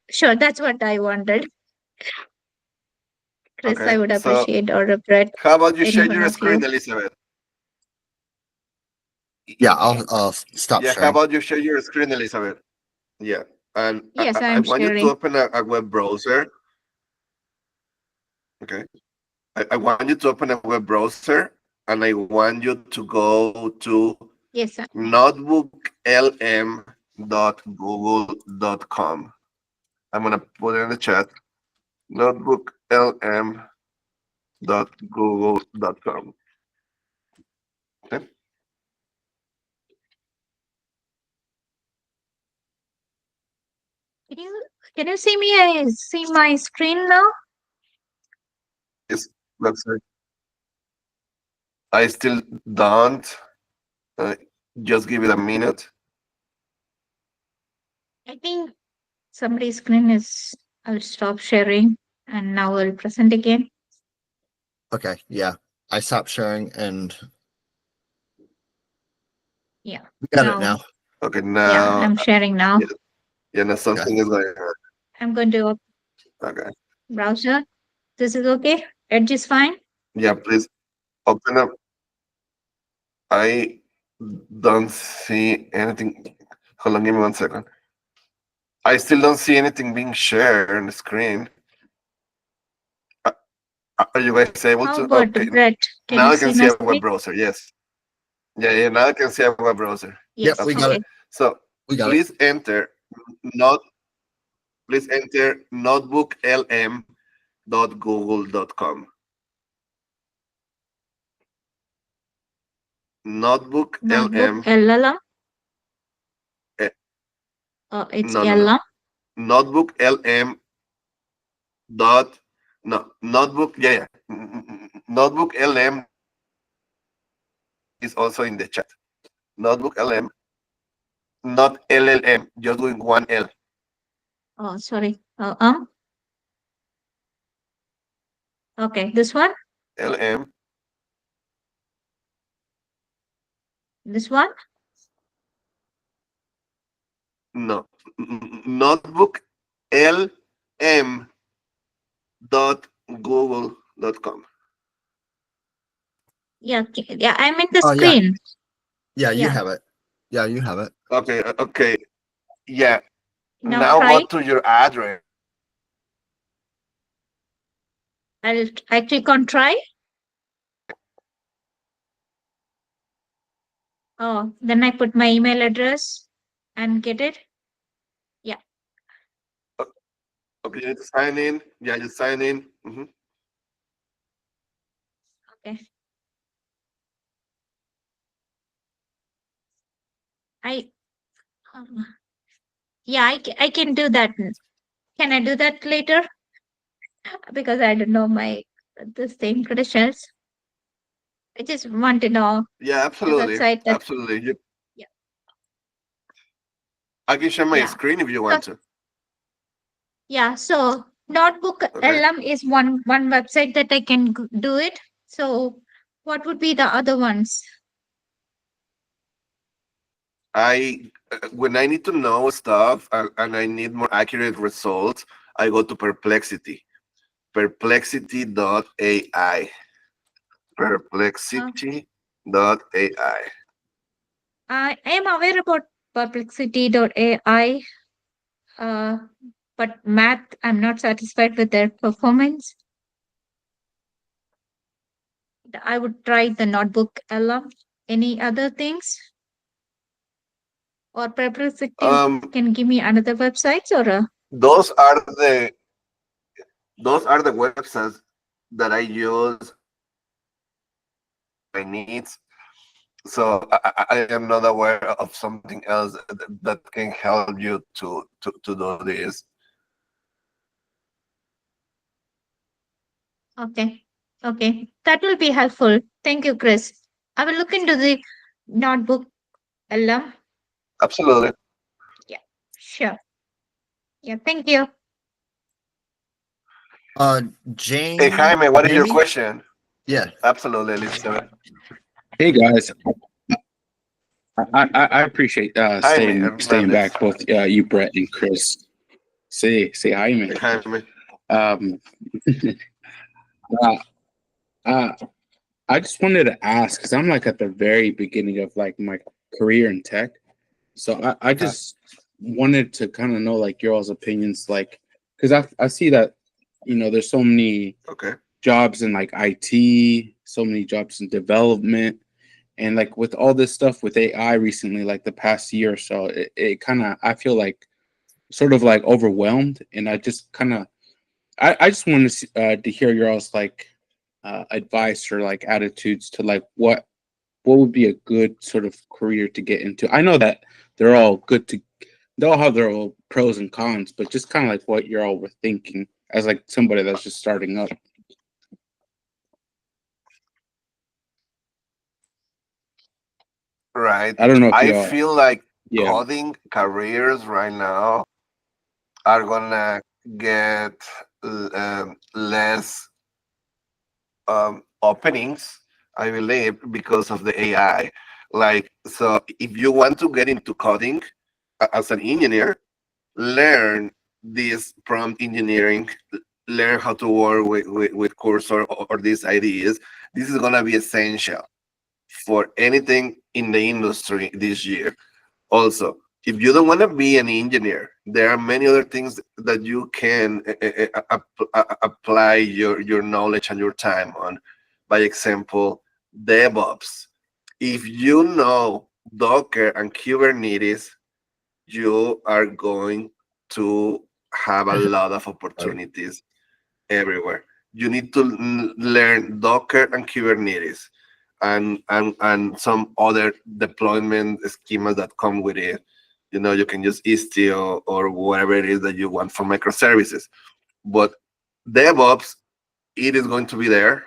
sure. That's what I wanted. Chris, I Okay, would so appreciate or regret how about you any share one your of you. screen, Elizabeth? Yeah, I'll stop Yeah, how sharing. about you share your screen, Elizabeth? Yeah, and Yes, I I'm want you to sharing. open a web browser. Okay, I want you to open a web browser, and I want you to go to Yes, sir. notebooklm.google.com. I'm gonna put it in the chat. Notebooklm.google.com. Okay. Can you see me? I see my screen now. Yes, website. I still don't. Uh, just give it a minute. I think somebody's screen is. I'll stop sharing and now I'll present again. Okay, yeah. I stopped sharing and Yeah. we got it now. Okay, Yeah, now I'm sharing now. yeah, now something is going on. I'm going to Okay. browser. This is okay. Edge is fine. Yeah, please open up. I don't see anything. Hold on, give me 1 second. I still don't see anything being shared on the screen. Are you guys able How to? about Okay, Brett? Can now you I can see see my a web screen? browser. Yes. Yeah, now I can see a web browser. Yep, Yes. we got Okay. it. So We got it. please enter not please enter notebooklm.google.com. Notebook Notebook LM. LLM. eh, It's no, no, no. LM. Notebook LM dot no notebook. Yeah, Notebook LM is also in the chat. Notebook LM, not LLM. Just doing one L. Oh, sorry. Okay, this one. LM. This one. No, notebook LM dot google.com. Yeah. Yeah. I'm in the Oh yeah. screen. Yeah, you Yeah. have it. Yeah, you have it. Okay, okay. Yeah. Now Now try. go to your address. I click on try. Oh, then I put my email address and get it. Yeah. Okay, you need to sign in. Yeah, you sign in. Okay. I yeah, I can do that. Can I do that later? Because I don't know my the same credentials. I just want to know Yeah, the absolutely. website that Absolutely. yeah. I can share my Yeah. screen if you want to. Yeah, so Notebook Okay. LM is one website that I can do it. So what would be the other ones? When I need to know stuff and I need more accurate results, I go to Perplexity. Perplexity.ai. Perplexity.ai. I am aware about perplexity.ai, but math, I'm not satisfied with their performance. I would try the Notebook LM. Any other things? Or Perplexity can give me another websites or a Those are the websites that I use my needs. So I am not aware of something else that can help you to do this. Okay. Okay. That will be helpful. Thank you, Chris. I will look into the Notebook LM. Absolutely. Yeah, sure. Yeah, thank you. Jane. Hey, Jaime, what is your Jamie? question? Yeah. Absolutely, Elizabeth. Hey guys, I appreciate Jaime staying Hernandez. back, both you, Brett, and Chris. Say hi, man. Jaime. Uh, uh, I just wanted to ask because I'm like at the very beginning of like my career in tech, so I just wanted to kind of know like your all's opinions, like because I see that there's so many jobs in like IT, so many jobs in development. And like with all this stuff with AI recently, like the past year or so, it kind of, I feel like sort of like overwhelmed. And I just kind of, I just wanted to hear your all's like advice or like attitudes to like what would be a good sort of career to get into. I know that they're all good they all have their own pros and cons, but just kind of like what you're all were thinking as like somebody that's just starting up. Right. I don't know if I y'all. feel like Yeah. coding careers right now are gonna get less openings, I believe, because of the AI. Like, so if you want to get into coding as an engineer, learn this prompt engineering, learn how to work with Cursor or these ideas. This is gonna be essential for anything in the industry this year. Also, if you don't want to be an engineer, there are many other things that you can apply your knowledge and your time on. By example, DevOps. If you know Docker and Kubernetes, you are going to have a lot of opportunities everywhere. You need to learn Docker and Kubernetes and some other deployment schemas that come with it. You can use Istio or whatever it is that you want for microservices. But DevOps, it is going to be there.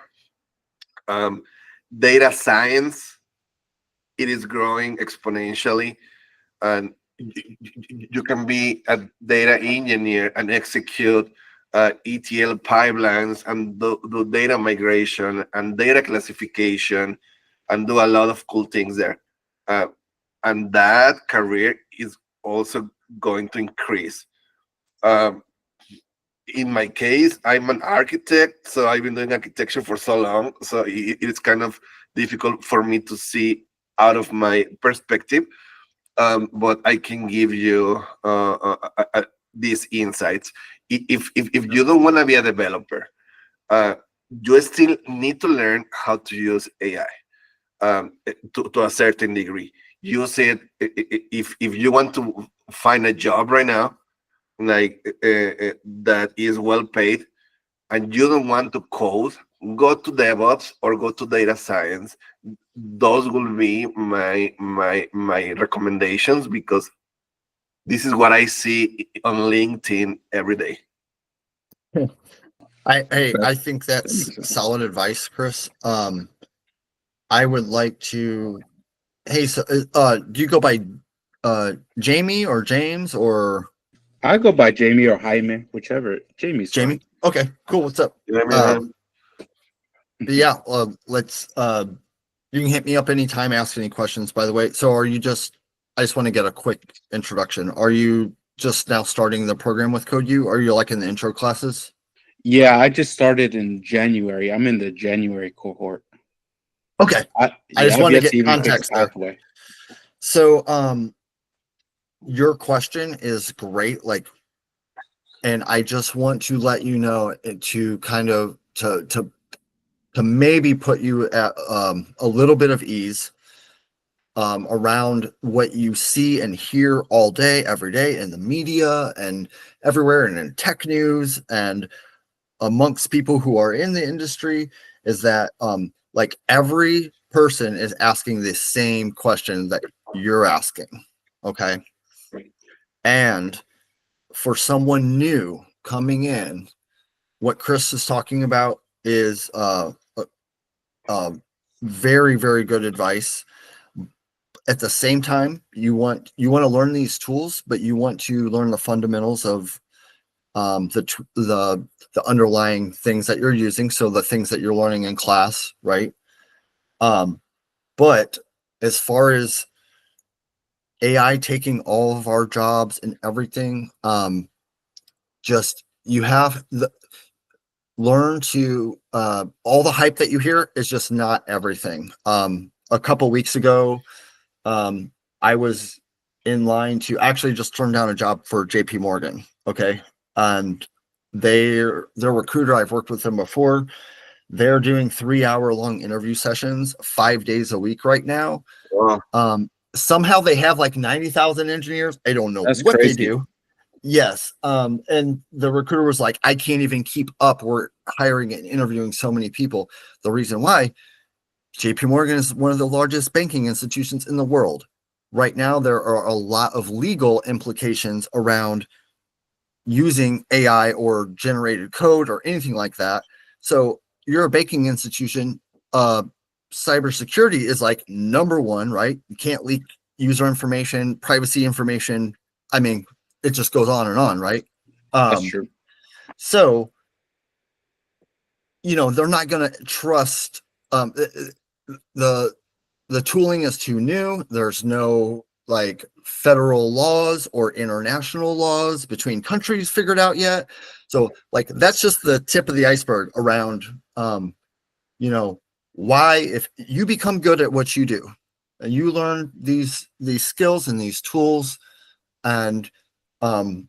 Data science, it is growing exponentially. And you can be a data engineer and execute ETL pipelines and do data migration and data classification and do a lot of cool things there. And that career is also going to increase. In my case, I'm an architect, so I've been doing architecture for so long. So it's kind of difficult for me to see out of my perspective. But I can give you these insights. If you don't want to be a developer, you still need to learn how to use AI to a certain degree. Use it if you want to find a job right now, like that is well paid, and you don't want to code, go to DevOps or go to data science. Those will be my recommendations because this is what I see on LinkedIn every day. I think that's solid advice, Chris. I would like to. Hey, so do you go by Jamie or James or I go by Jamie or Jaime, whichever. Jamie's Jamie? fine. Okay, cool. What's up? Yeah, let's you can hit me up anytime, ask any questions, by the way. So I just want to get a quick introduction. Are you just now starting the program with CodeU? Or are you like in the intro classes? Yeah, I just started in January. I'm in the January cohort. Okay. I just want to get context there. So your question is great, like, and I just want to let you know to kind of to maybe put you at a little bit of ease around what you see and hear all day, every day in the media and everywhere and in tech news and amongst people who are in the industry, is that like every person is asking the same question that you're asking. Okay. And for someone new coming in, what Chris is talking about is very, very good advice. At the same time, you want to learn these tools, but you want to learn the fundamentals of the underlying things that you're using. So the things that you're learning in class, right? But as far as AI taking all of our jobs and everything, just you have learn to all the hype that you hear is just not everything. A couple weeks ago, I was in line to actually just turn down a job for JP Morgan. Okay. And their recruiter, I've worked with them before. They're doing 3-hour long interview sessions 5 days a week right now. Wow. Somehow they have like 90,000 engineers. I don't know what they do. Yes. And the recruiter was like, I can't even keep up. We're hiring and interviewing so many people. The reason why, JP Morgan is one of the largest banking institutions in the world. Right now, there are a lot of legal implications around using AI or generated code or anything like that. So you're a banking institution, cybersecurity is like number one, right? You can't leak user information, privacy information. I mean, it just goes on and on, right? That's true. So, they're not going to trust the tooling is too new. There's no like federal laws or international laws between countries figured out yet. So like that's just the tip of the iceberg around why, if you become good at what you do and you learn these skills and these tools and learn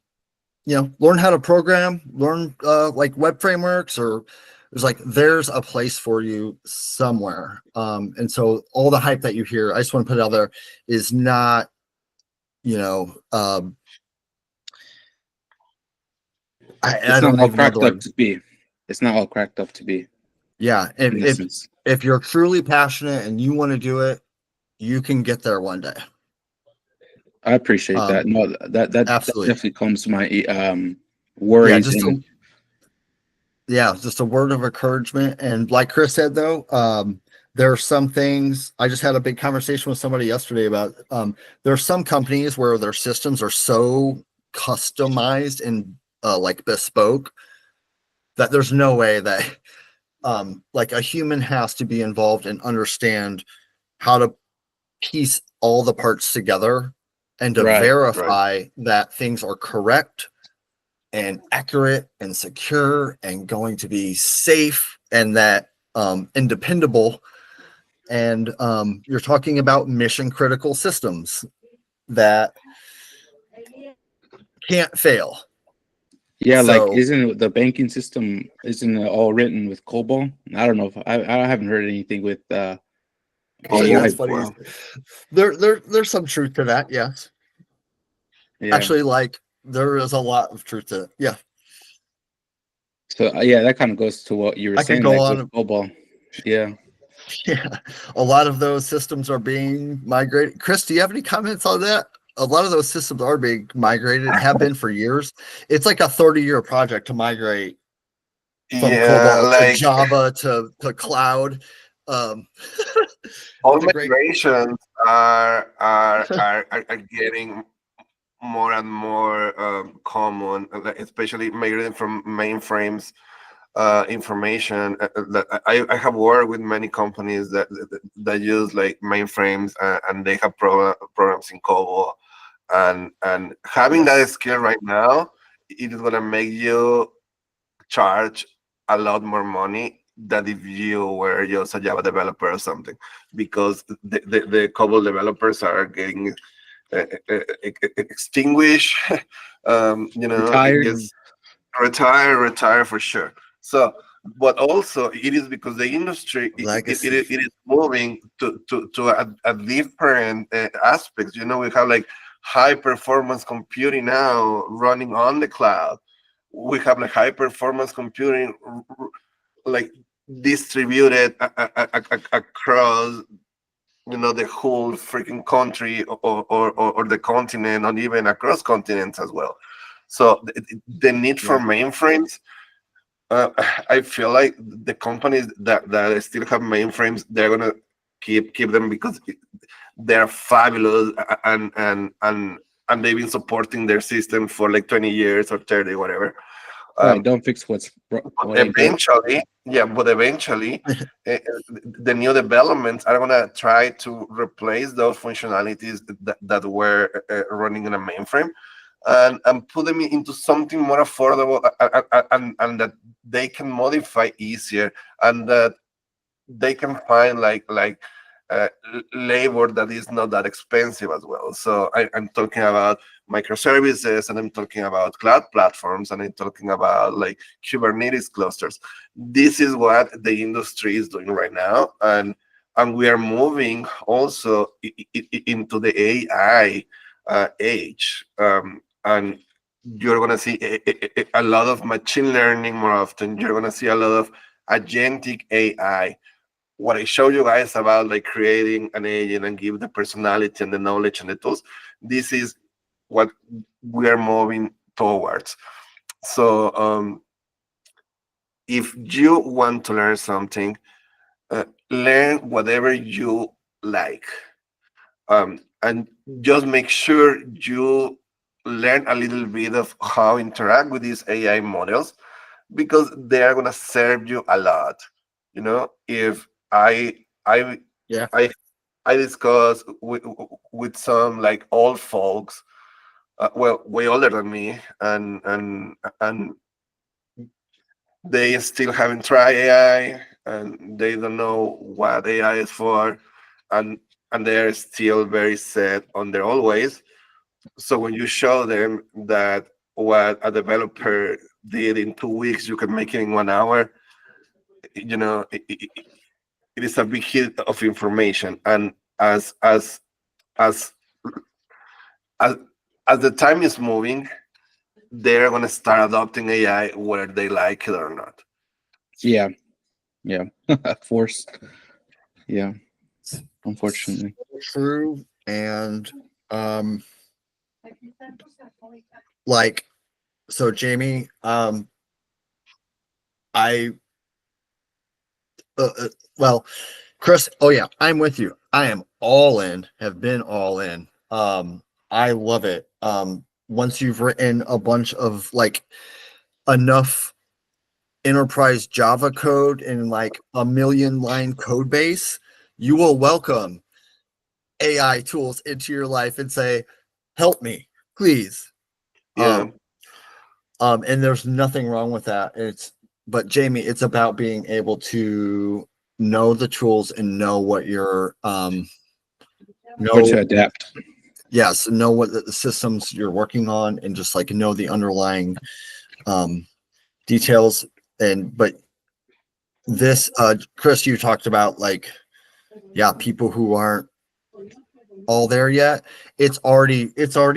how to program, learn like web frameworks, or there's a place for you somewhere. And so all the hype that you hear, I just want to put it out there, is not, it's not all cracked up to be. It's not all cracked up to be. Yeah. If you're truly passionate and you want to do it, you can get there one day. I appreciate that. No, that absolutely definitely comes to my worries. Just a word of encouragement. And like Chris said, though, there are some things. I just had a big conversation with somebody yesterday about there are some companies where their systems are so customized and like bespoke that there's no way that like a human has to be involved and understand how to piece all the parts together and to verify that things are correct and accurate and secure and going to be safe and that and dependable. And you're talking about mission critical systems that can't fail. Yeah, so, like isn't the banking system all written with COBOL? I don't know if I haven't heard anything with that's funny. Wow. There's some truth to that, yes. Yeah. Actually, like there is a lot of truth to it. Yeah. So that kind of goes to what you were saying, like with COBOL. Yeah. Yeah. A lot of those systems are being migrated. Chris, do you have any comments on that? A lot of those systems are being migrated, have been for years. It's like a 30-year project to migrate from COBOL to Java to cloud. All migrations are getting more and more common, especially migrating from mainframes information. I have worked with many companies that use like mainframes, and they have programs in COBOL, and having that skill right now, it is gonna make you charge a lot more money than if you were just a Java developer or something, because the COBOL developers are getting extinguished. Retired. Just retire for sure. So, but also it is because the industry Legacy. it is moving to a different aspects. We have like high performance computing now running on the cloud. We have like high performance computing like distributed across the whole freaking country, or the continent, and even across continents as well. So the need for Yeah. mainframes, I feel like the companies that still have mainframes, they're gonna keep them, because they're fabulous, and they've been supporting their system for like 20 years or 30, whatever. Right. Don't fix what's But what ain't broke. eventually, the new developments are gonna try to replace those functionalities that were running in a mainframe, and put them into something more affordable, and that they can modify easier, and that they can find like labor that is not that expensive as well. So I'm talking about microservices, and I'm talking about cloud platforms, and I'm talking about like Kubernetes clusters. This is what the industry is doing right now, and we are moving also into the AI age, and you're gonna see a lot of machine learning more often. You're gonna see a lot of agentic AI. What I showed you guys about like creating an agent and give the personality and the knowledge and the tools, this is what we are moving towards. So if you want to learn something, learn whatever you like, and just make sure you learn a little bit of how to interact with these AI models, because they are gonna serve you a lot. If I Yeah. I discuss with some like old folks, well, way older than me, and they still haven't tried AI, and they don't know what AI is for, and they are still very set on their old ways. So when you show them that what a developer did in 2 weeks, you can make it in 1 hour, it is a big hit of information. And as as as the time is moving, they're gonna start adopting AI whether they like it or not. Yeah. Yeah. Force. Yeah. Unfortunately. True. And like, so Jamie, I well, Chris, oh yeah, I'm with you. I am all in, have been all in. I love it. Once you've written a bunch of like enough enterprise Java code in like a 1,000,000-line code base, you will welcome AI tools into your life and say, help me, please. Yeah. And there's nothing wrong with that. But Jamie, it's about being able to know the tools and know what you're Or to adapt. Yes, know what the systems you're working on, and just like know the underlying details. But this Chris, you talked about like, yeah, people who aren't all there yet. It's already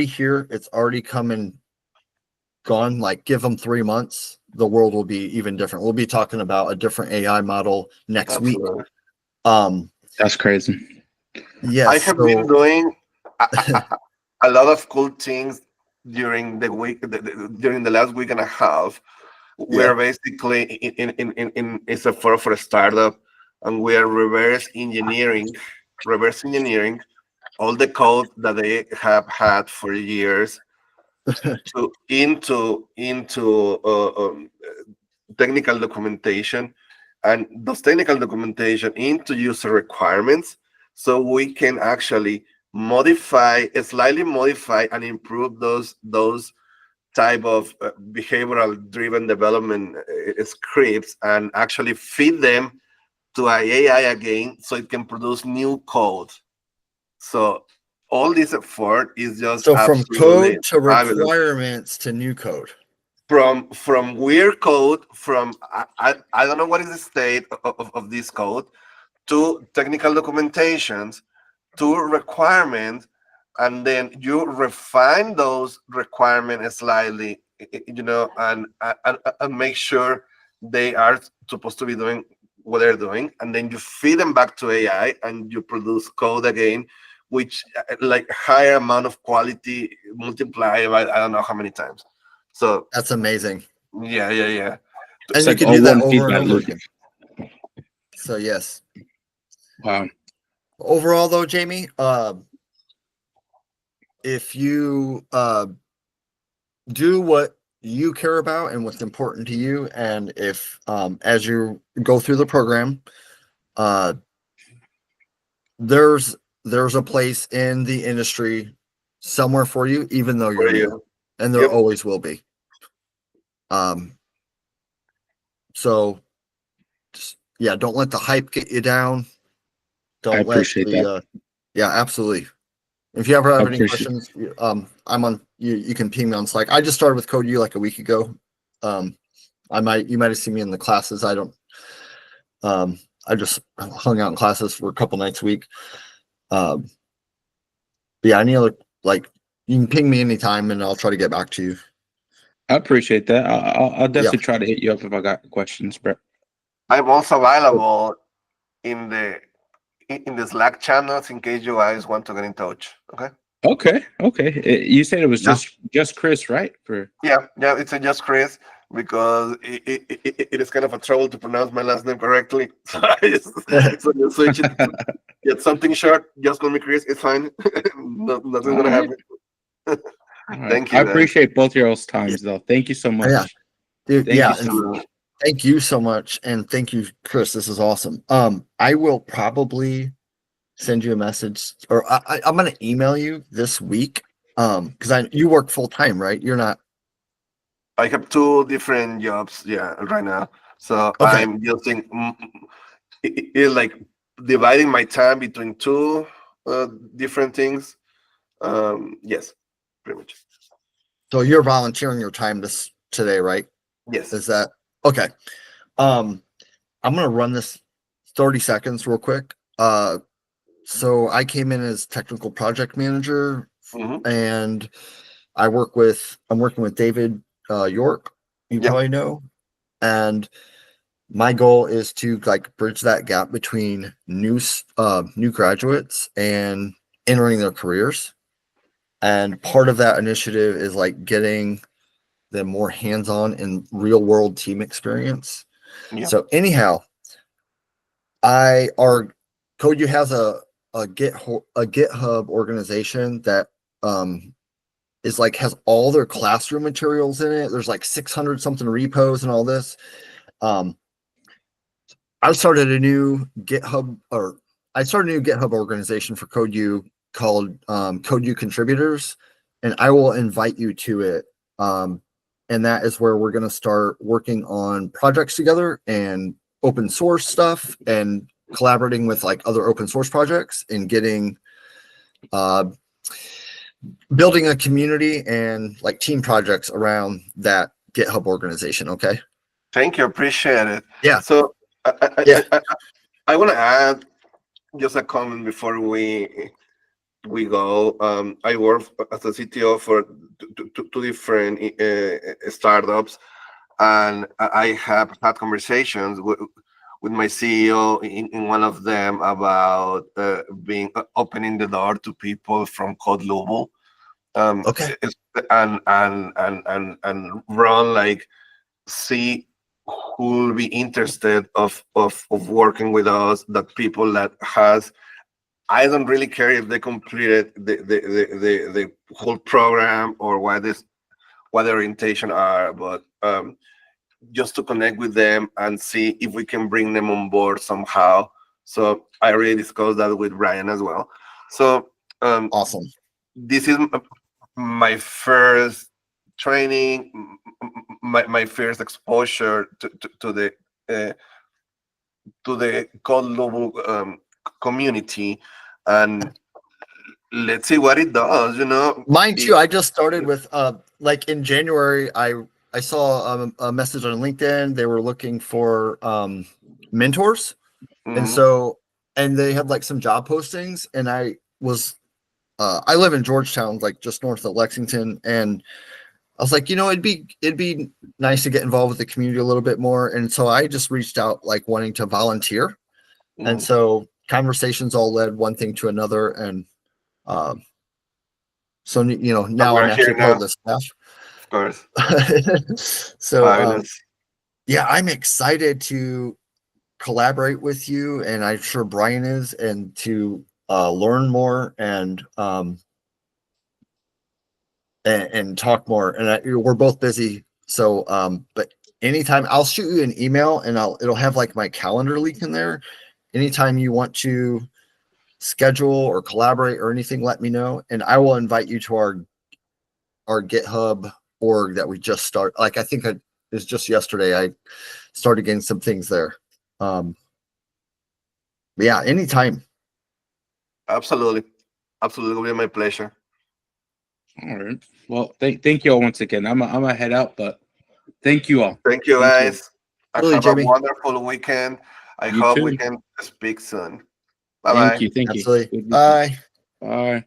here. It's already come and gone. Like, give them 3 months, the world will be even different. We'll be talking about a different AI model next Absolutely. week. That's crazy. Yes. I have been doing a lot of cool things during the week, during the last week and a half. We're basically in it's a for a startup, and we are reverse engineering all the code that they have had for years into technical documentation, and those technical documentation into user requirements, so we can actually slightly modify and improve those type of behavioral driven development scripts, and actually feed them to AI again so it can produce new code. So all this effort is just So from absolutely code to fabulous. requirements to new code. From weird code, from I don't know what is the state of this code, to technical documentations, to requirements, and then you refine those requirements slightly, and make sure they are supposed to be doing what they're doing, and then you feed them back to AI, and you produce code again, which like higher amount of quality multiplied by I don't know how many times. So That's amazing. yeah. And It's you like can all do that one over and feedback over loop. again. So yes. Wow. Overall though, Jamie, if you do what you care about and what's important to you, and if as you go through the program, there's a place in the industry somewhere for you, even though you're new, and there always will be. So just, yeah, don't let the hype get you down. Don't I appreciate that. Yeah, absolutely. If you ever have any questions, I'm on. You can ping me on Slack. I just started with CodeU like a week ago. You might have seen me in the classes. I don't. I just hung out in classes for a couple nights a week. But yeah, any other, like, you can ping me anytime and I'll try to get back to you. I appreciate that. I'll definitely try to hit you up if I got questions, bro. I'm also available in the Slack channels in case you guys want to get in touch. Okay. Okay. You said it was just Chris, right? Yeah, it's just Chris, because it is kind of a trouble to pronounce my last name correctly. So I just switch it. Get something short. Just call me Chris. It's fine. Nothing's gonna happen. Thank you. I appreciate both your times, though. Thank you so much. Yeah, dude. Thank you so much. Thank you so much, and thank you, Chris. This is awesome. I will probably send you a message, or I'm gonna email you this week. Because you work full time, right? You're not. I have 2 different jobs, right now. So I'm using it's like dividing my time between 2 different things. Yes, pretty much. So you're volunteering your time today, right? Yes. Is that okay? I'm gonna run this 30 seconds real quick. So I came in as technical project manager, and I'm working with David York, you probably know, and my goal is to like bridge that gap between new graduates and entering their careers. And part of that initiative is like getting them more hands-on and real-world team experience. So anyhow, CodeU has a GitHub organization that is like has all their classroom materials in it. There's like 600 something repos and all this. I started a new GitHub organization for CodeU called CodeU Contributors, and I will invite you to it. And that is where we're going to start working on projects together and open source stuff, and collaborating with like other open source projects, and getting building a community and like team projects around that GitHub organization. Okay. Thank you. Appreciate it. Yeah. So I want to add just a comment before we go. I work as a CTO for 2 different startups, and I have had conversations with my CEO in one of them about opening the door to people from Code Louisville. And run like see who will be interested of working with us, that people that has I don't really care if they completed the whole program or what the orientation are, but just to connect with them and see if we can bring them on board somehow. So I already discussed that with Brian as well. So Awesome. This is my first training, my first exposure to the code level community, and let's see what it does. Mine too. I just started with like in January. I saw a message on LinkedIn. They were looking for mentors, and so they had like some job postings, and I live in Georgetown, like just north of Lexington, and I was like, it'd be nice to get involved with the community a little bit more, and so I just reached out like wanting to volunteer, and so conversations all led one thing to another, and so now I'm actually part of the staff. Of course. So yeah, I'm excited to collaborate with you, and I'm sure Brian is, and to learn more and talk more. And we're both busy, so but anytime I'll shoot you an email, and it'll have like my calendar link in there. Anytime you want to schedule or collaborate or anything, let me know, and I will invite you to our GitHub org that we just started. Like I think it was just yesterday I started getting some things there. But yeah, anytime. Absolutely it'll be my pleasure. All right. Well, thank you all once again. I'm gonna head out, but thank you all. Thank you, guys. Really, have Jamie. a wonderful weekend. I hope we can speak soon. Bye bye. Thank you. Absolutely. Bye. Bye.